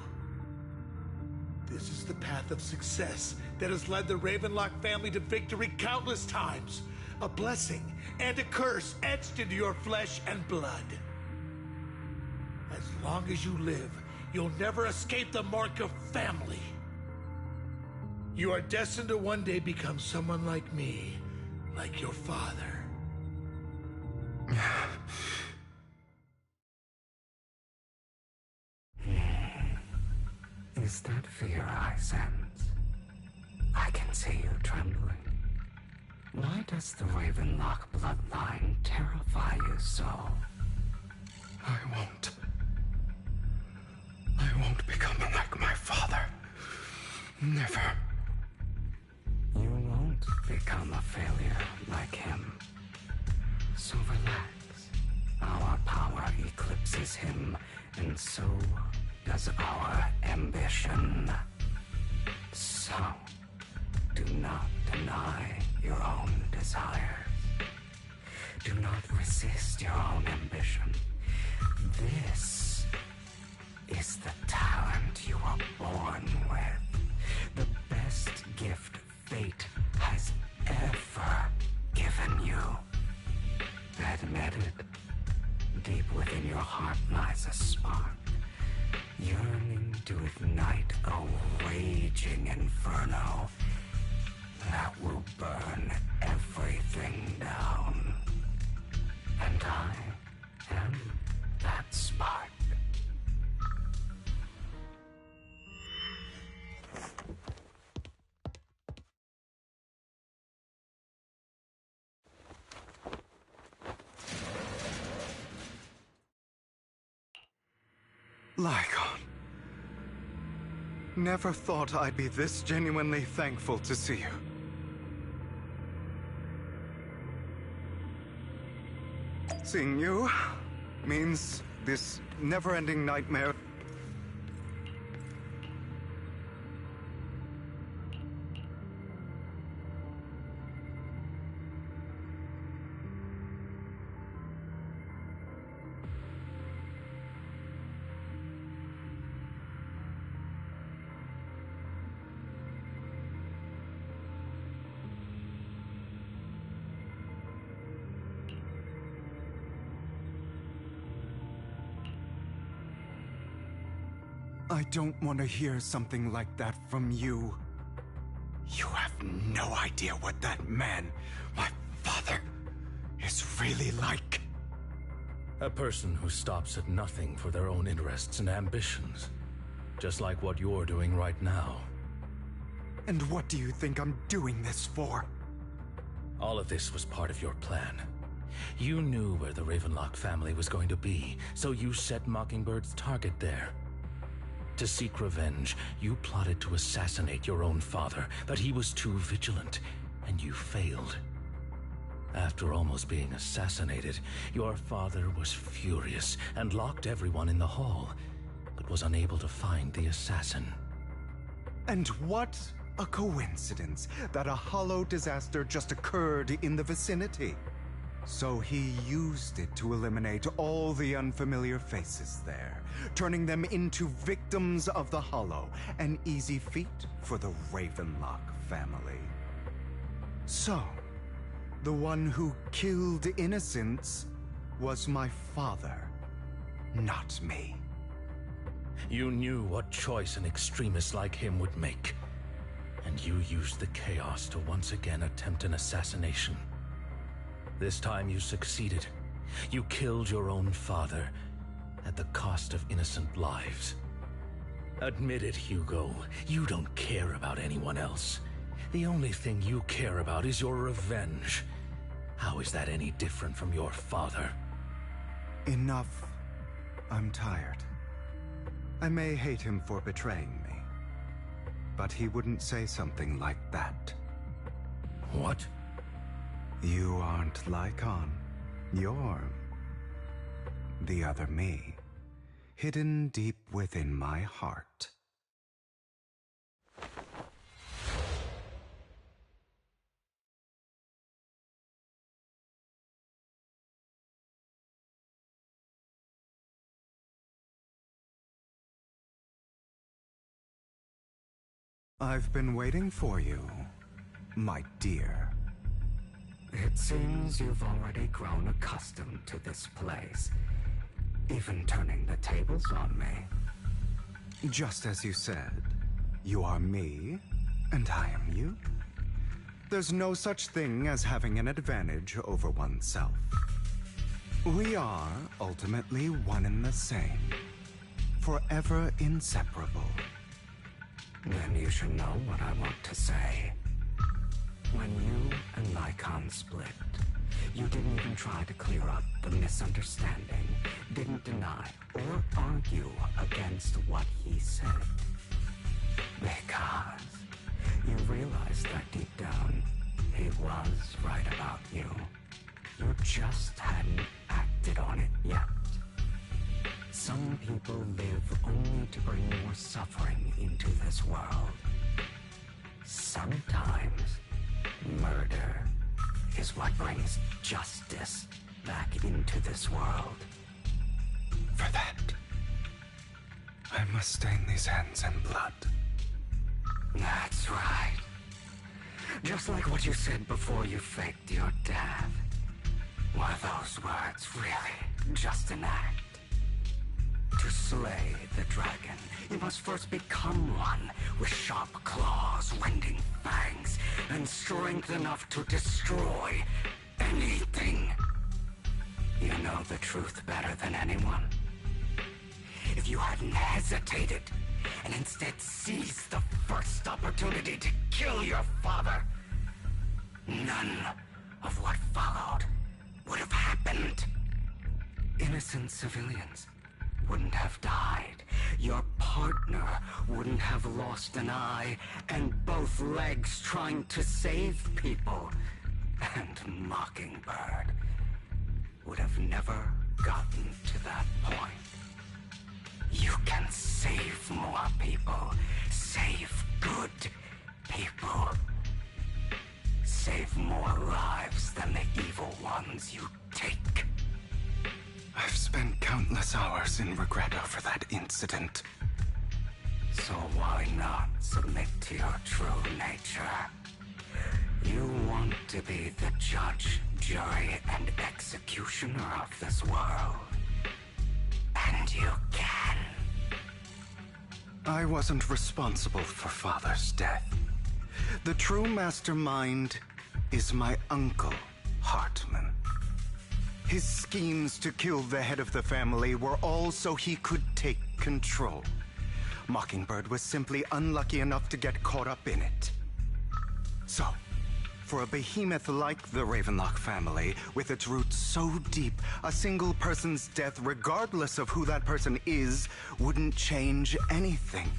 This is the path of success that has led the Ravenlock family to victory countless times. A blessing and a curse etched into your flesh and blood. As long as you live, you'll never escape the mark of family. You are destined to one day become someone like me, like your father. Is that fear I sense? I can see you trembling. Why does the Ravenlock bloodline terrify you so? I won't become like my father. Never. You won't become a failure like him. So relax. Our power eclipses him, and so does our ambition. So, do not deny your own desires. Do not resist your own ambition. This is the talent you were born with. The best gift fate has ever given you. Admit it. Deep within your heart lies a spark, yearning to ignite a raging inferno that will burn everything down. And I am that spark. Lygon. Never thought I'd be this genuinely thankful to see you. Seeing you means this never-ending nightmare. I don't want to hear something like that from you. You have no idea what that man, my father, is really like. A person who stops at nothing for their own interests and ambitions. Just like what you're doing right now. And what do you think I'm doing this for? All of this was part of your plan. You knew where the Ravenlock family was going to be, so you set Mockingbird's target there. To seek revenge, you plotted to assassinate your own father, but he was too vigilant, and you failed. After almost being assassinated, your father was furious and locked everyone in the hall, but was unable to find the assassin. And what a coincidence that a hollow disaster just occurred in the vicinity. So he used it to eliminate all the unfamiliar faces there, turning them into victims of the Hollow, an easy feat for the Ravenlock family. So, the one who killed innocents was my father, not me. You knew what choice an extremist like him would make, and you used the chaos to once again attempt an assassination. This time you succeeded. You killed your own father, at the cost of innocent lives. Admit it, Hugo. You don't care about anyone else. The only thing you care about is your revenge. How is that any different from your father? Enough. I'm tired. I may hate him for betraying me, but he wouldn't say something like that. What? You aren't Lycon. You're the other me, hidden deep within my heart. I've been waiting for you, my dear. It seems you've already grown accustomed to this place, even turning the tables on me. Just as you said, you are me, and I am you. There's no such thing as having an advantage over oneself. We are ultimately one and the same, forever inseparable. Then you should know what I want to say. When you and Lycon split, you didn't even try to clear up the misunderstanding, didn't deny or argue against what he said. Because you realized that deep down, he was right about you. You just hadn't acted on it yet. Some people live only to bring more suffering into this world. Sometimes, murder is what brings justice back into this world. For that, I must stain these hands in blood. That's right. Just like what you said before you faked your death. Were those words really just an act? To slay the dragon, you must first become one with sharp claws, winding fangs, and strength enough to destroy anything. You know the truth better than anyone. If you hadn't hesitated and instead seized the first opportunity to kill your father, none of what followed would have happened. Innocent civilians wouldn't have died. Your partner wouldn't have lost an eye and both legs trying to save people. And Mockingbird would have never gotten to that point. You can save more people. Save good people. Save more lives than the evil ones you take. I've spent countless hours in regret over that incident. So why not submit to your true nature? You want to be the judge, jury, and executioner of this world. And you can. I wasn't responsible for Father's death. The true mastermind is my uncle, Hartman. His schemes to kill the head of the family were all so he could take control. Mockingbird was simply unlucky enough to get caught up in it. So, for a behemoth like the Ravenlock family, with its roots so deep, a single person's death, regardless of who that person is, wouldn't change anything.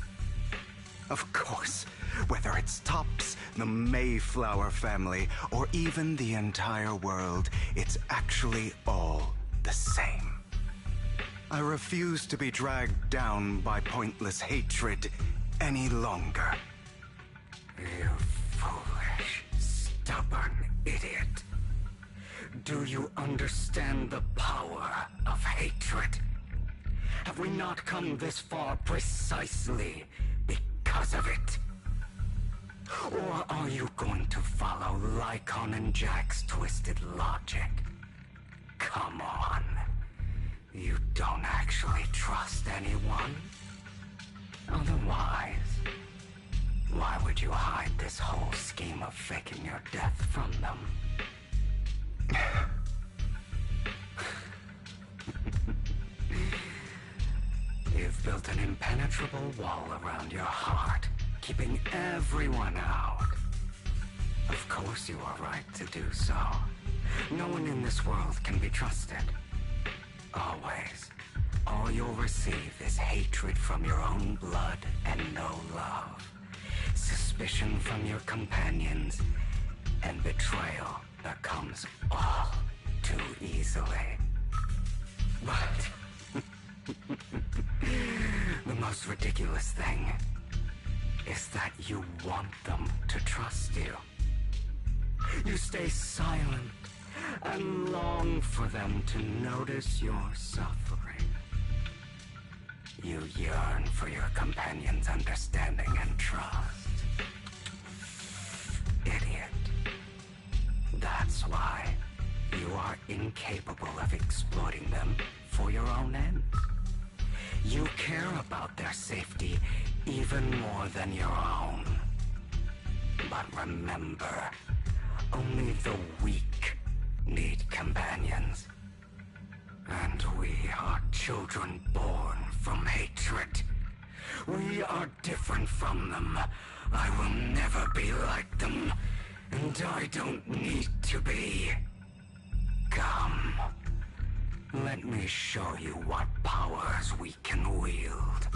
Of course, whether it's Tops, the Mayflower family, or even the entire world, it's actually all the same. I refuse to be dragged down by pointless hatred any longer. You foolish, stubborn idiot. Do you understand the power of hatred? Have we not come this far precisely because of it? Or are you going to follow Lycon and Jack's twisted logic? Come on. You don't actually trust anyone? Otherwise, why would you hide this whole scheme of faking your death from them? built an impenetrable wall around your heart, keeping everyone out. Of course you are right to do so. No one in this world can be trusted. Always. All you'll receive is hatred from your own blood and no love. Suspicion from your companions, and betrayal that comes all too easily. But the most ridiculous thing is that you want them to trust you. You stay silent and long for them to notice your suffering. You yearn for your companion's understanding and trust. Idiot. That's why you are incapable of exploiting them for your own ends. You care about their safety even more than your own. But remember, only the weak need companions. And we are children born from hatred. We are different from them. I will never be like them. And I don't need to be. Come. Let me show you what powers we can wield.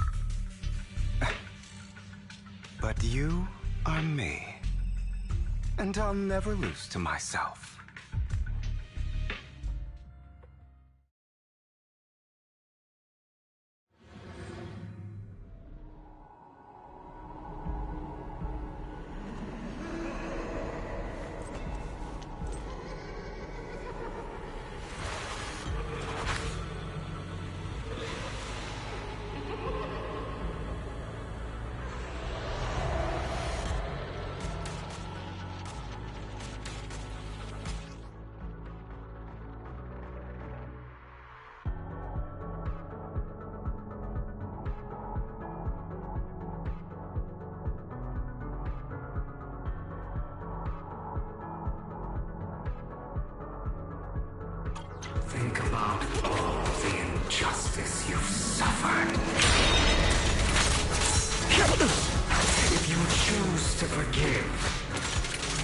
But you are me. And I'll never lose to myself. Think about all the injustice you've suffered. If you choose to forgive,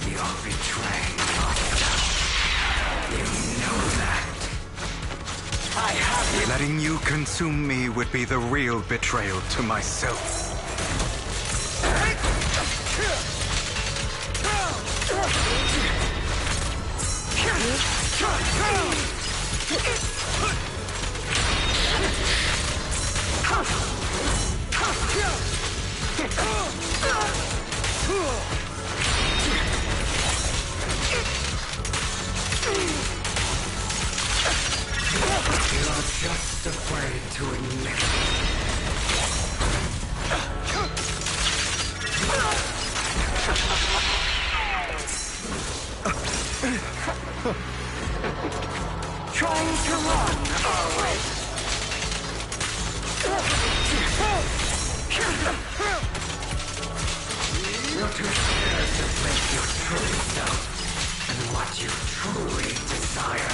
you're betraying yourself. You know that. I have it. Letting you consume me would be the real betrayal to myself. You're just afraid to admit trying to run, are we? You're too scared to face your true self and what you truly desire.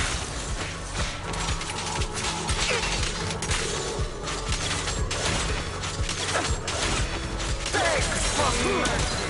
Begs for mercy.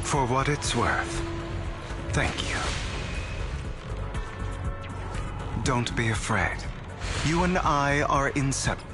For what it's worth, thank you. Don't be afraid. You and I are inseparable.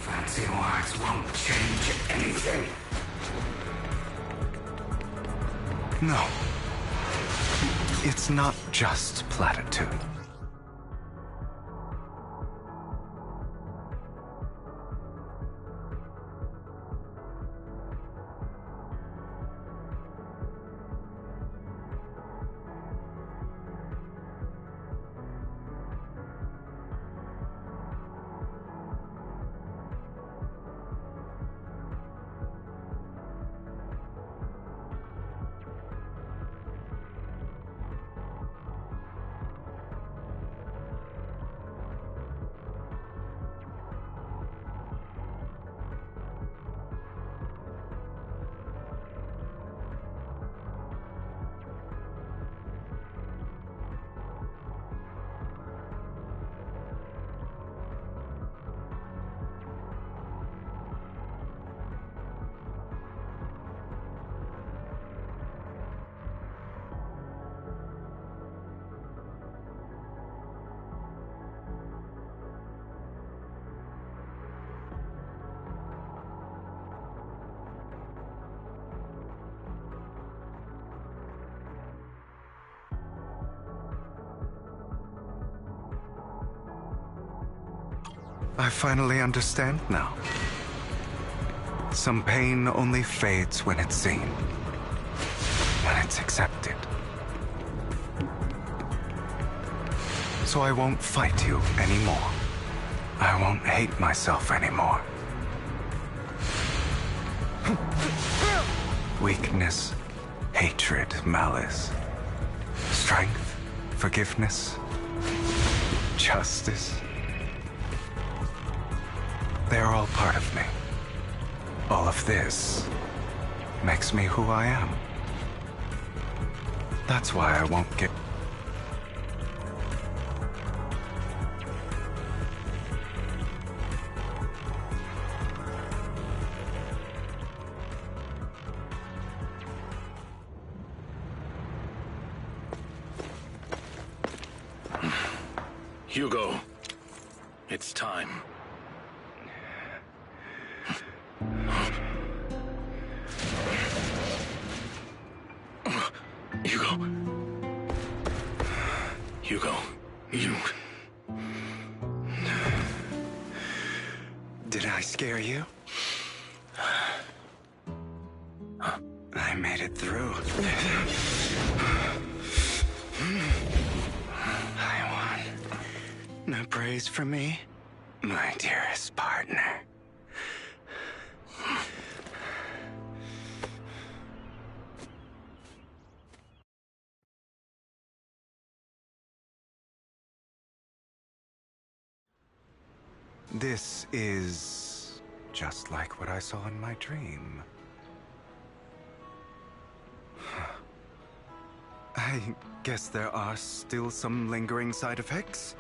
Fancy words won't change anything. No. It's not just platitude. I finally understand now. Some pain only fades when it's seen, when it's accepted. So I won't fight you anymore. I won't hate myself anymore. Weakness, hatred, malice, strength, forgiveness, justice. They're all part of me. All of this makes me who I am. That's why I won't get... Hugo, it's time. Hugo, you... Did I scare you? I made it through. I won. No praise from me, my dearest partner. This is just like what I saw in my dream. I guess there are still some lingering side effects.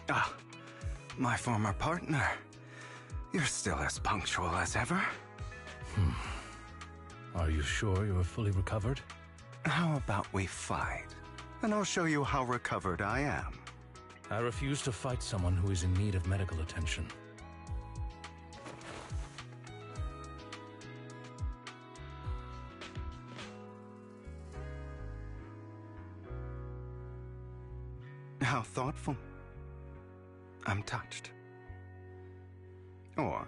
Ah, my former partner. You're still as punctual as ever. Are you sure you are fully recovered? How about we fight? And I'll show you how recovered I am. I refuse to fight someone who is in need of medical attention. How thoughtful. I'm touched. Or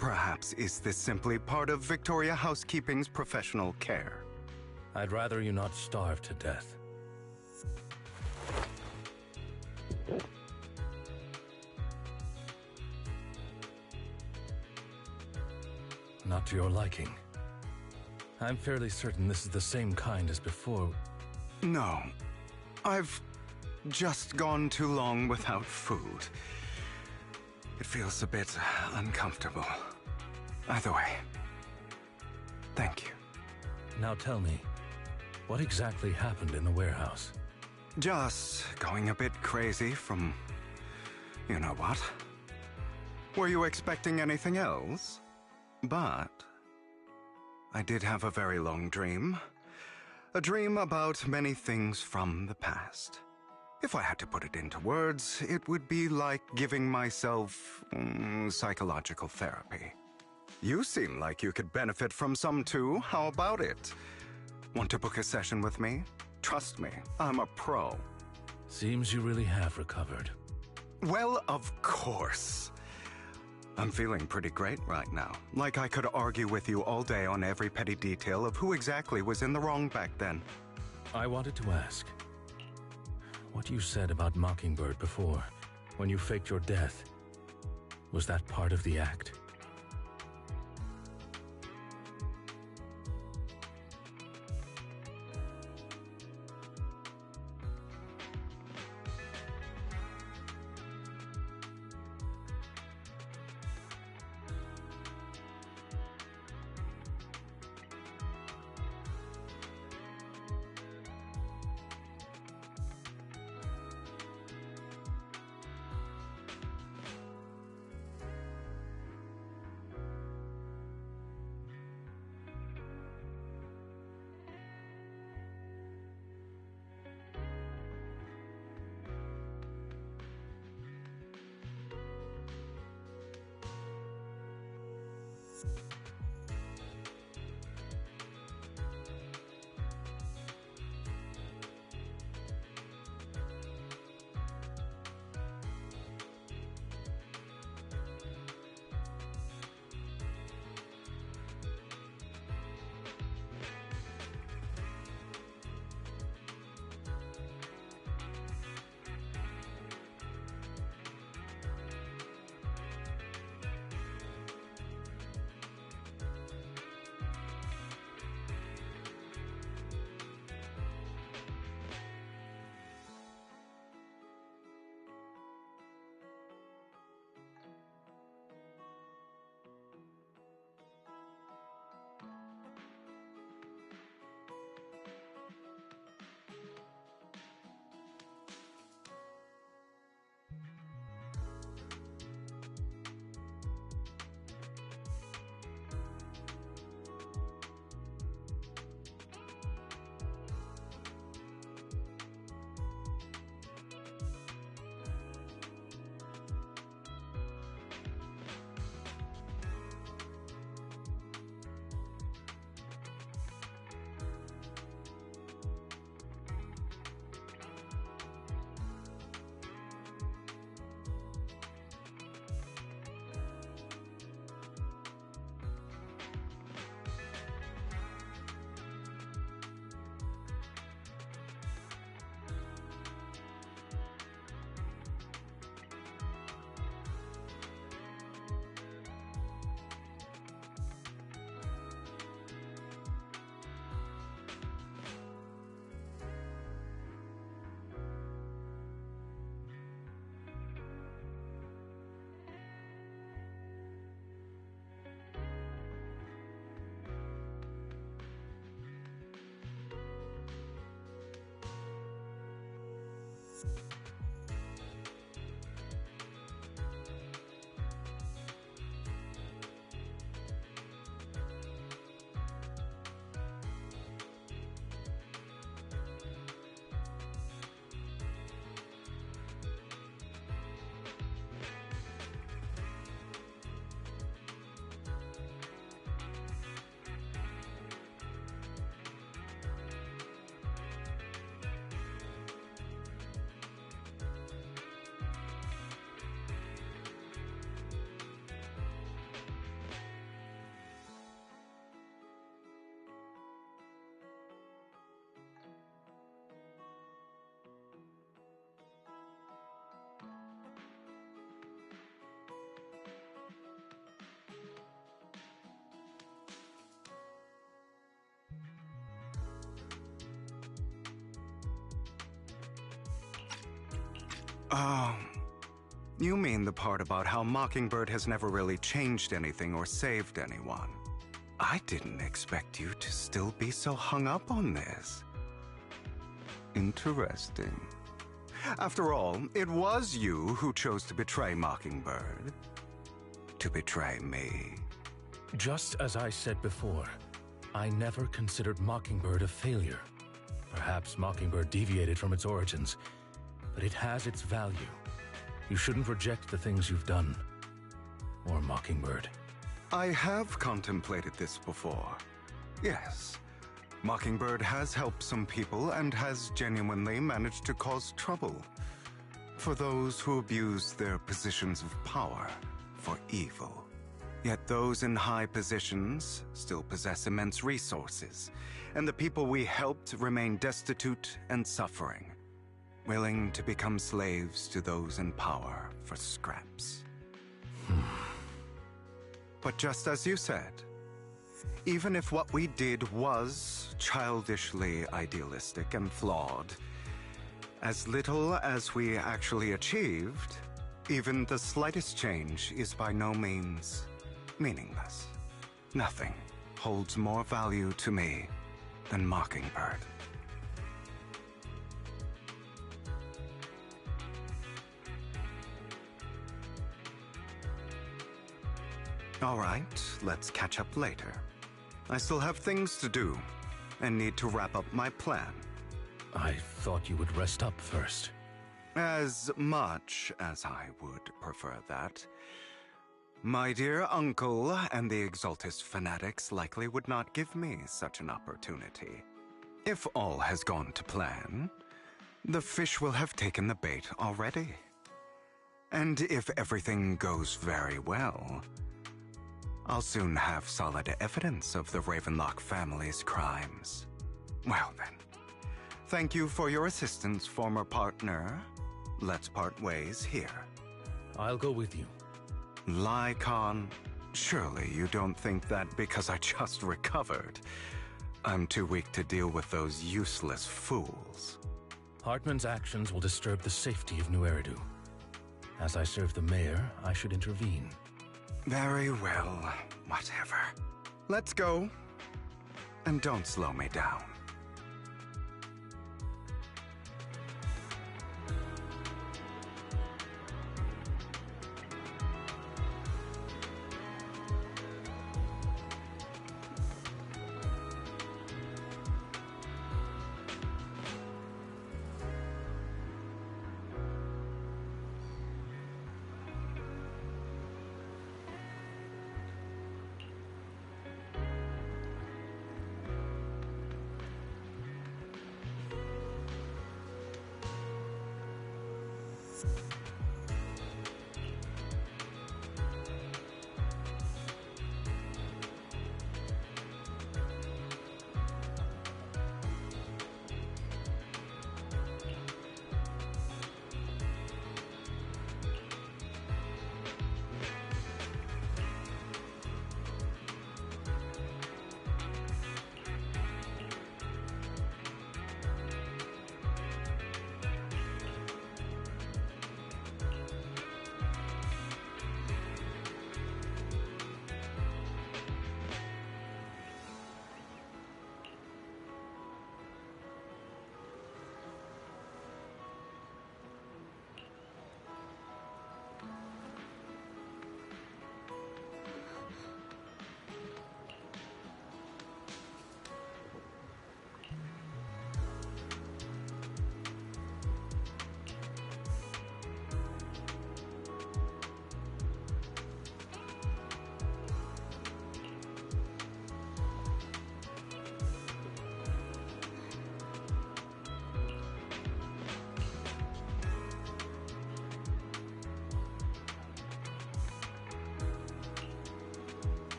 perhaps is this simply part of Victoria Housekeeping's professional care? I'd rather you not starve to death. Not to your liking. I'm fairly certain this is the same kind as before. No. I've just gone too long without food. It feels a bit uncomfortable. Either way, thank you. Now tell me, what exactly happened in the warehouse? Just going a bit crazy from... you know what? Were you expecting anything else? But I did have a very long dream. A dream about many things from the past. If I had to put it into words, it would be like giving myself psychological therapy. You seem like you could benefit from some too. How about it? Want to book a session with me? Trust me, I'm a pro. Seems you really have recovered. Well, of course. I'm feeling pretty great right now. Like I could argue with you all day on every petty detail of who exactly was in the wrong back then. I wanted to ask, what you said about Mockingbird before, when you faked your death, was that part of the act? Oh, you mean the part about how Mockingbird has never really changed anything or saved anyone. I didn't expect you to still be so hung up on this. Interesting. After all, it was you who chose to betray Mockingbird. To betray me. Just as I said before, I never considered Mockingbird a failure. Perhaps Mockingbird deviated from its origins, but it has its value. You shouldn't reject the things you've done. Or Mockingbird. I have contemplated this before. Yes. Mockingbird has helped some people and has genuinely managed to cause trouble. For those who abuse their positions of power for evil. Yet those in high positions still possess immense resources, and the people we helped remain destitute and suffering, willing to become slaves to those in power for scraps. But just as you said, even if what we did was childishly idealistic and flawed, as little as we actually achieved, even the slightest change is by no means meaningless. Nothing holds more value to me than Mockingbird. All right, let's catch up later. I still have things to do and need to wrap up my plan. I thought you would rest up first. As much as I would prefer that. My dear uncle and the Exaltus fanatics likely would not give me such an opportunity. If all has gone to plan, the fish will have taken the bait already. And if everything goes very well, I'll soon have solid evidence of the Ravenlock family's crimes. Well then, thank you for your assistance, former partner. Let's part ways here. I'll go with you. Lycon, surely you don't think that because I just recovered, I'm too weak to deal with those useless fools. Hartman's actions will disturb the safety of New Eridu. As I serve the mayor, I should intervene. Very well, whatever. Let's go. And don't slow me down.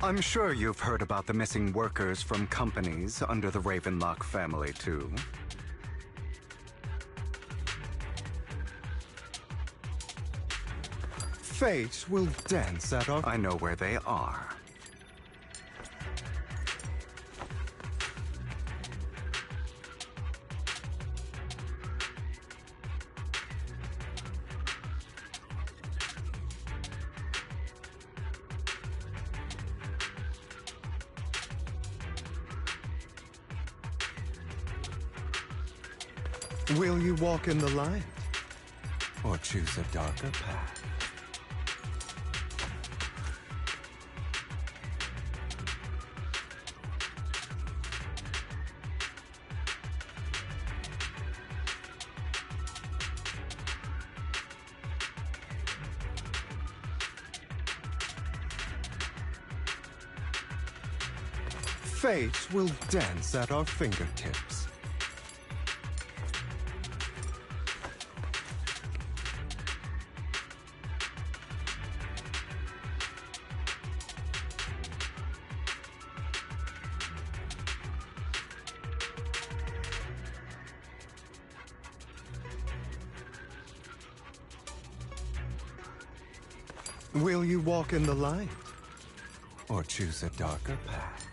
I'm sure you've heard about the missing workers from companies under the Ravenlock family, too. Fate will dance at our... I know where they are. Will you walk in the light? Or choose a darker path? Fate will dance at our fingertips. Will you walk in the light? Or choose a darker path?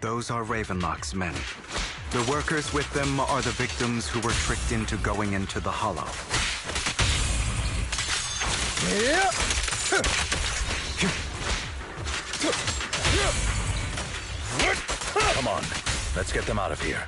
Those are Ravenlock's men. The workers with them are the victims who were tricked into going into the Hollow. Come on, let's get them out of here.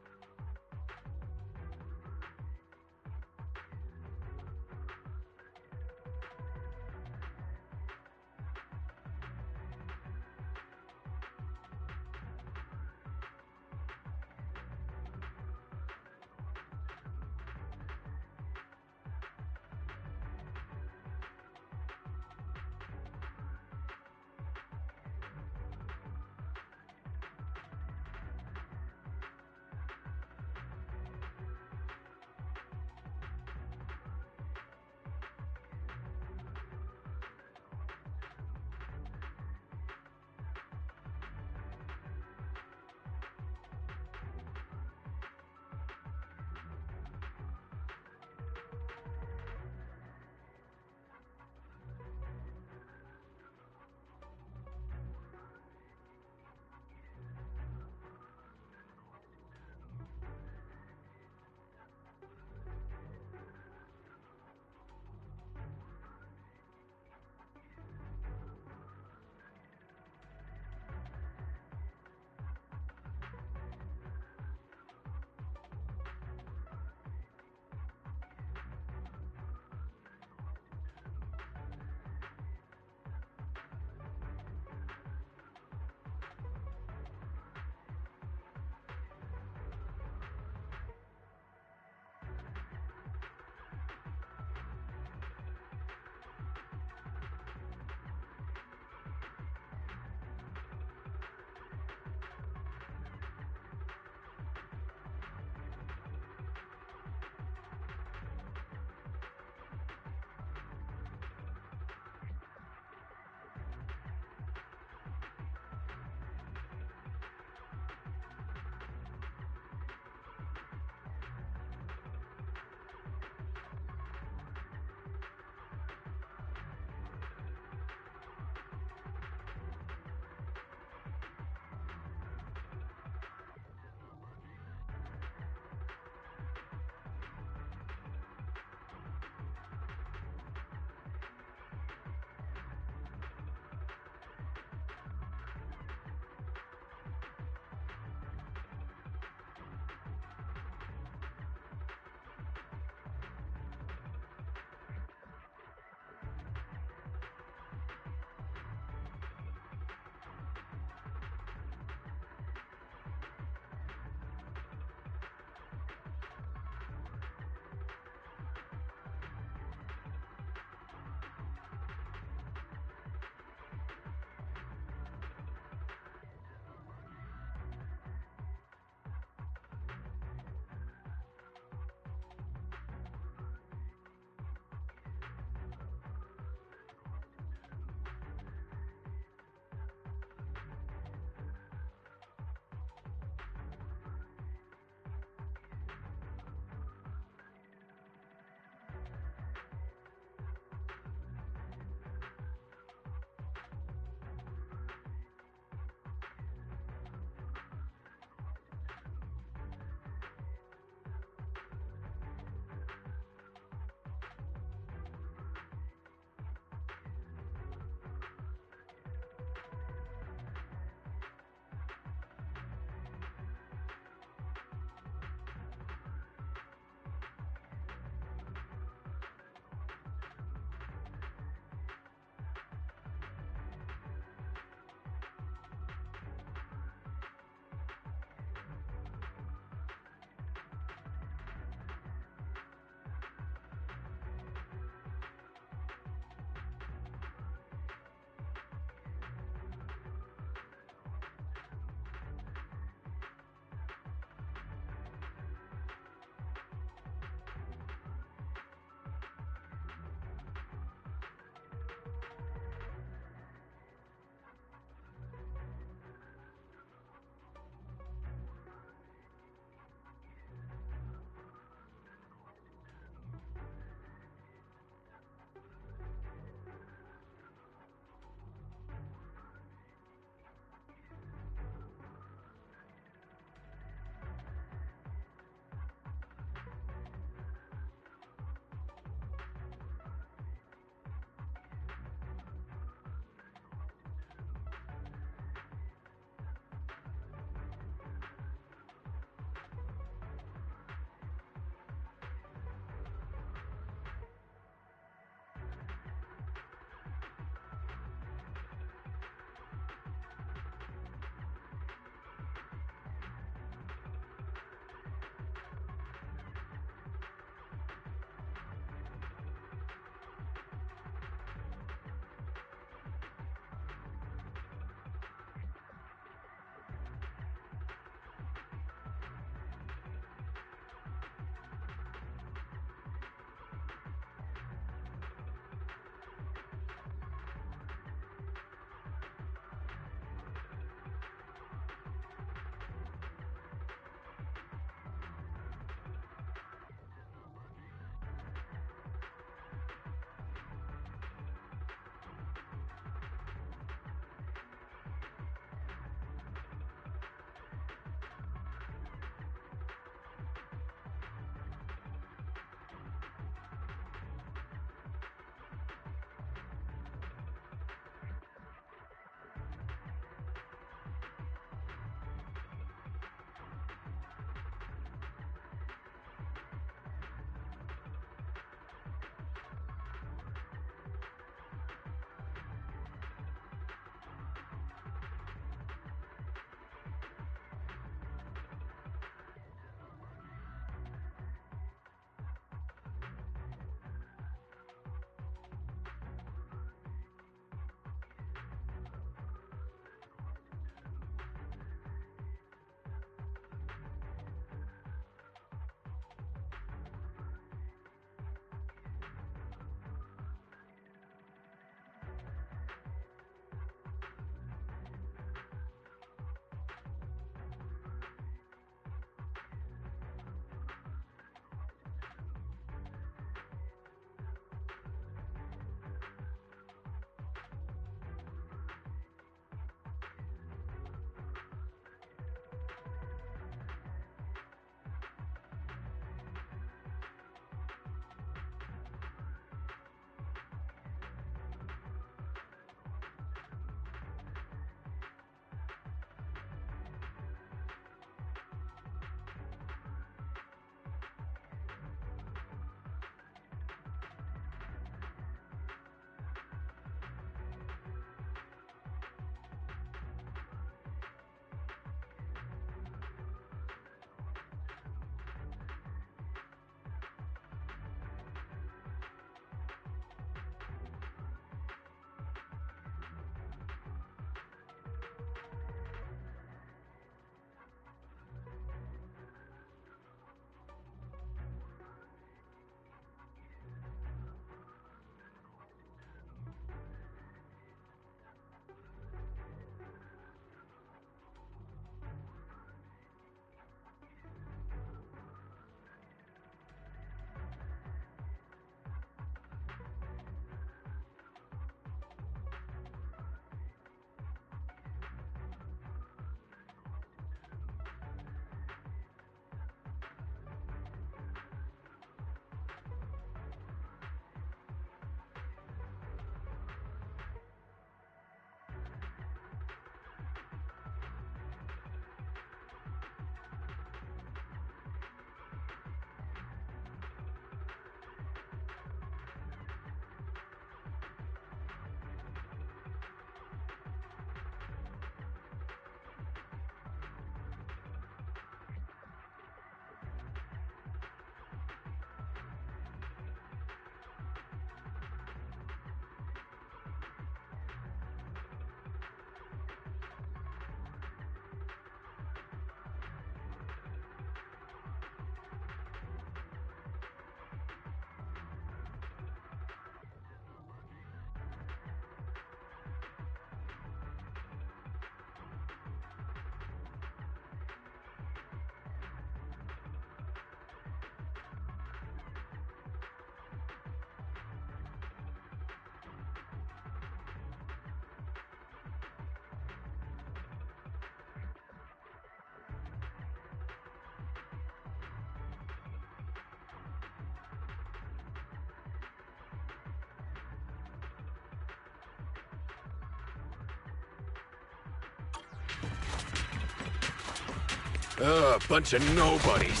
Bunch of nobodies.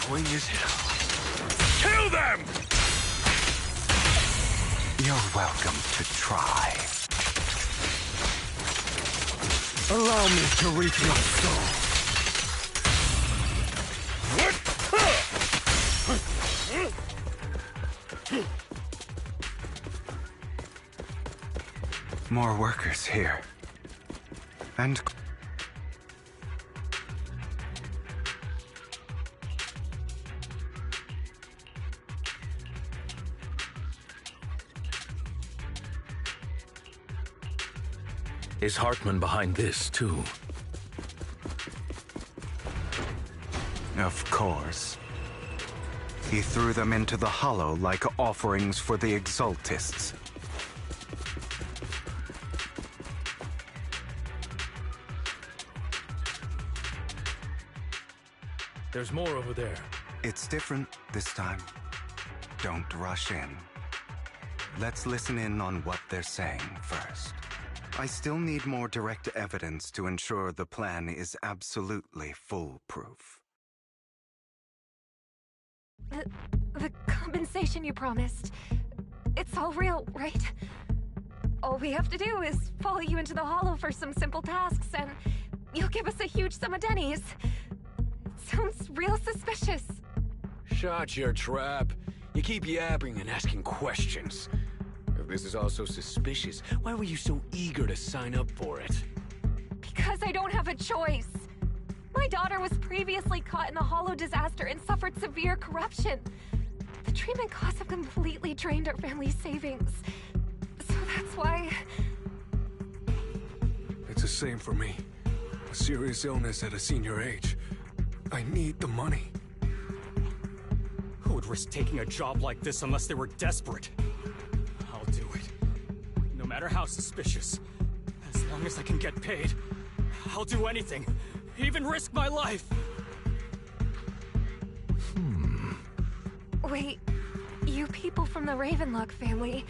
Annoying as hell. Kill them! You're welcome to try. Allow me to reach your soul. More workers here. And... Is Hartman behind this, too? Of course. He threw them into the hollow like offerings for the Exaltists. There's more over there. It's different this time. Don't rush in. Let's listen in on what they're saying first. I still need more direct evidence to ensure the plan is absolutely foolproof. The compensation you promised, it's all real, right? All we have to do is follow you into the hollow for some simple tasks, and you'll give us a huge sum of dennies. It sounds real suspicious. Shut your trap. You keep yapping and asking questions. If this is all so suspicious, why were you so eager to sign up for it? Because I don't have a choice. My daughter was previously caught in the hollow disaster and suffered severe corruption. The treatment costs have completely drained our family's savings. So that's why... It's the same for me. A serious illness at a senior age. I need the money. Who would risk taking a job like this unless they were desperate? I'll do it. No matter how suspicious. As long as I can get paid, I'll do anything. Even risk my life. Wait, you people from the Ravenlock family,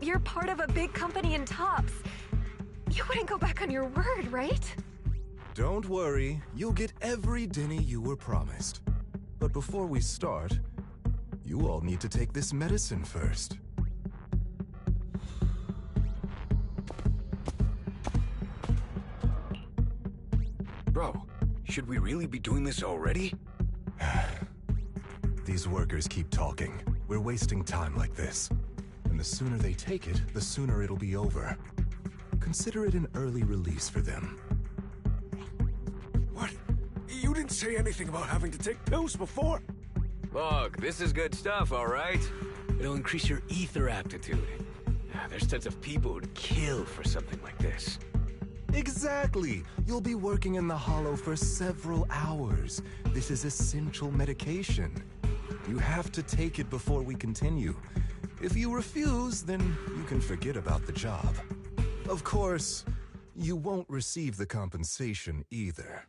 you're part of a big company in Tops. You wouldn't go back on your word, right? Don't worry, you'll get every denny you were promised. But before we start, you all need to take this medicine first. Bro, should we really be doing this already? These workers keep talking. We're wasting time like this. And the sooner they take it, the sooner it'll be over. Consider it an early release for them. What? You didn't say anything about having to take pills before? Look, this is good stuff, all right? It'll increase your ether aptitude. There's tons of people who'd kill for something like this. Exactly! You'll be working in the hollow for several hours. This is essential medication. You have to take it before we continue. If you refuse, then you can forget about the job. Of course, you won't receive the compensation either.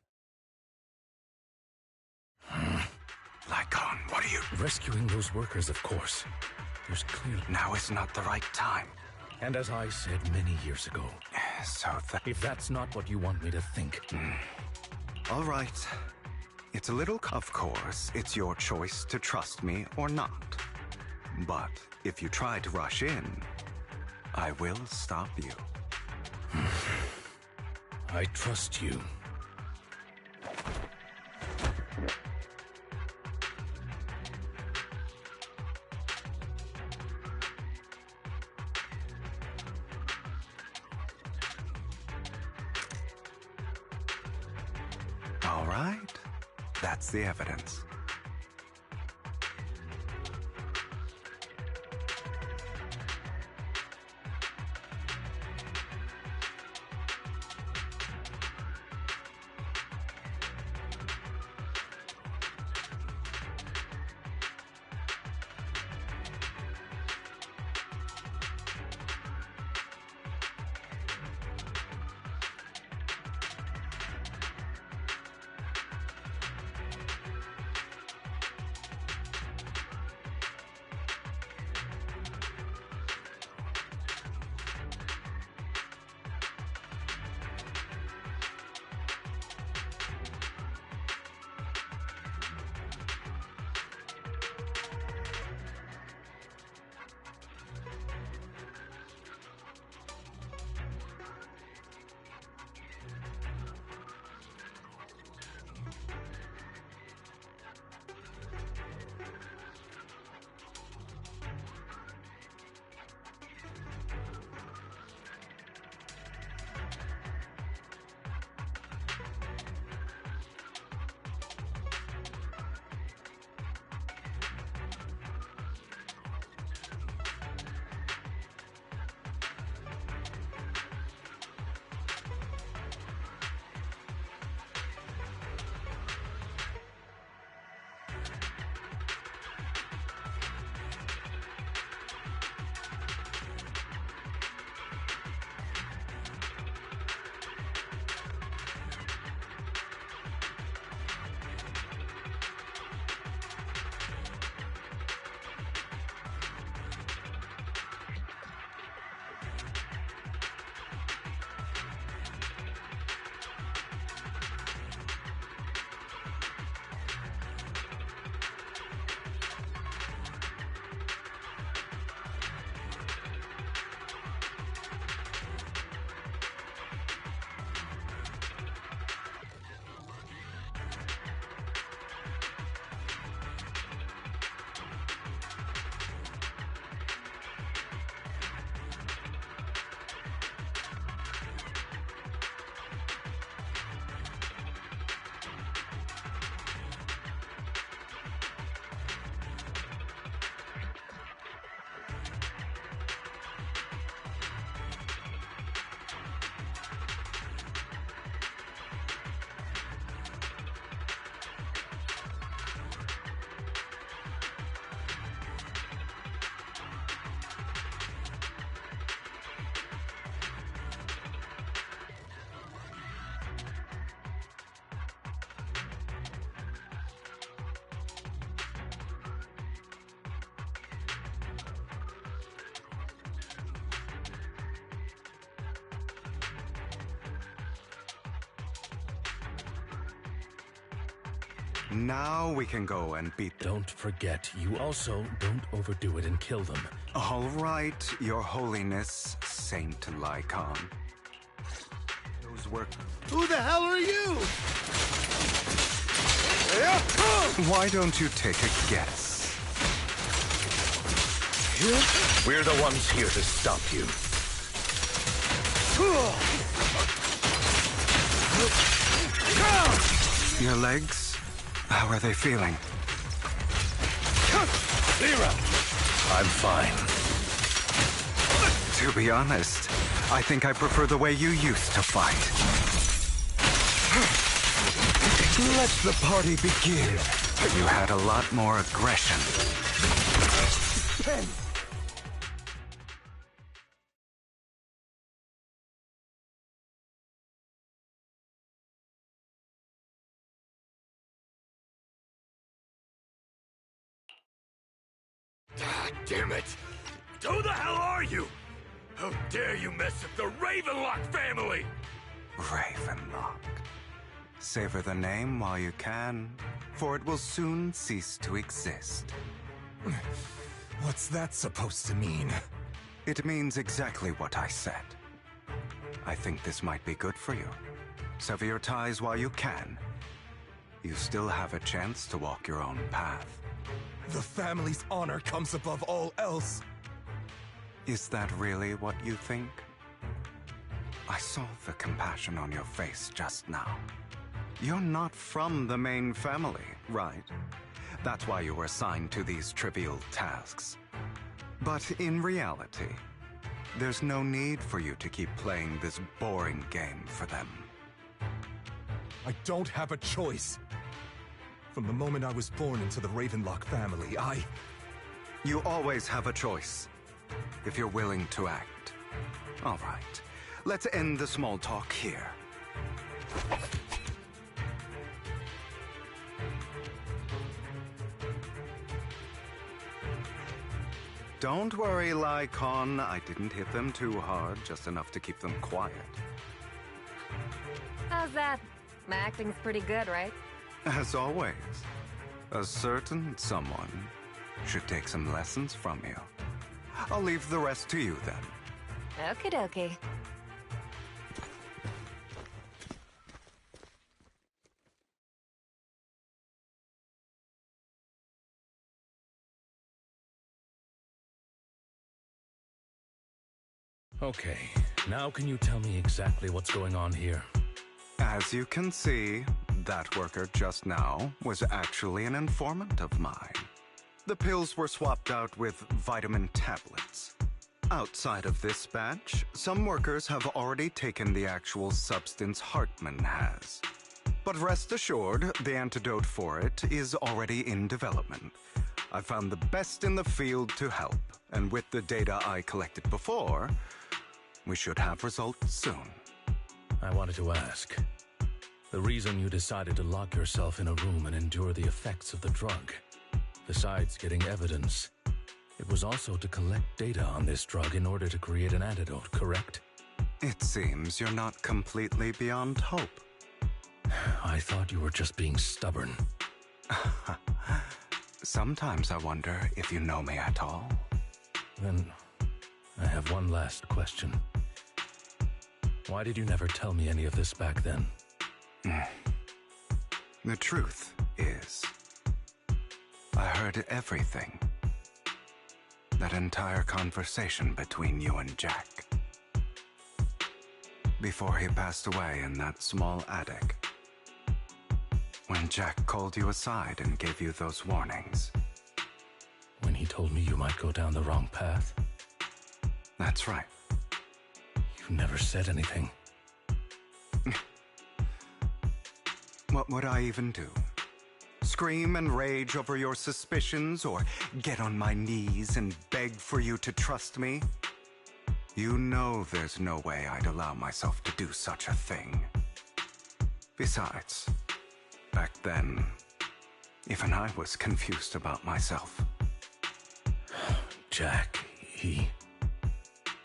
Lycon, what are you... Rescuing those workers, of course. There's clearly... Now is not the right time. And as I said many years ago... So if that's not what you want me to think... All right. It's a little... Of course, it's your choice to trust me or not. But if you try to rush in, I will stop you. I trust you. All right. That's the evidence. Now we can go and beat them. Don't forget, you also don't overdo it and kill them. All right, Your Holiness, Saint Lycon. Those were... Who the hell are you? Why don't you take a guess? We're the ones here to stop you. Your legs? How are they feeling? Lyra! I'm fine. To be honest, I think I prefer the way you used to fight. Let the party begin. You had a lot more aggression. Damn it! Who the hell are you? How dare you mess with the Ravenlock family? Ravenlock. Savor the name while you can, for it will soon cease to exist. What's that supposed to mean? It means exactly what I said. I think this might be good for you. Sever your ties while you can. You still have a chance to walk your own path. The family's honor comes above all else. Is that really what you think? I saw the compassion on your face just now. You're not from the main family, right? That's why you were assigned to these trivial tasks. But in reality, there's no need for you to keep playing this boring game for them. I don't have a choice. From the moment I was born into the Ravenlock family, You always have a choice, if you're willing to act. All right, let's end the small talk here. Don't worry, Lycon. I didn't hit them too hard, just enough to keep them quiet. How's that? My acting's pretty good, right? As always, a certain someone should take some lessons from you. I'll leave the rest to you then. Okie dokie. Okay, now can you tell me exactly what's going on here? As you can see, that worker just now was actually an informant of mine. The pills were swapped out with vitamin tablets. Outside of this batch, some workers have already taken the actual substance Hartman has. But rest assured, the antidote for it is already in development. I found the best in the field to help, and with the data I collected before, we should have results soon. I wanted to ask. The reason you decided to lock yourself in a room and endure the effects of the drug, besides getting evidence, it was also to collect data on this drug in order to create an antidote, correct? It seems you're not completely beyond hope. I thought you were just being stubborn. Sometimes I wonder if you know me at all. Then, I have one last question. Why did you never tell me any of this back then? The truth is, I heard everything. That entire conversation between you and Jack. Before he passed away in that small attic. When Jack called you aside and gave you those warnings. When he told me you might go down the wrong path? That's right. You never said anything. What would I even do? Scream and rage over your suspicions, or get on my knees and beg for you to trust me? You know there's no way I'd allow myself to do such a thing. Besides, back then, even I was confused about myself. Jack,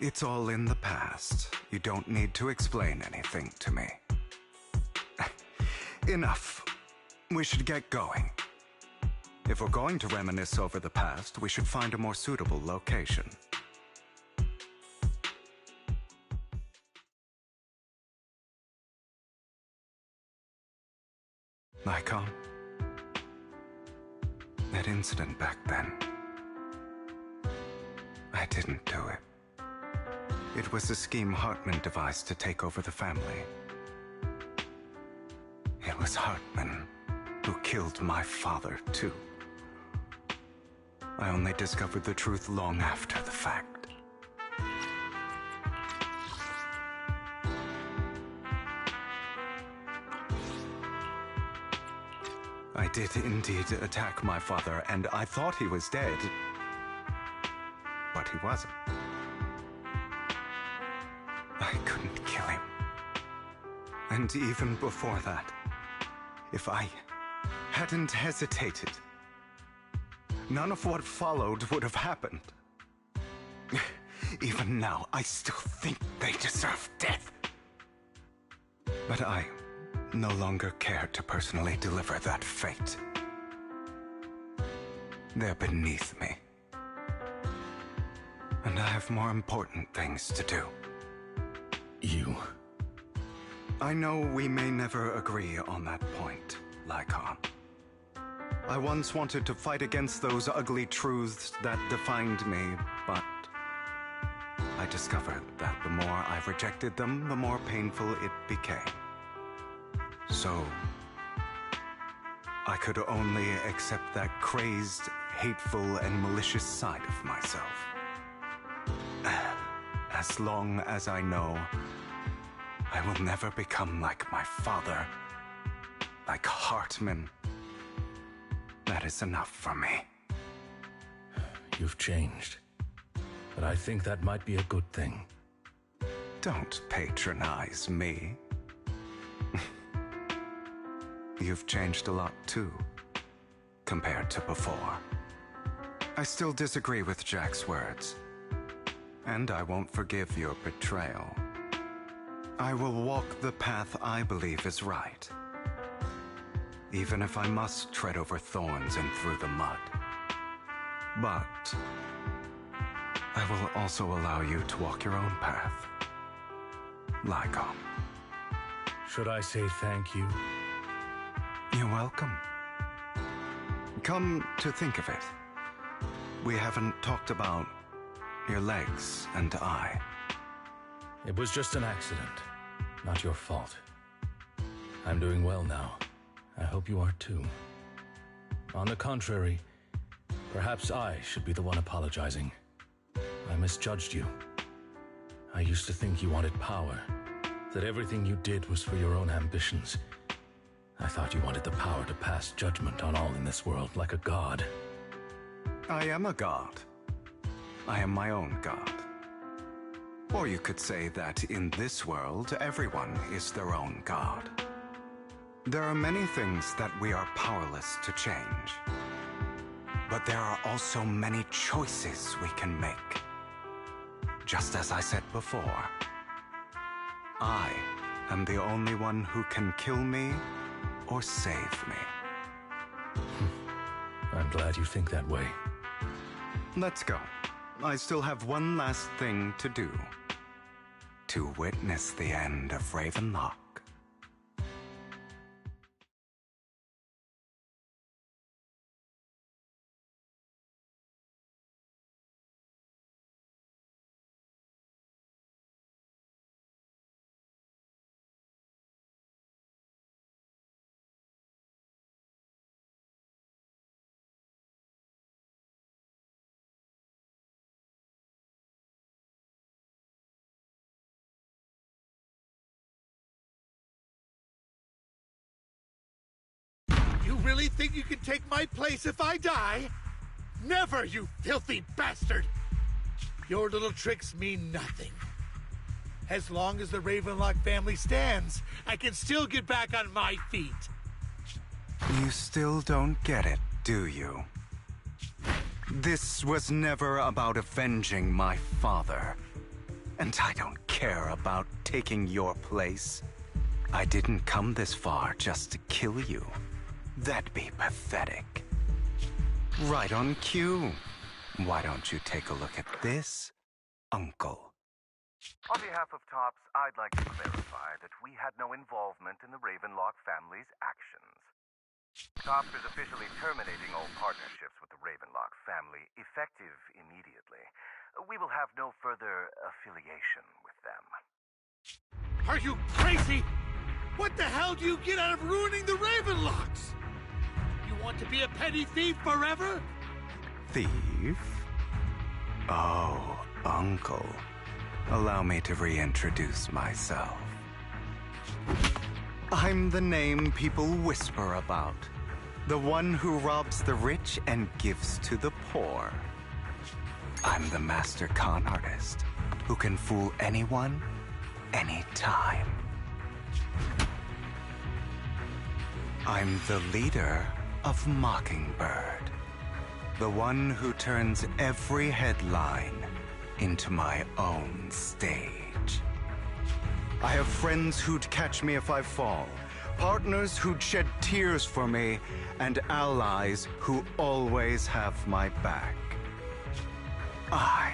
It's all in the past. You don't need to explain anything to me. Enough. We should get going. If we're going to reminisce over the past, we should find a more suitable location. Icon? That incident back then, I didn't do it. It was a scheme Hartman devised to take over the family. It was Hartman who killed my father, too. I only discovered the truth long after the fact. I did indeed attack my father, and I thought he was dead. But he wasn't. I couldn't kill him. And even before that, if I hadn't hesitated, none of what followed would have happened. Even now, I still think they deserve death. But I no longer care to personally deliver that fate. They're beneath me. And I have more important things to do. You? I know we may never agree on that point, Lycon. I once wanted to fight against those ugly truths that defined me, but I discovered that the more I rejected them, the more painful it became. So, I could only accept that crazed, hateful, and malicious side of myself. As long as I know I will never become like my father, like Hartman, that is enough for me. You've changed, but I think that might be a good thing. Don't patronize me. You've changed a lot too, compared to before. I still disagree with Jack's words, and I won't forgive your betrayal. I will walk the path I believe is right, even if I must tread over thorns and through the mud. But I will also allow you to walk your own path, Lycon. Should I say thank you? You're welcome. Come to think of it, we haven't talked about your legs and eye. It was just an accident, not your fault. I'm doing well now. I hope you are too. On the contrary, perhaps I should be the one apologizing. I misjudged you. I used to think you wanted power, that everything you did was for your own ambitions. I thought you wanted the power to pass judgment on all in this world like a god. I am a god. I am my own god. Or you could say that in this world, everyone is their own god. There are many things that we are powerless to change. But there are also many choices we can make. Just as I said before, I am the only one who can kill me or save me. I'm glad you think that way. Let's go. I still have one last thing to do. To witness the end of Ravenlock. You really think you can take my place if I die? Never, you filthy bastard! Your little tricks mean nothing. As long as the Ravenlock family stands, I can still get back on my feet. You still don't get it, do you? This was never about avenging my father. And I don't care about taking your place. I didn't come this far just to kill you. That'd be pathetic. Right on cue. Why don't you take a look at this, Uncle? On behalf of TOPS, I'd like to clarify that we had no involvement in the Ravenlock family's actions. TOPS is officially terminating all partnerships with the Ravenlock family, effective immediately. We will have no further affiliation with them. Are you crazy? What the hell do you get out of ruining the Ravenlocks? You want to be a petty thief forever? Thief? Oh, Uncle. Allow me to reintroduce myself. I'm the name people whisper about. The one who robs the rich and gives to the poor. I'm the master con artist who can fool anyone, anytime. I'm the leader of Mockingbird. The one who turns every headline into my own stage. I have friends who'd catch me if I fall, partners who'd shed tears for me, and allies who always have my back. I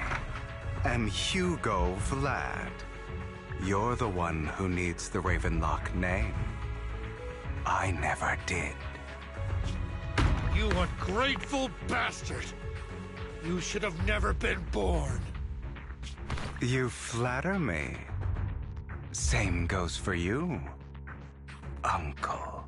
am Hugo Vlad. You're the one who needs the Ravenlock name. I never did. You ungrateful bastard! You should have never been born. You flatter me. Same goes for you, Uncle.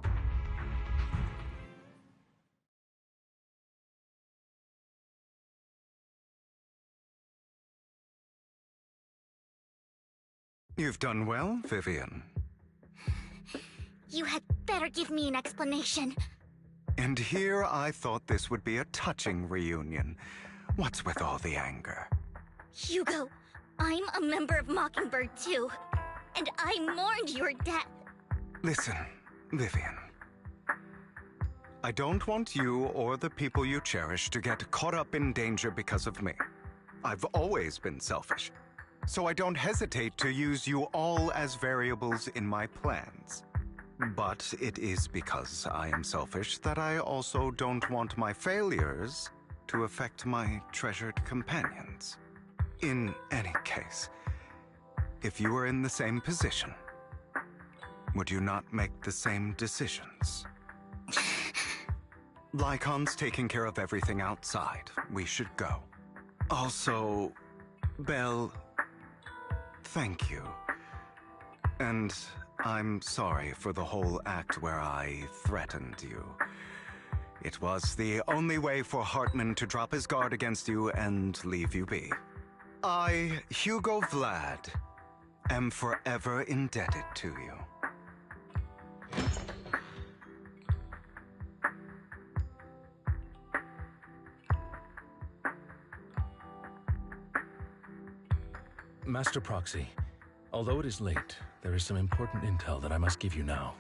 You've done well, Vivian. You had better give me an explanation. And here I thought this would be a touching reunion. What's with all the anger? Hugo, I'm a member of Mockingbird too, and I mourned your death. Listen, Vivian. I don't want you or the people you cherish to get caught up in danger because of me. I've always been selfish, so I don't hesitate to use you all as variables in my plans. But it is because I am selfish that I also don't want my failures to affect my treasured companions. In any case, if you were in the same position, would you not make the same decisions? Lycon's taking care of everything outside. We should go. Also, Belle, thank you. And I'm sorry for the whole act where I threatened you. It was the only way for Hartman to drop his guard against you and leave you be. I, Hugo Vlad, am forever indebted to you. Master Proxy, although it is late, there is some important intel that I must give you now.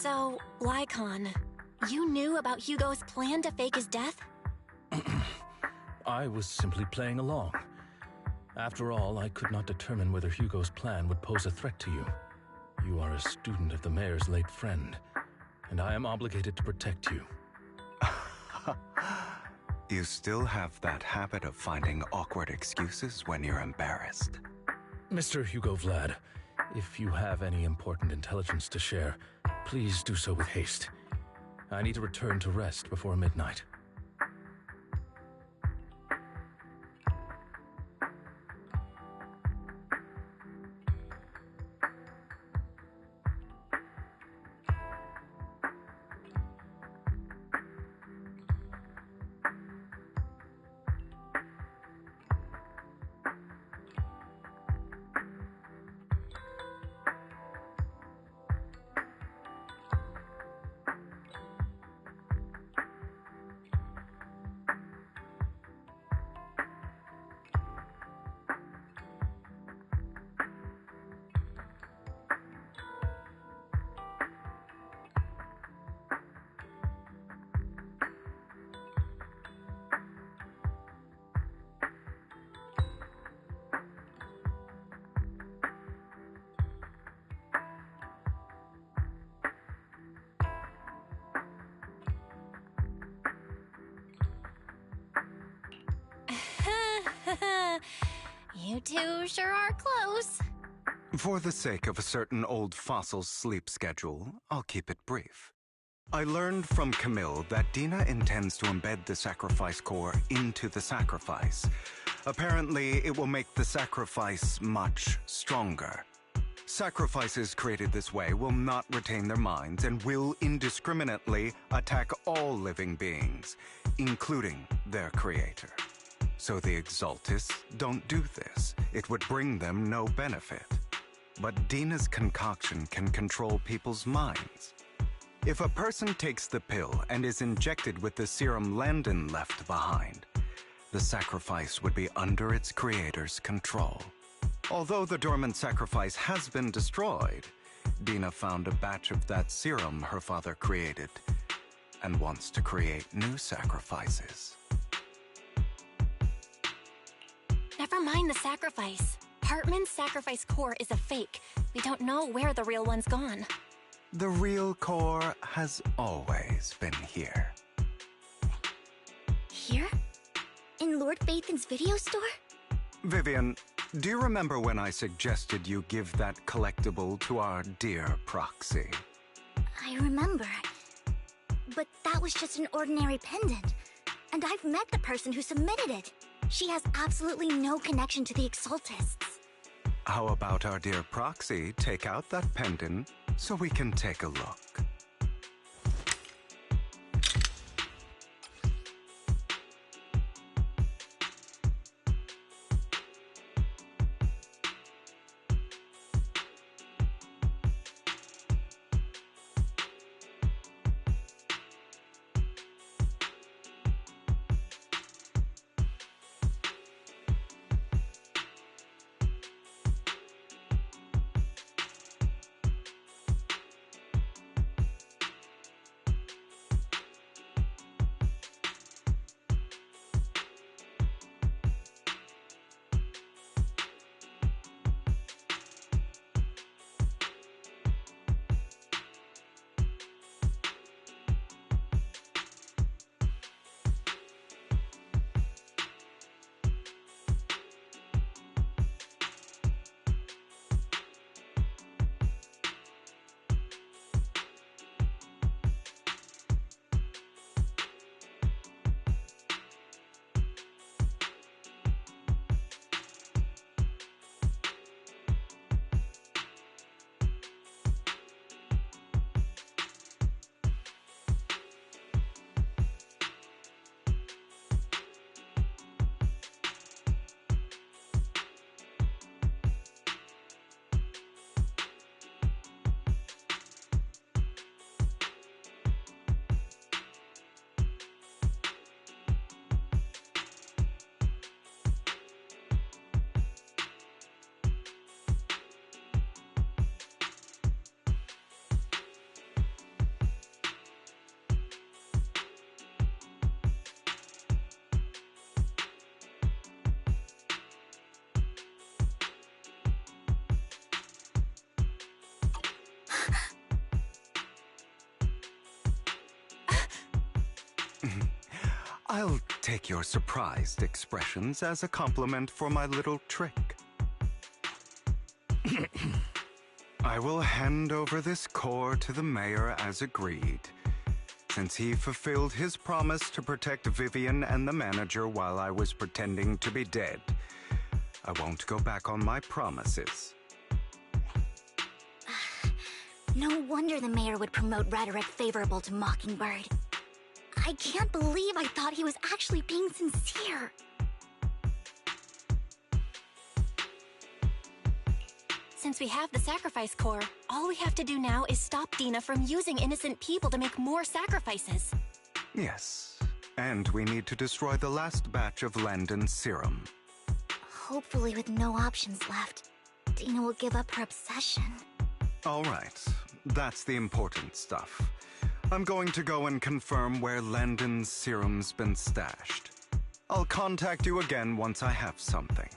So, Lycon, you knew about Hugo's plan to fake his death? I was simply playing along. After all, I could not determine whether Hugo's plan would pose a threat to you. You are a student of the mayor's late friend, and I am obligated to protect you. You still have that habit of finding awkward excuses when you're embarrassed. Mr. Hugo Vlad, if you have any important intelligence to share, please do so with haste. I need to return to rest before midnight. You two sure are close. For the sake of a certain old fossil's sleep schedule, I'll keep it brief. I learned from Camille that Dina intends to embed the sacrifice core into the sacrifice. Apparently, it will make the sacrifice much stronger. Sacrifices created this way will not retain their minds and will indiscriminately attack all living beings, including their creator. So the Exaltists don't do this. It would bring them no benefit. But Dina's concoction can control people's minds. If a person takes the pill and is injected with the serum Landon left behind, the sacrifice would be under its creator's control. Although the dormant sacrifice has been destroyed, Dina found a batch of that serum her father created and wants to create new sacrifices. Never mind the sacrifice. Hartman's sacrifice core is a fake. We don't know where the real one's gone. The real core has always been here. Here? In Lord Bathan's video store? Vivian, do you remember when I suggested you give that collectible to our dear proxy? I remember. But that was just an ordinary pendant. And I've met the person who submitted it. She has absolutely no connection to the Exaltists. How about our dear proxy take out that pendant so we can take a look? I'll take your surprised expressions as a compliment for my little trick. I will hand over this core to the mayor as agreed, since he fulfilled his promise to protect Vivian and the manager while I was pretending to be dead. I won't go back on my promises. No wonder the mayor would promote rhetoric favorable to Mockingbird. I can't believe I thought he was actually being sincere. Since we have the sacrifice core, all we have to do now is stop Dina from using innocent people to make more sacrifices. Yes, and we need to destroy the last batch of Landon's serum. Hopefully with no options left, Dina will give up her obsession. All right, that's the important stuff. I'm going to go and confirm where Landon's serum's been stashed. I'll contact you again once I have something.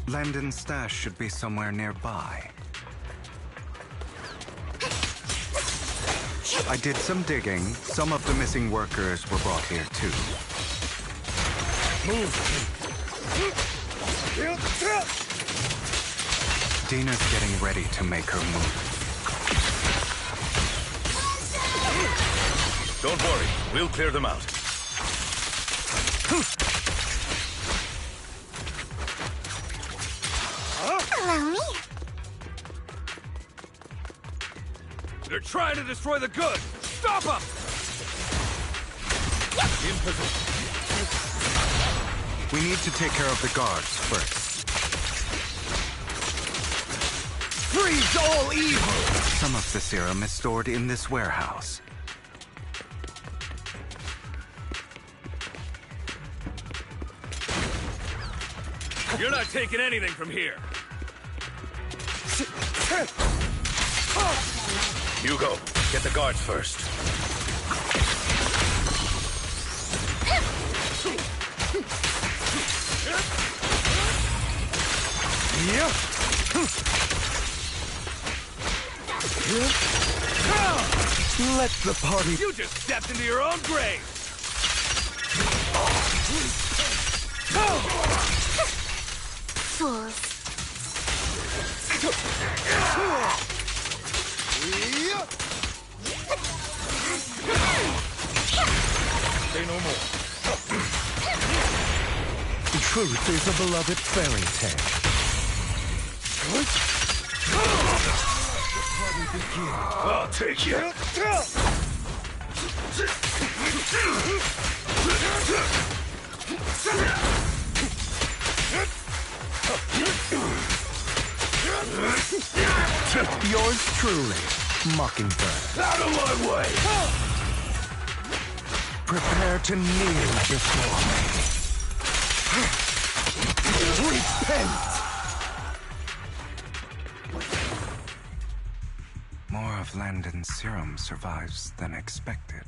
Landon's stash should be somewhere nearby. I did some digging. Some of the missing workers were brought here too. Move! Dina's getting ready to make her move. Don't worry, we'll clear them out. Allow me. They're trying to destroy the goods! Stop them! In position. We need to take care of the guards first. Freeze all evil! Some of the serum is stored in this warehouse. You're not taking anything from here. Hugo, get the guards first. Let the party... You just stepped into your own grave! Fools. Say no more. Truth is a beloved fairy tale. I'll take you. Yours truly, Mockingbird. Out of my way! Prepare to kneel before me. Repent! More of Landon's serum survives than expected.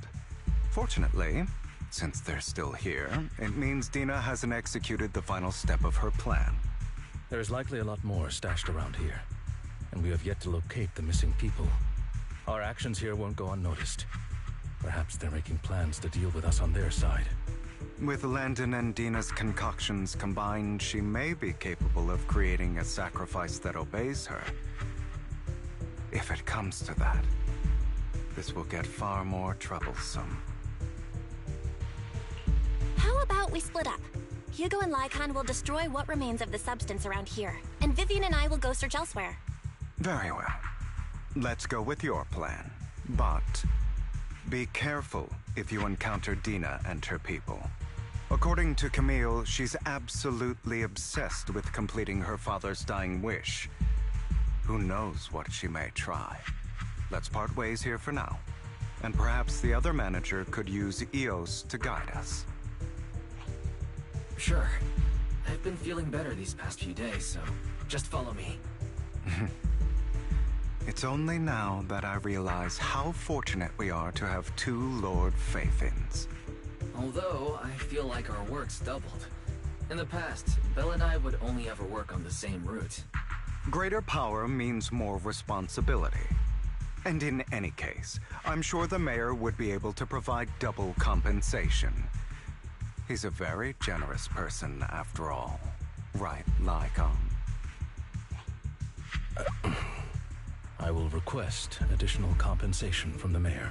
Fortunately, since they're still here, it means Dina hasn't executed the final step of her plan. There's likely a lot more stashed around here, and we have yet to locate the missing people. Our actions here won't go unnoticed. Perhaps they're making plans to deal with us on their side. With Landon and Dina's concoctions combined, she may be capable of creating a sacrifice that obeys her. If it comes to that, this will get far more troublesome. How about we split up? Hugo and Lycon will destroy what remains of the substance around here, and Vivian and I will go search elsewhere. Very well. Let's go with your plan. But be careful if you encounter Dina and her people. According to Camille, she's absolutely obsessed with completing her father's dying wish. Who knows what she may try? Let's part ways here for now. And perhaps the other manager could use EOS to guide us. Sure. I've been feeling better these past few days, so just follow me. It's only now that I realize how fortunate we are to have two Lord Faithins. Although, I feel like our work's doubled. In the past, Belle and I would only ever work on the same route. Greater power means more responsibility. And in any case, I'm sure the mayor would be able to provide double compensation. He's a very generous person, after all. Right, Lycon? I will request additional compensation from the mayor.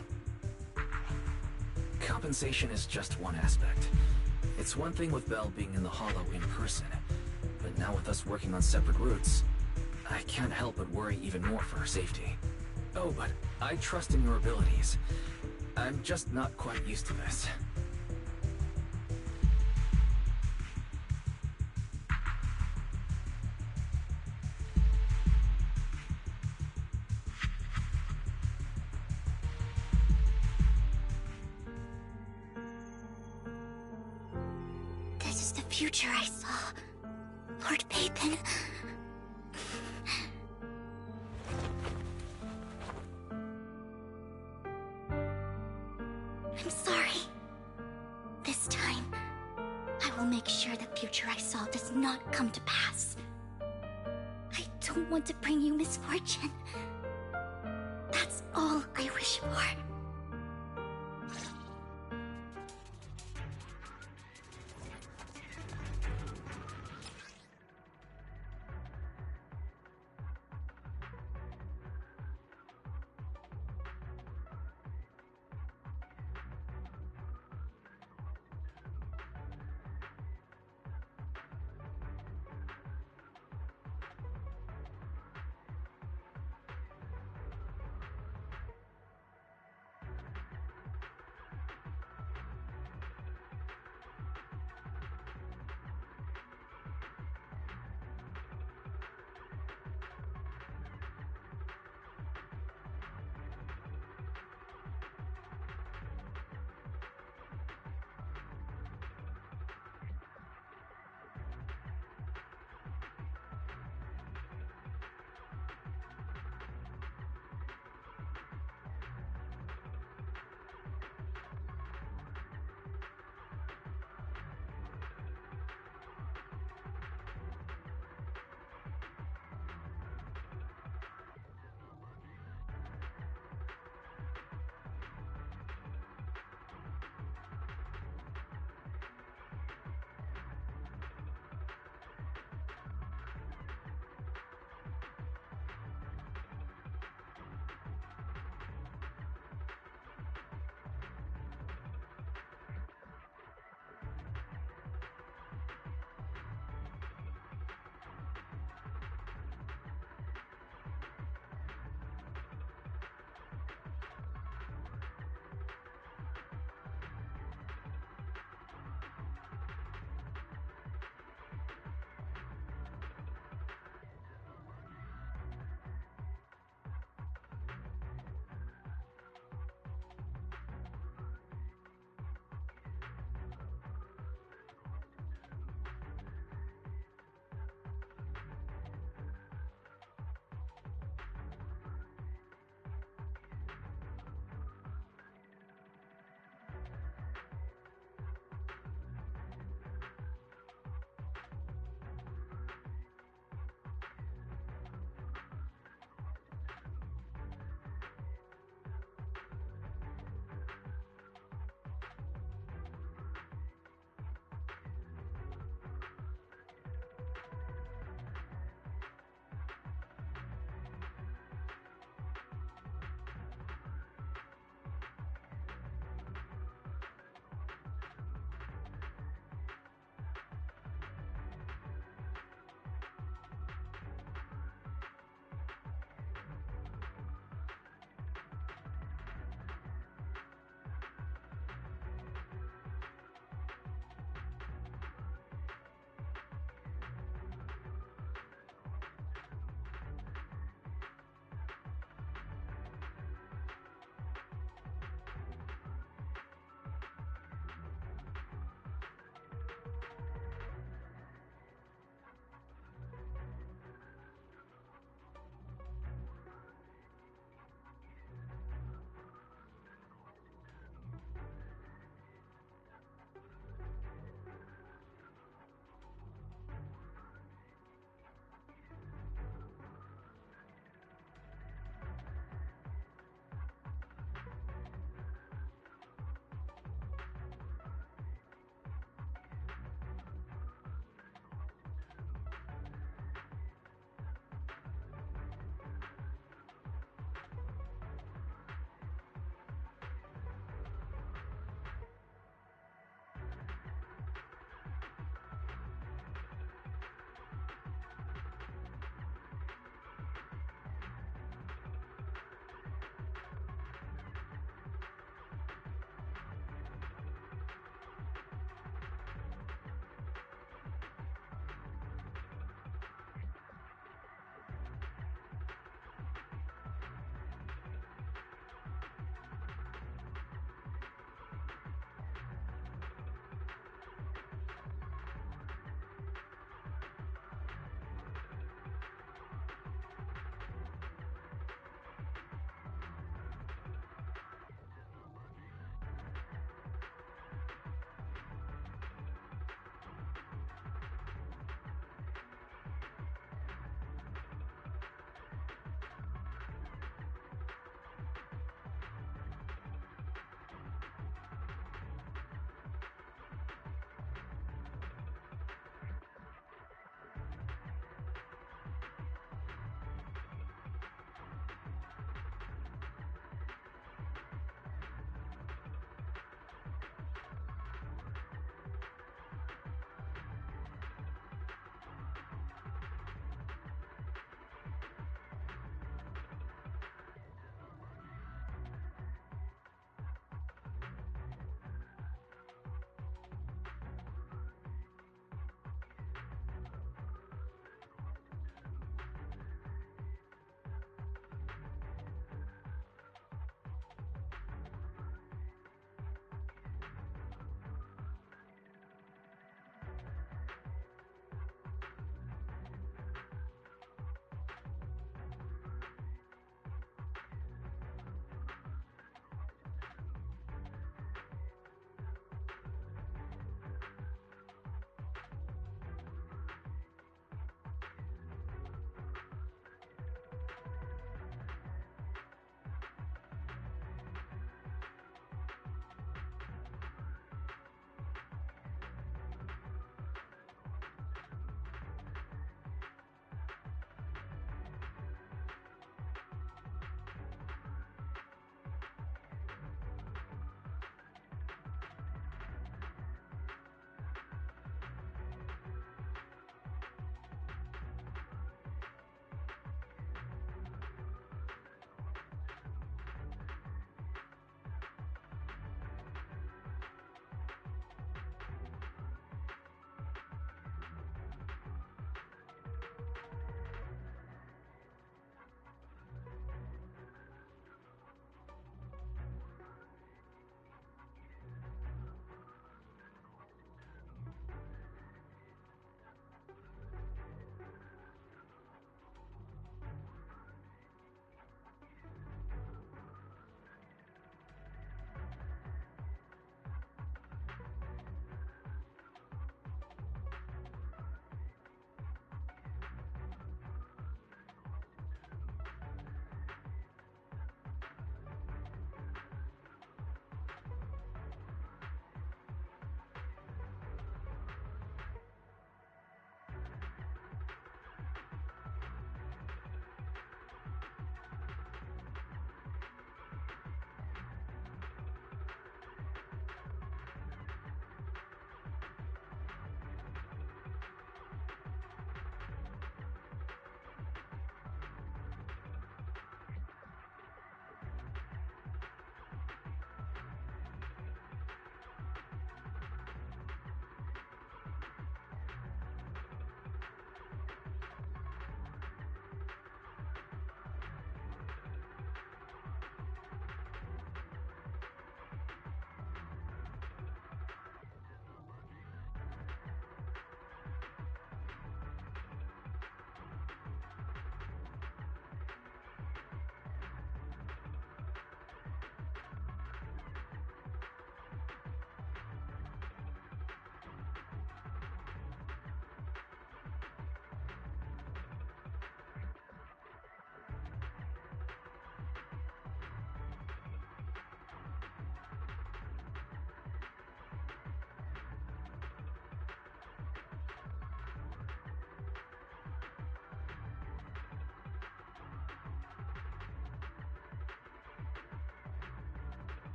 Compensation is just one aspect. It's one thing with Belle being in the Hollow in person, but now with us working on separate routes, I can't help but worry even more for her safety. Oh, but I trust in your abilities. I'm just not quite used to this. This is the future I saw. Lord Papin. I'm sorry. This time, I will make sure the future I saw does not come to pass. don't want to bring you misfortune. That's all I wish for.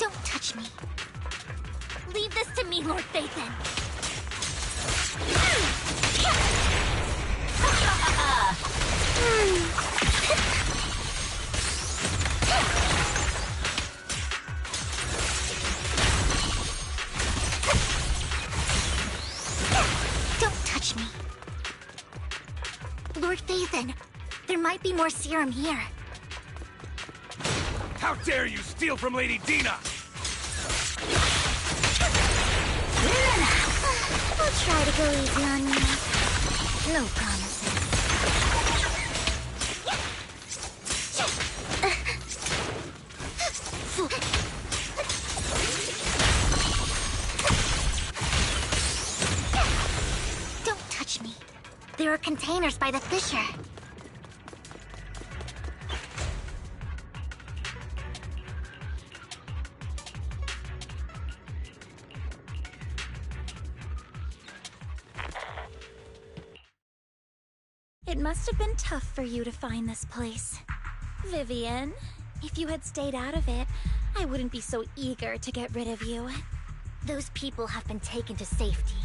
Don't touch me. Leave this to me, Lord Phaethon. Don't touch me. Lord Phaethon, there might be more serum here. How dare you steal from Lady Dina! I'll try to go easy on you. No promises. Don't touch me. There are containers by the fissure. It must have been tough for you to find this place. Vivian, if you had stayed out of it, I wouldn't be so eager to get rid of you. Those people have been taken to safety.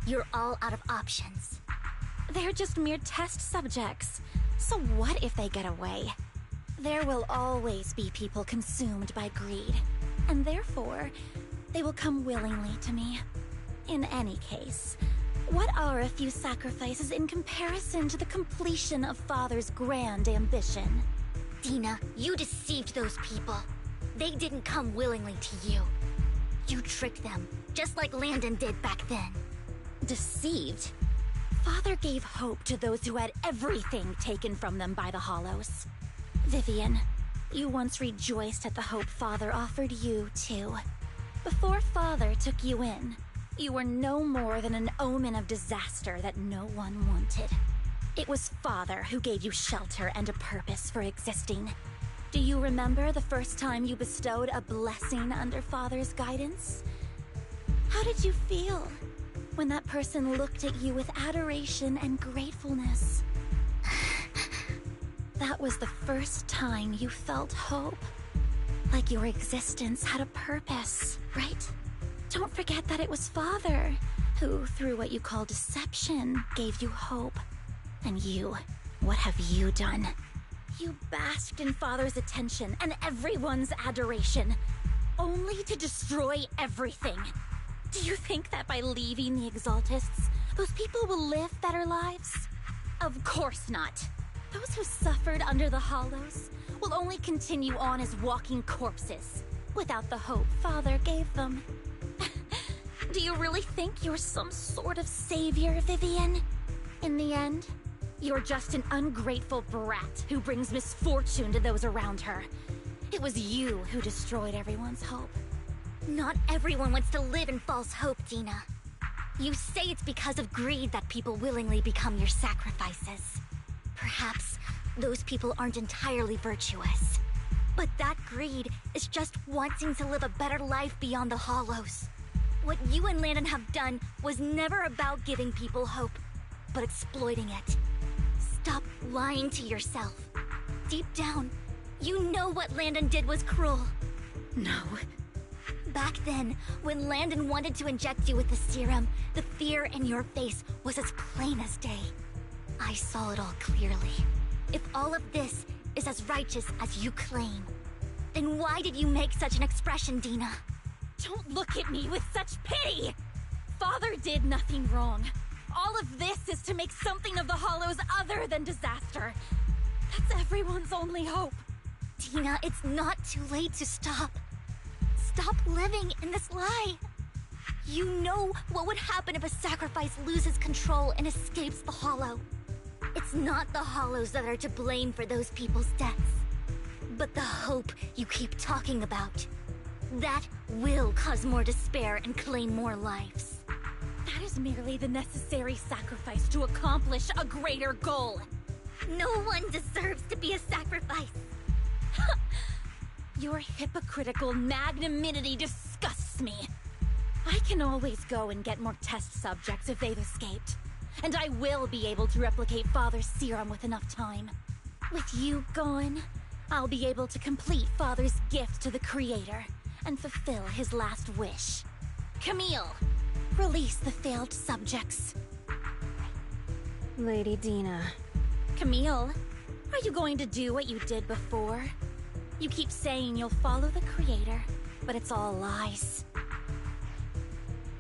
You're all out of options. They're just mere test subjects. So what if they get away? There will always be people consumed by greed, and therefore, they will come willingly to me. In any case, what are a few sacrifices in comparison to the completion of Father's grand ambition? Dina, you deceived those people. They didn't come willingly to you. You tricked them, just like Landon did back then. Deceived? Father gave hope to those who had everything taken from them by the Hollows. Vivian, you once rejoiced at the hope Father offered you, too. Before Father took you in, you were no more than an omen of disaster that no one wanted. It was Father who gave you shelter and a purpose for existing. Do you remember the first time you bestowed a blessing under Father's guidance? How did you feel when that person looked at you with adoration and gratefulness? That was the first time you felt hope. Like your existence had a purpose, right? Don't forget that it was Father who, through what you call deception, gave you hope. And you, what have you done? You basked in Father's attention and everyone's adoration, only to destroy everything. Do you think that by leaving the Exaltists, those people will live better lives? Of course not. Those who suffered under the Hollows will only continue on as walking corpses, without the hope Father gave them. Do you really think you're some sort of savior, Vivian? In the end, you're just an ungrateful brat who brings misfortune to those around her. It was you who destroyed everyone's hope. Not everyone wants to live in false hope, Dina. You say it's because of greed that people willingly become your sacrifices. Perhaps those people aren't entirely virtuous. But that greed is just wanting to live a better life beyond the Hollows. What you and Landon have done was never about giving people hope, but exploiting it. Stop lying to yourself. Deep down, you know what Landon did was cruel. No. Back then, when Landon wanted to inject you with the serum, the fear in your face was as plain as day. I saw it all clearly. If all of this is as righteous as you claim, then why did you make such an expression, Dina? Don't look at me with such pity! Father did nothing wrong. All of this is to make something of the Hollows other than disaster. That's everyone's only hope. Dina, it's not too late to stop. Stop living in this lie. You know what would happen if a sacrifice loses control and escapes the Hollow. It's not the Hollows that are to blame for those people's deaths, but the hope you keep talking about. That will cause more despair and claim more lives. That is merely the necessary sacrifice to accomplish a greater goal. No one deserves to be a sacrifice. Your hypocritical magnanimity disgusts me. I can always go and get more test subjects if they've escaped. And I will be able to replicate Father's serum with enough time. With you gone, I'll be able to complete Father's gift to the Creator and fulfill his last wish. Camille, release the failed subjects. Lady Dina. Camille, are you going to do what you did before? You keep saying you'll follow the creator, but it's all lies.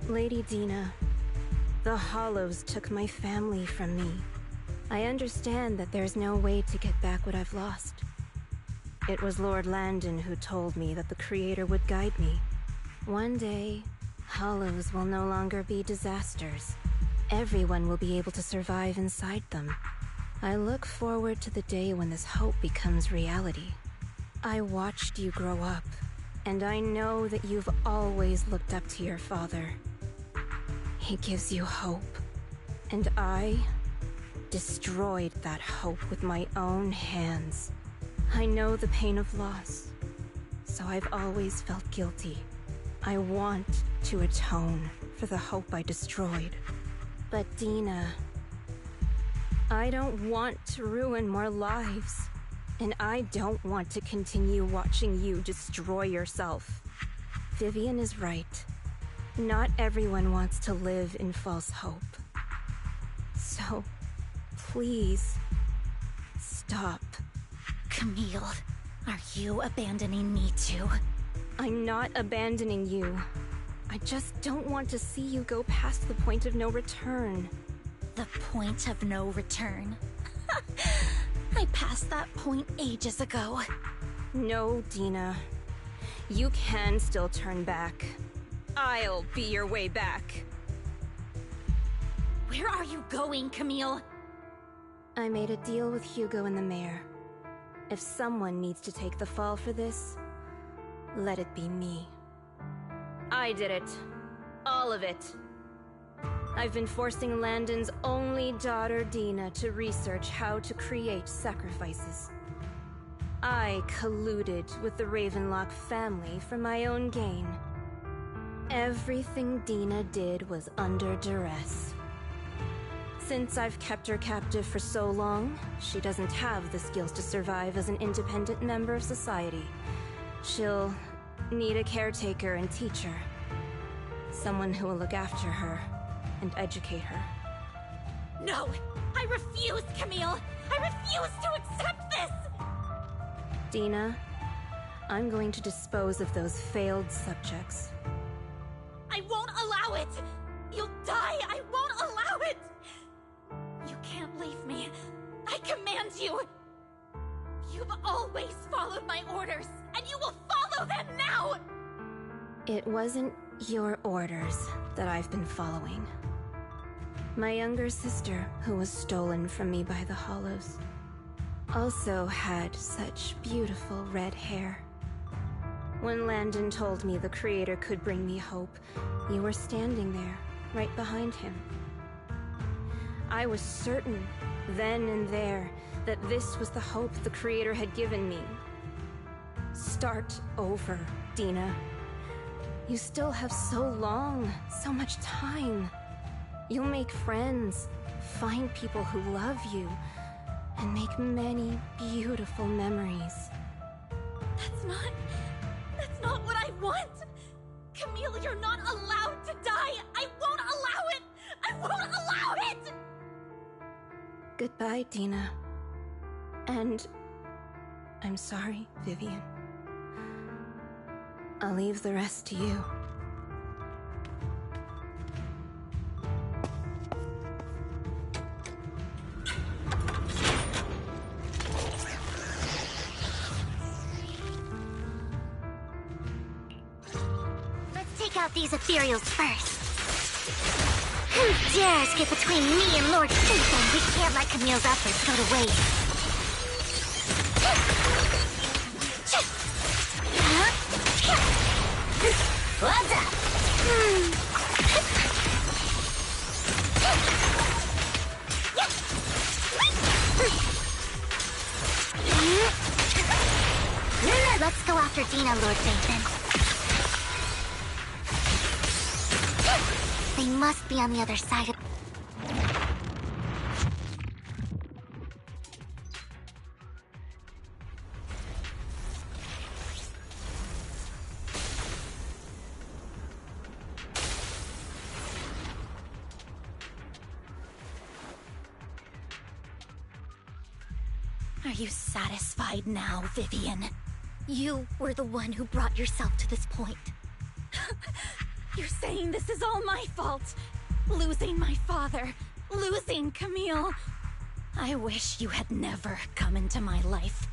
Lady Dina, the Hollows took my family from me. I understand that there's no way to get back what I've lost. It was Lord Landon who told me that the creator would guide me. One day, Hollows will no longer be disasters. Everyone will be able to survive inside them. I look forward to the day when this hope becomes reality. I watched you grow up, and I know that you've always looked up to your father. He gives you hope, and I destroyed that hope with my own hands. I know the pain of loss, so I've always felt guilty. I want to atone for the hope I destroyed. But Dina, I don't want to ruin more lives, and I don't want to continue watching you destroy yourself. Vivian is right. Not everyone wants to live in false hope. So, please, stop. Camille, are you abandoning me too? I'm not abandoning you. I just don't want to see you go past the point of no return. The point of no return? I passed that point ages ago. No, Dina. You can still turn back. I'll be your way back. Where are you going, Camille? I made a deal with Hugo and the mayor. If someone needs to take the fall for this, let it be me. I did it. All of it. I've been forcing Landon's only daughter, Dina, to research how to create sacrifices. I colluded with the Ravenlock family for my own gain. Everything Dina did was under duress. Since I've kept her captive for so long, she doesn't have the skills to survive as an independent member of society. She'll need a caretaker and teacher. Someone who will look after her and educate her. No! I refuse, Camille! I refuse to accept this! Dina, I'm going to dispose of those failed subjects. I won't allow it! You'll die! I won't allow it! You can't leave me. I command you! You've always followed my orders, and you will follow them now! It wasn't your orders that I've been following. My younger sister, who was stolen from me by the Hollows, also had such beautiful red hair. When Landon told me the creator could bring me hope, you were standing there, right behind him. I was certain, then and there, that this was the hope the creator had given me. Start over, Dina. You still have so long, so much time. You'll make friends, find people who love you, and make many beautiful memories. That's not what I want! Camille, you're not allowed to die! I won't allow it! I won't allow it! Goodbye, Dina. And I'm sorry, Vivian. I'll leave the rest to you. Let's take out these ethereals first. Who dares get between me and Lord Satan? We can't let Camille's efforts go to waste. Let's go after Dina, Lord Nathan. They must be on the other side of... you satisfied now, Vivian? You were the one who brought yourself to this point. You're saying this is all my fault? Losing my father, losing Camille. I wish you had never come into my life.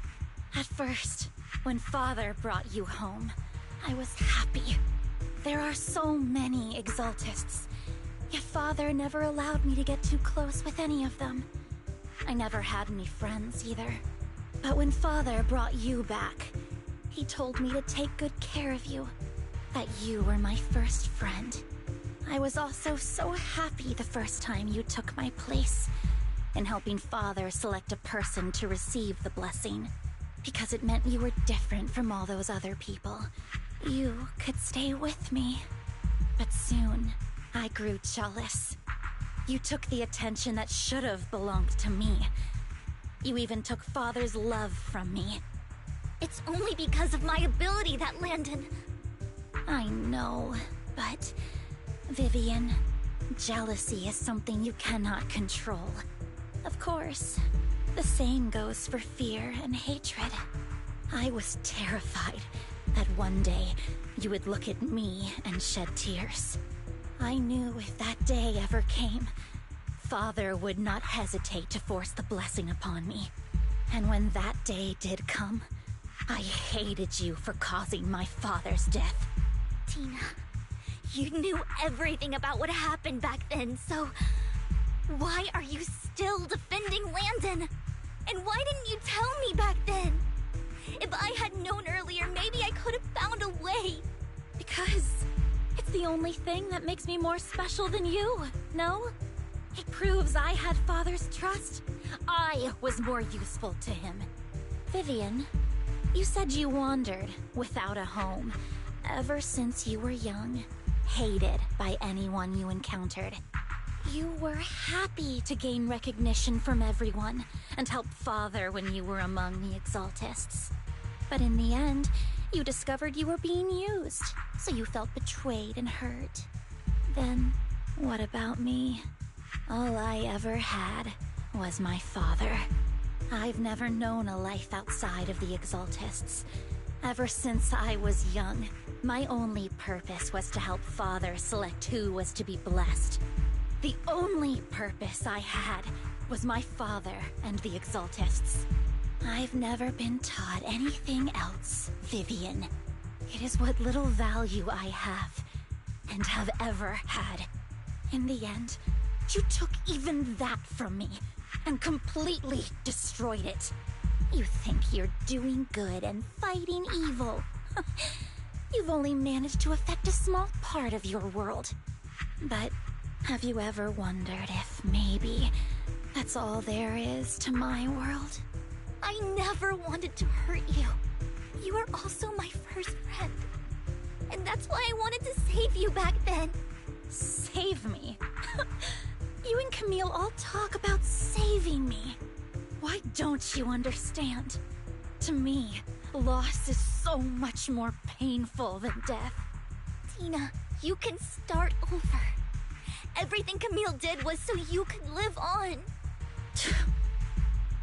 At first, when Father brought you home, I was happy. There are so many Exaltists, yet Father never allowed me to get too close with any of them. I never had any friends either. But when Father brought you back, he told me to take good care of you, that you were my first friend. I was also so happy the first time you took my place in helping Father select a person to receive the blessing, because it meant you were different from all those other people. You could stay with me. But soon, I grew jealous. You took the attention that should have belonged to me. You even took Father's love from me. It's only because of my ability that Landon... I know, but... Vivian, jealousy is something you cannot control. Of course, the same goes for fear and hatred. I was terrified that one day you would look at me and shed tears. I knew if that day ever came, Father would not hesitate to force the blessing upon me. And when that day did come, I hated you for causing my father's death. Tina, you knew everything about what happened back then, so... why are you still defending Landon? And why didn't you tell me back then? If I had known earlier, maybe I could have found a way. Because it's the only thing that makes me more special than you, no? It proves I had Father's trust. I was more useful to him. Vivian, you said you wandered without a home ever since you were young, hated by anyone you encountered. You were happy to gain recognition from everyone and help Father when you were among the Exaltists. But in the end, you discovered you were being used, so you felt betrayed and hurt. Then, what about me? All I ever had was my father. I've never known a life outside of the Exaltists. Ever since I was young, my only purpose was to help Father select who was to be blessed. The only purpose I had was my father and the Exaltists. I've never been taught anything else, Vivian. It is what little value I have, and have ever had. In the end, you took even that from me, and completely destroyed it. You think you're doing good and fighting evil. You've only managed to affect a small part of your world. But have you ever wondered if maybe that's all there is to my world? I never wanted to hurt you. You were also my first friend. And that's why I wanted to save you back then. Save me? You and Camille all talk about saving me. Why don't you understand? To me, loss is so much more painful than death. Tina, you can start over. Everything Camille did was so you could live on.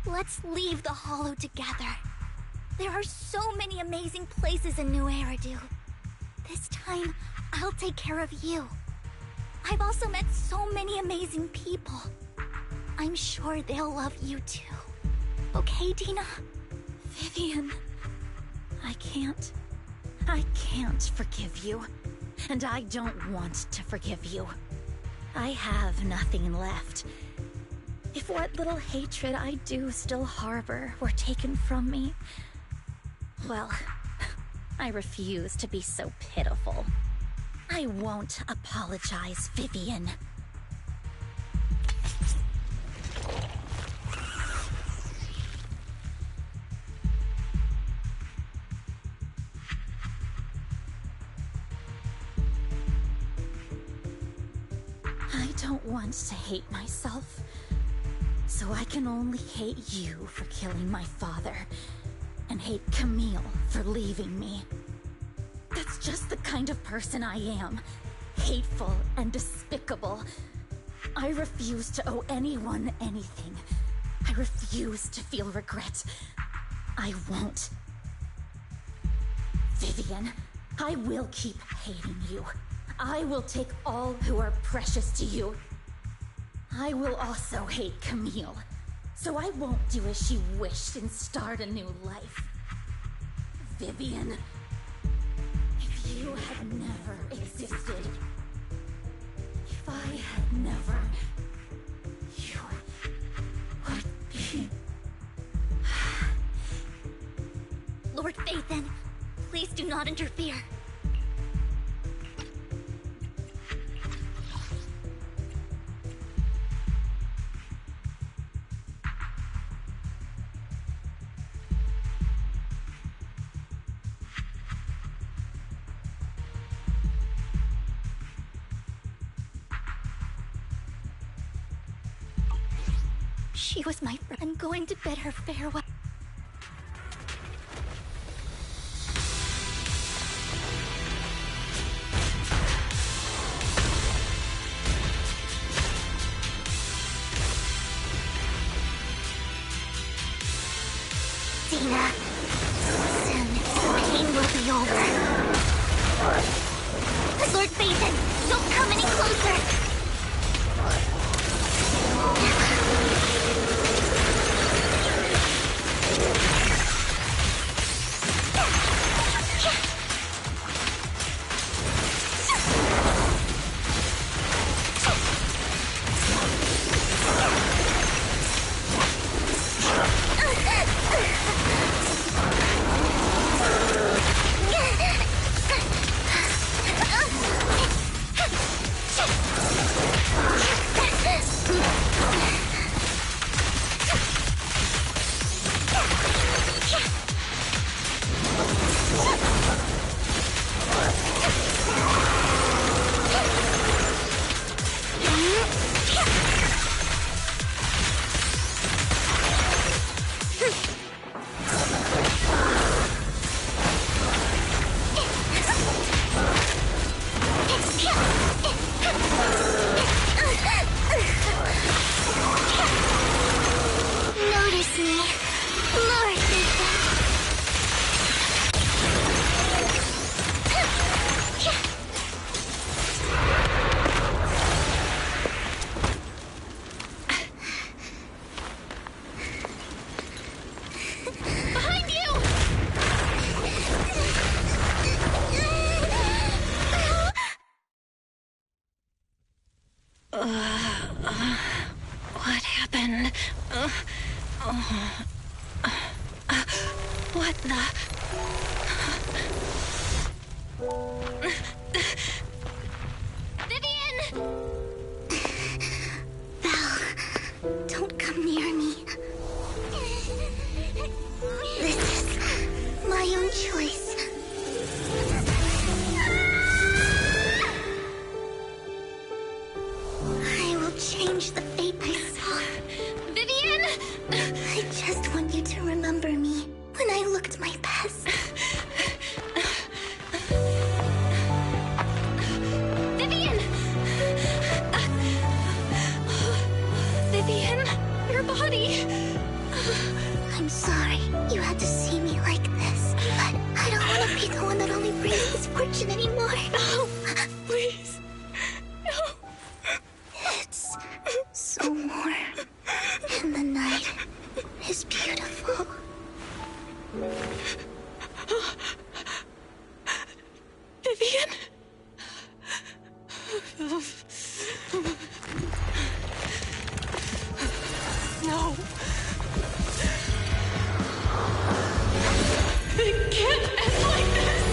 Let's leave the Hollow together. There are so many amazing places in New Eridu. This time, I'll take care of you. I've also met so many amazing people. I'm sure they'll love you too. Okay, Tina? Vivian, I can't forgive you. And I don't want to forgive you. I have nothing left. If what little hatred I do still harbor were taken from me, well, I refuse to be so pitiful. I won't apologize, Vivian. I don't want to hate myself, so I can only hate you for killing my father, and hate Camille for leaving me. That's just the kind of person I am. Hateful and despicable. I refuse to owe anyone anything. I refuse to feel regret. I won't. Vivian, I will keep hating you. I will take all who are precious to you. I will also hate Camille, so I won't do as she wished and start a new life. Vivian, if you had never existed, if I had never, you would be... Lord Phaethon, please do not interfere. She was my friend. I'm going to bid her farewell. Dina, soon the pain will be over. Lord Phaethon, don't come any closer! What happened? What the... Vivian! Belle, don't come near me. This is my own choice. I will change the fate I saw. Vivian! I just want you to remember me when I looked my best. Vivian! Vivian, your body. I'm sorry you had to see me like this, but I don't want to be the one that only brings misfortune anymore. No, please. No. It's so warm, and the night is beautiful. Vivian? No. It can't end like this.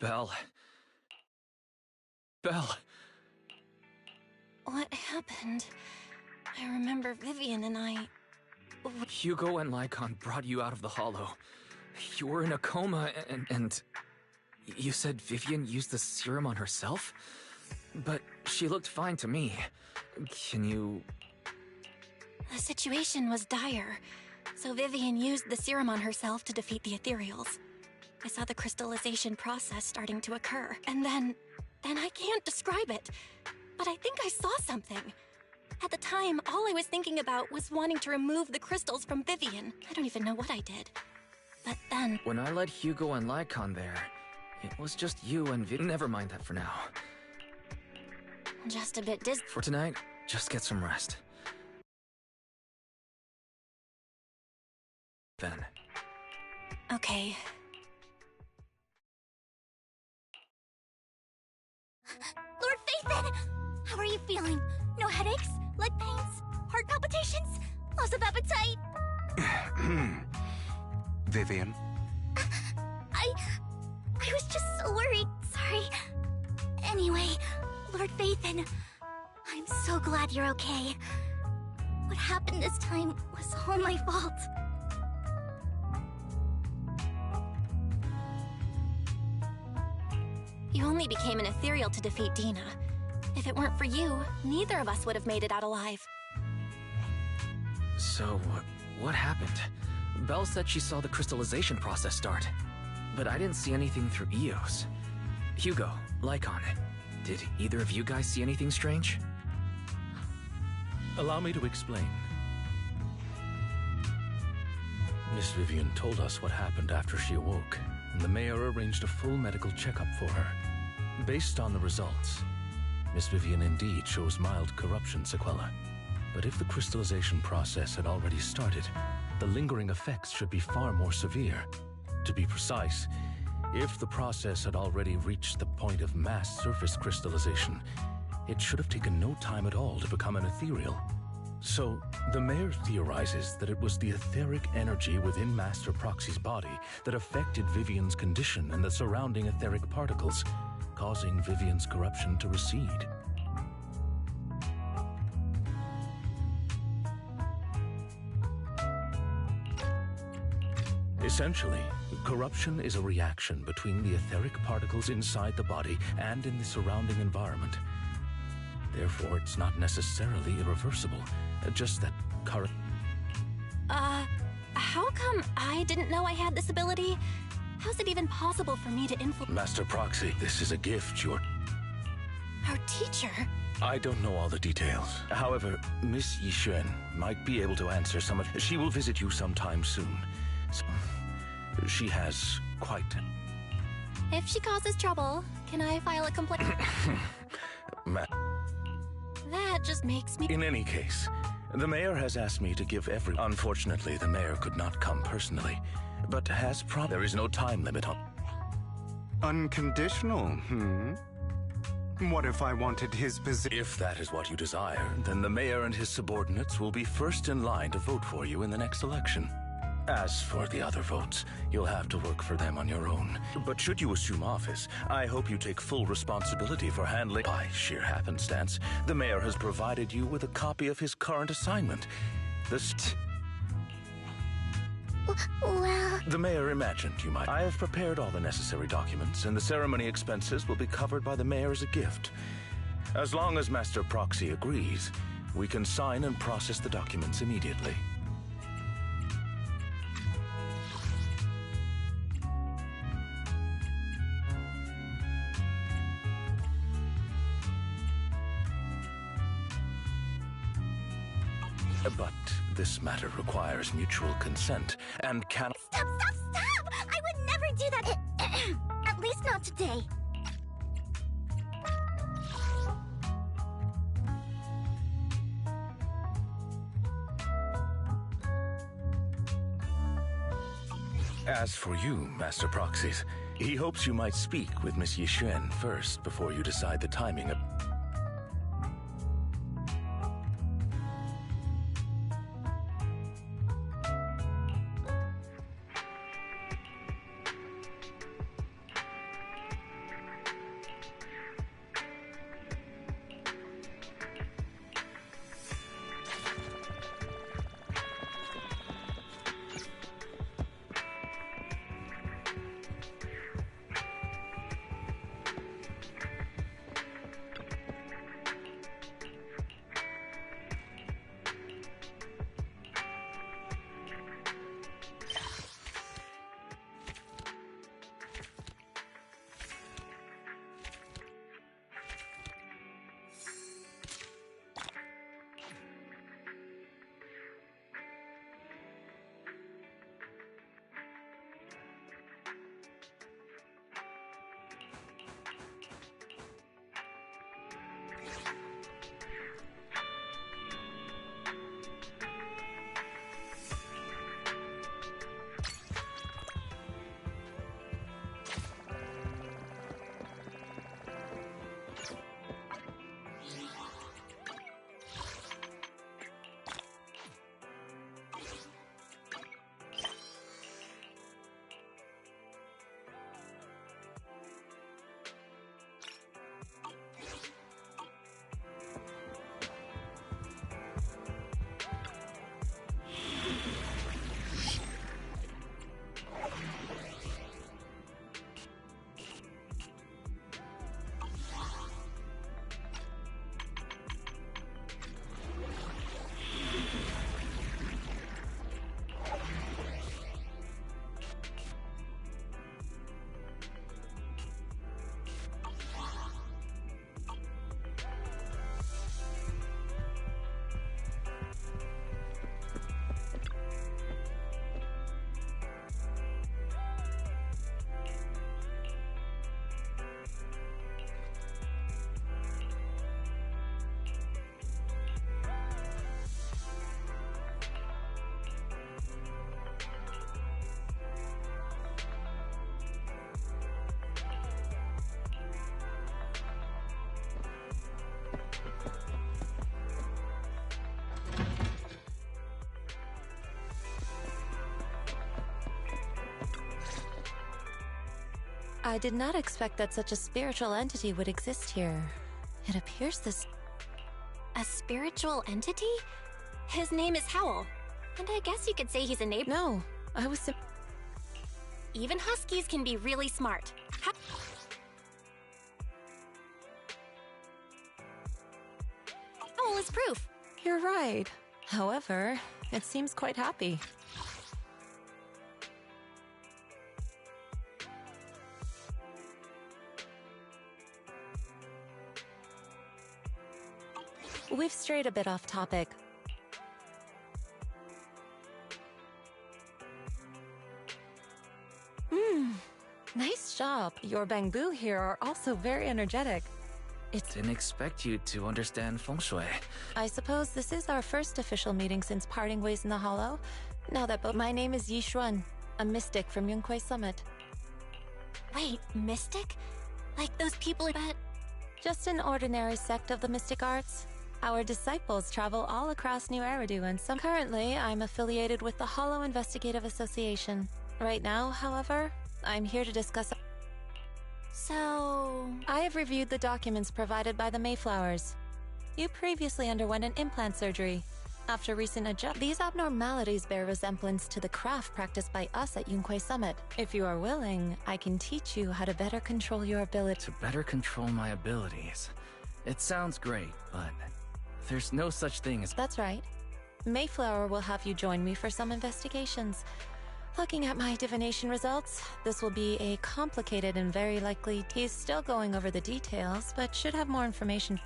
Belle. Belle. What happened? I remember Vivian and I... Hugo and Lycon brought you out of the hollow. You were in a coma and you said Vivian used the serum on herself? But she looked fine to me. Can you... The situation was dire, so Vivian used the serum on herself to defeat the ethereals. I saw the crystallization process starting to occur, and then I can't describe it, but I think I saw something. At the time, all I was thinking about was wanting to remove the crystals from Vivian. I don't even know what I did. But then... When I led Hugo and Lycon there, it was just you and Vivian. Never mind that for now. Just a bit dizzy. For tonight, just get some rest. Then. Okay. Lord Phaethon! How are you feeling? No headaches? Leg pains? Heart palpitations? Loss of appetite? Vivian? I was just so worried. Sorry. Anyway, Lord Phaethon, I'm so glad you're okay. What happened this time was all my fault. You only became an ethereal to defeat Dina. If it weren't for you, neither of us would have made it out alive. So, what happened? Belle said she saw the crystallization process start, but I didn't see anything through Eos. Hugo, Lycon, did either of you guys see anything strange? Allow me to explain. Miss Vivian told us what happened after she awoke, and the mayor arranged a full medical checkup for her. Based on the results, Miss Vivian indeed shows mild corruption sequela. But if the crystallization process had already started, the lingering effects should be far more severe. To be precise, if the process had already reached the point of mass surface crystallization, it should have taken no time at all to become an ethereal. So, the mayor theorizes that it was the etheric energy within Master Proxy's body that affected Vivian's condition and the surrounding etheric particles, causing Vivian's corruption to recede. Essentially, corruption is a reaction between the etheric particles inside the body and in the surrounding environment. Therefore, it's not necessarily irreversible, just that how come I didn't know I had this ability? How's it even possible for me to influence... Master Proxy, this is a gift Our teacher? I don't know all the details. However, Miss Yixuan might be able to answer some of... She will visit you sometime soon. So, she has quite... If she causes trouble, can I file a complaint? That just makes me... In any case, the mayor has asked me to give every... Unfortunately, the mayor could not come personally, but has there is no time limit on... Unconditional, What if I wanted his position? If that is what you desire, then the mayor and his subordinates will be first in line to vote for you in the next election. As for the other votes, you'll have to work for them on your own. But should you assume office, I hope you take full responsibility for handling... By sheer happenstance, the mayor has provided you with a copy of his current assignment. Well... The mayor imagined you might... I have prepared all the necessary documents, and the ceremony expenses will be covered by the mayor as a gift. As long as Master Proxy agrees, we can sign and process the documents immediately. But this matter requires mutual consent and cannot... Stop! I would never do that! At least not today. As for you, Master Proxies, he hopes you might speak with Miss Yixuan first before you decide the timing of... I did not expect that such a spiritual entity would exist here. It appears this... A spiritual entity? His name is Howl. And I guess you could say he's a neighbor. No, I was... Even huskies can be really smart. Howl is proof. You're right. However, it seems quite happy. We've strayed a bit off topic. Nice job. Your Bangbu here are also very energetic. Didn't expect you to understand feng shui. I suppose this is our first official meeting since parting ways in the Hollow. Now that my name is Yi Xuan, a mystic from Yunhui Summit. Wait, mystic? Like those people but... Just an ordinary sect of the mystic arts. Our disciples travel all across New Eridu, and currently I'm affiliated with the Hollow Investigative Association. Right now, however, I'm here to discuss... So... I have reviewed the documents provided by the Mayflowers. You previously underwent an implant surgery. After recent adjustments, these abnormalities bear resemblance to the craft practiced by us at Yunhui Summit. If you are willing, I can teach you how to better control your ability. To better control my abilities. It sounds great, but there's no such thing as... That's right. Mayflower will have you join me for some investigations. Looking at my divination results, this will be a complicated and very likely... He's still going over the details, but should have more information.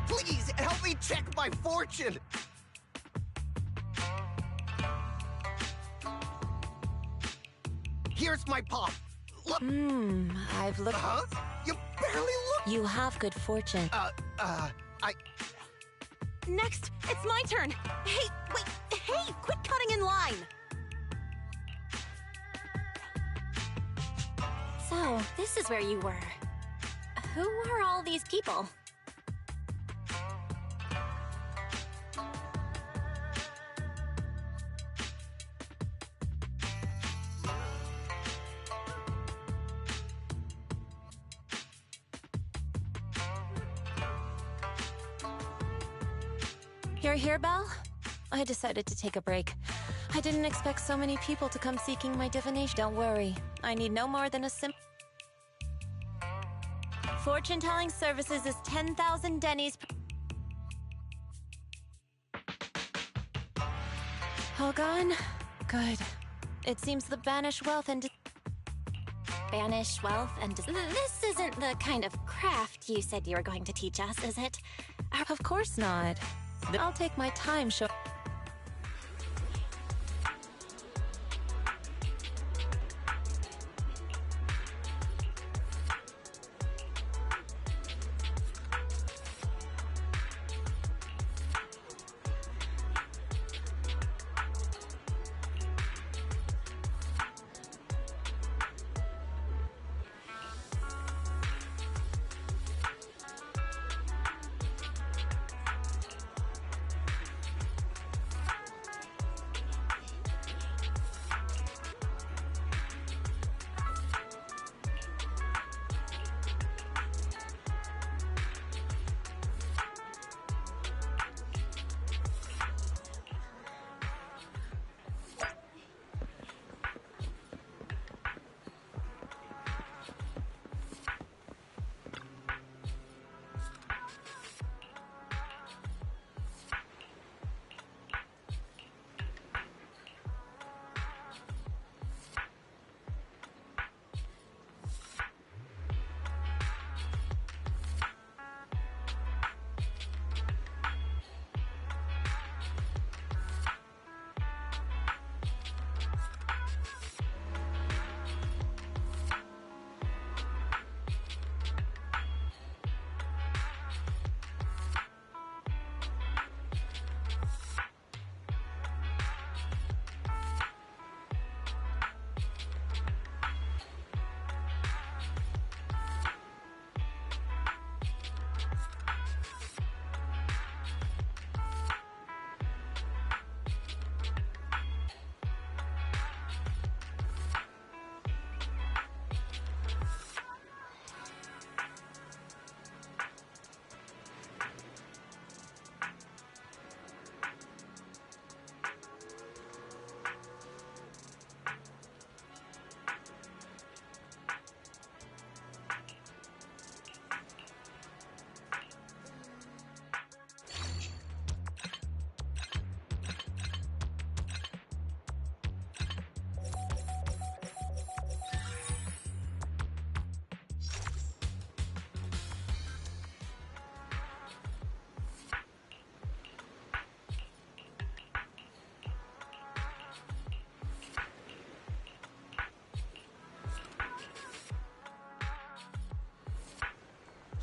Please, help me check my fortune! Here's my palm. Look! I've looked... Huh? You barely look... You have good fortune. Next, it's my turn! Hey, wait! Hey, quit cutting in line! So, this is where you were. Who are all these people? You're here, Belle? I decided to take a break. I didn't expect so many people to come seeking my divination. Don't worry, I need no more than a simple... Fortune-telling services is 10,000 dennies per... All gone? Good. It seems the banish wealth and... Banish wealth and... This isn't the kind of craft you said you were going to teach us, is it? Of course not. I'll take my time show...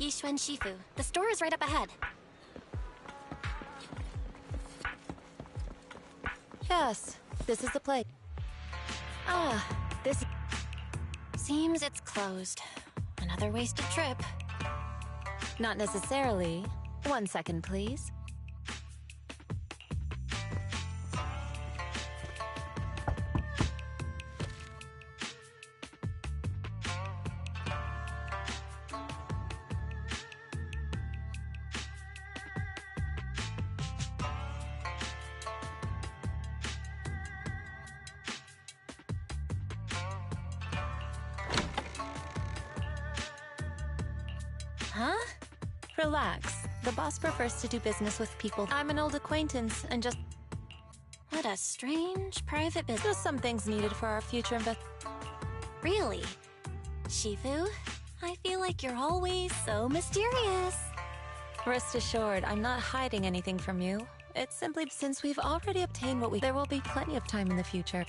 Yixuan Shifu. The store is right up ahead. Yes, this is the place. Ah, this... Seems it's closed. Another wasted trip. Not necessarily. 1 second, please. Huh? Relax. The boss prefers to do business with people. I'm an old acquaintance and just... What a strange private business. Just some things needed for our future Really? Shifu, I feel like you're always so mysterious. Rest assured, I'm not hiding anything from you. It's simply since we've already obtained what we... There will be plenty of time in the future.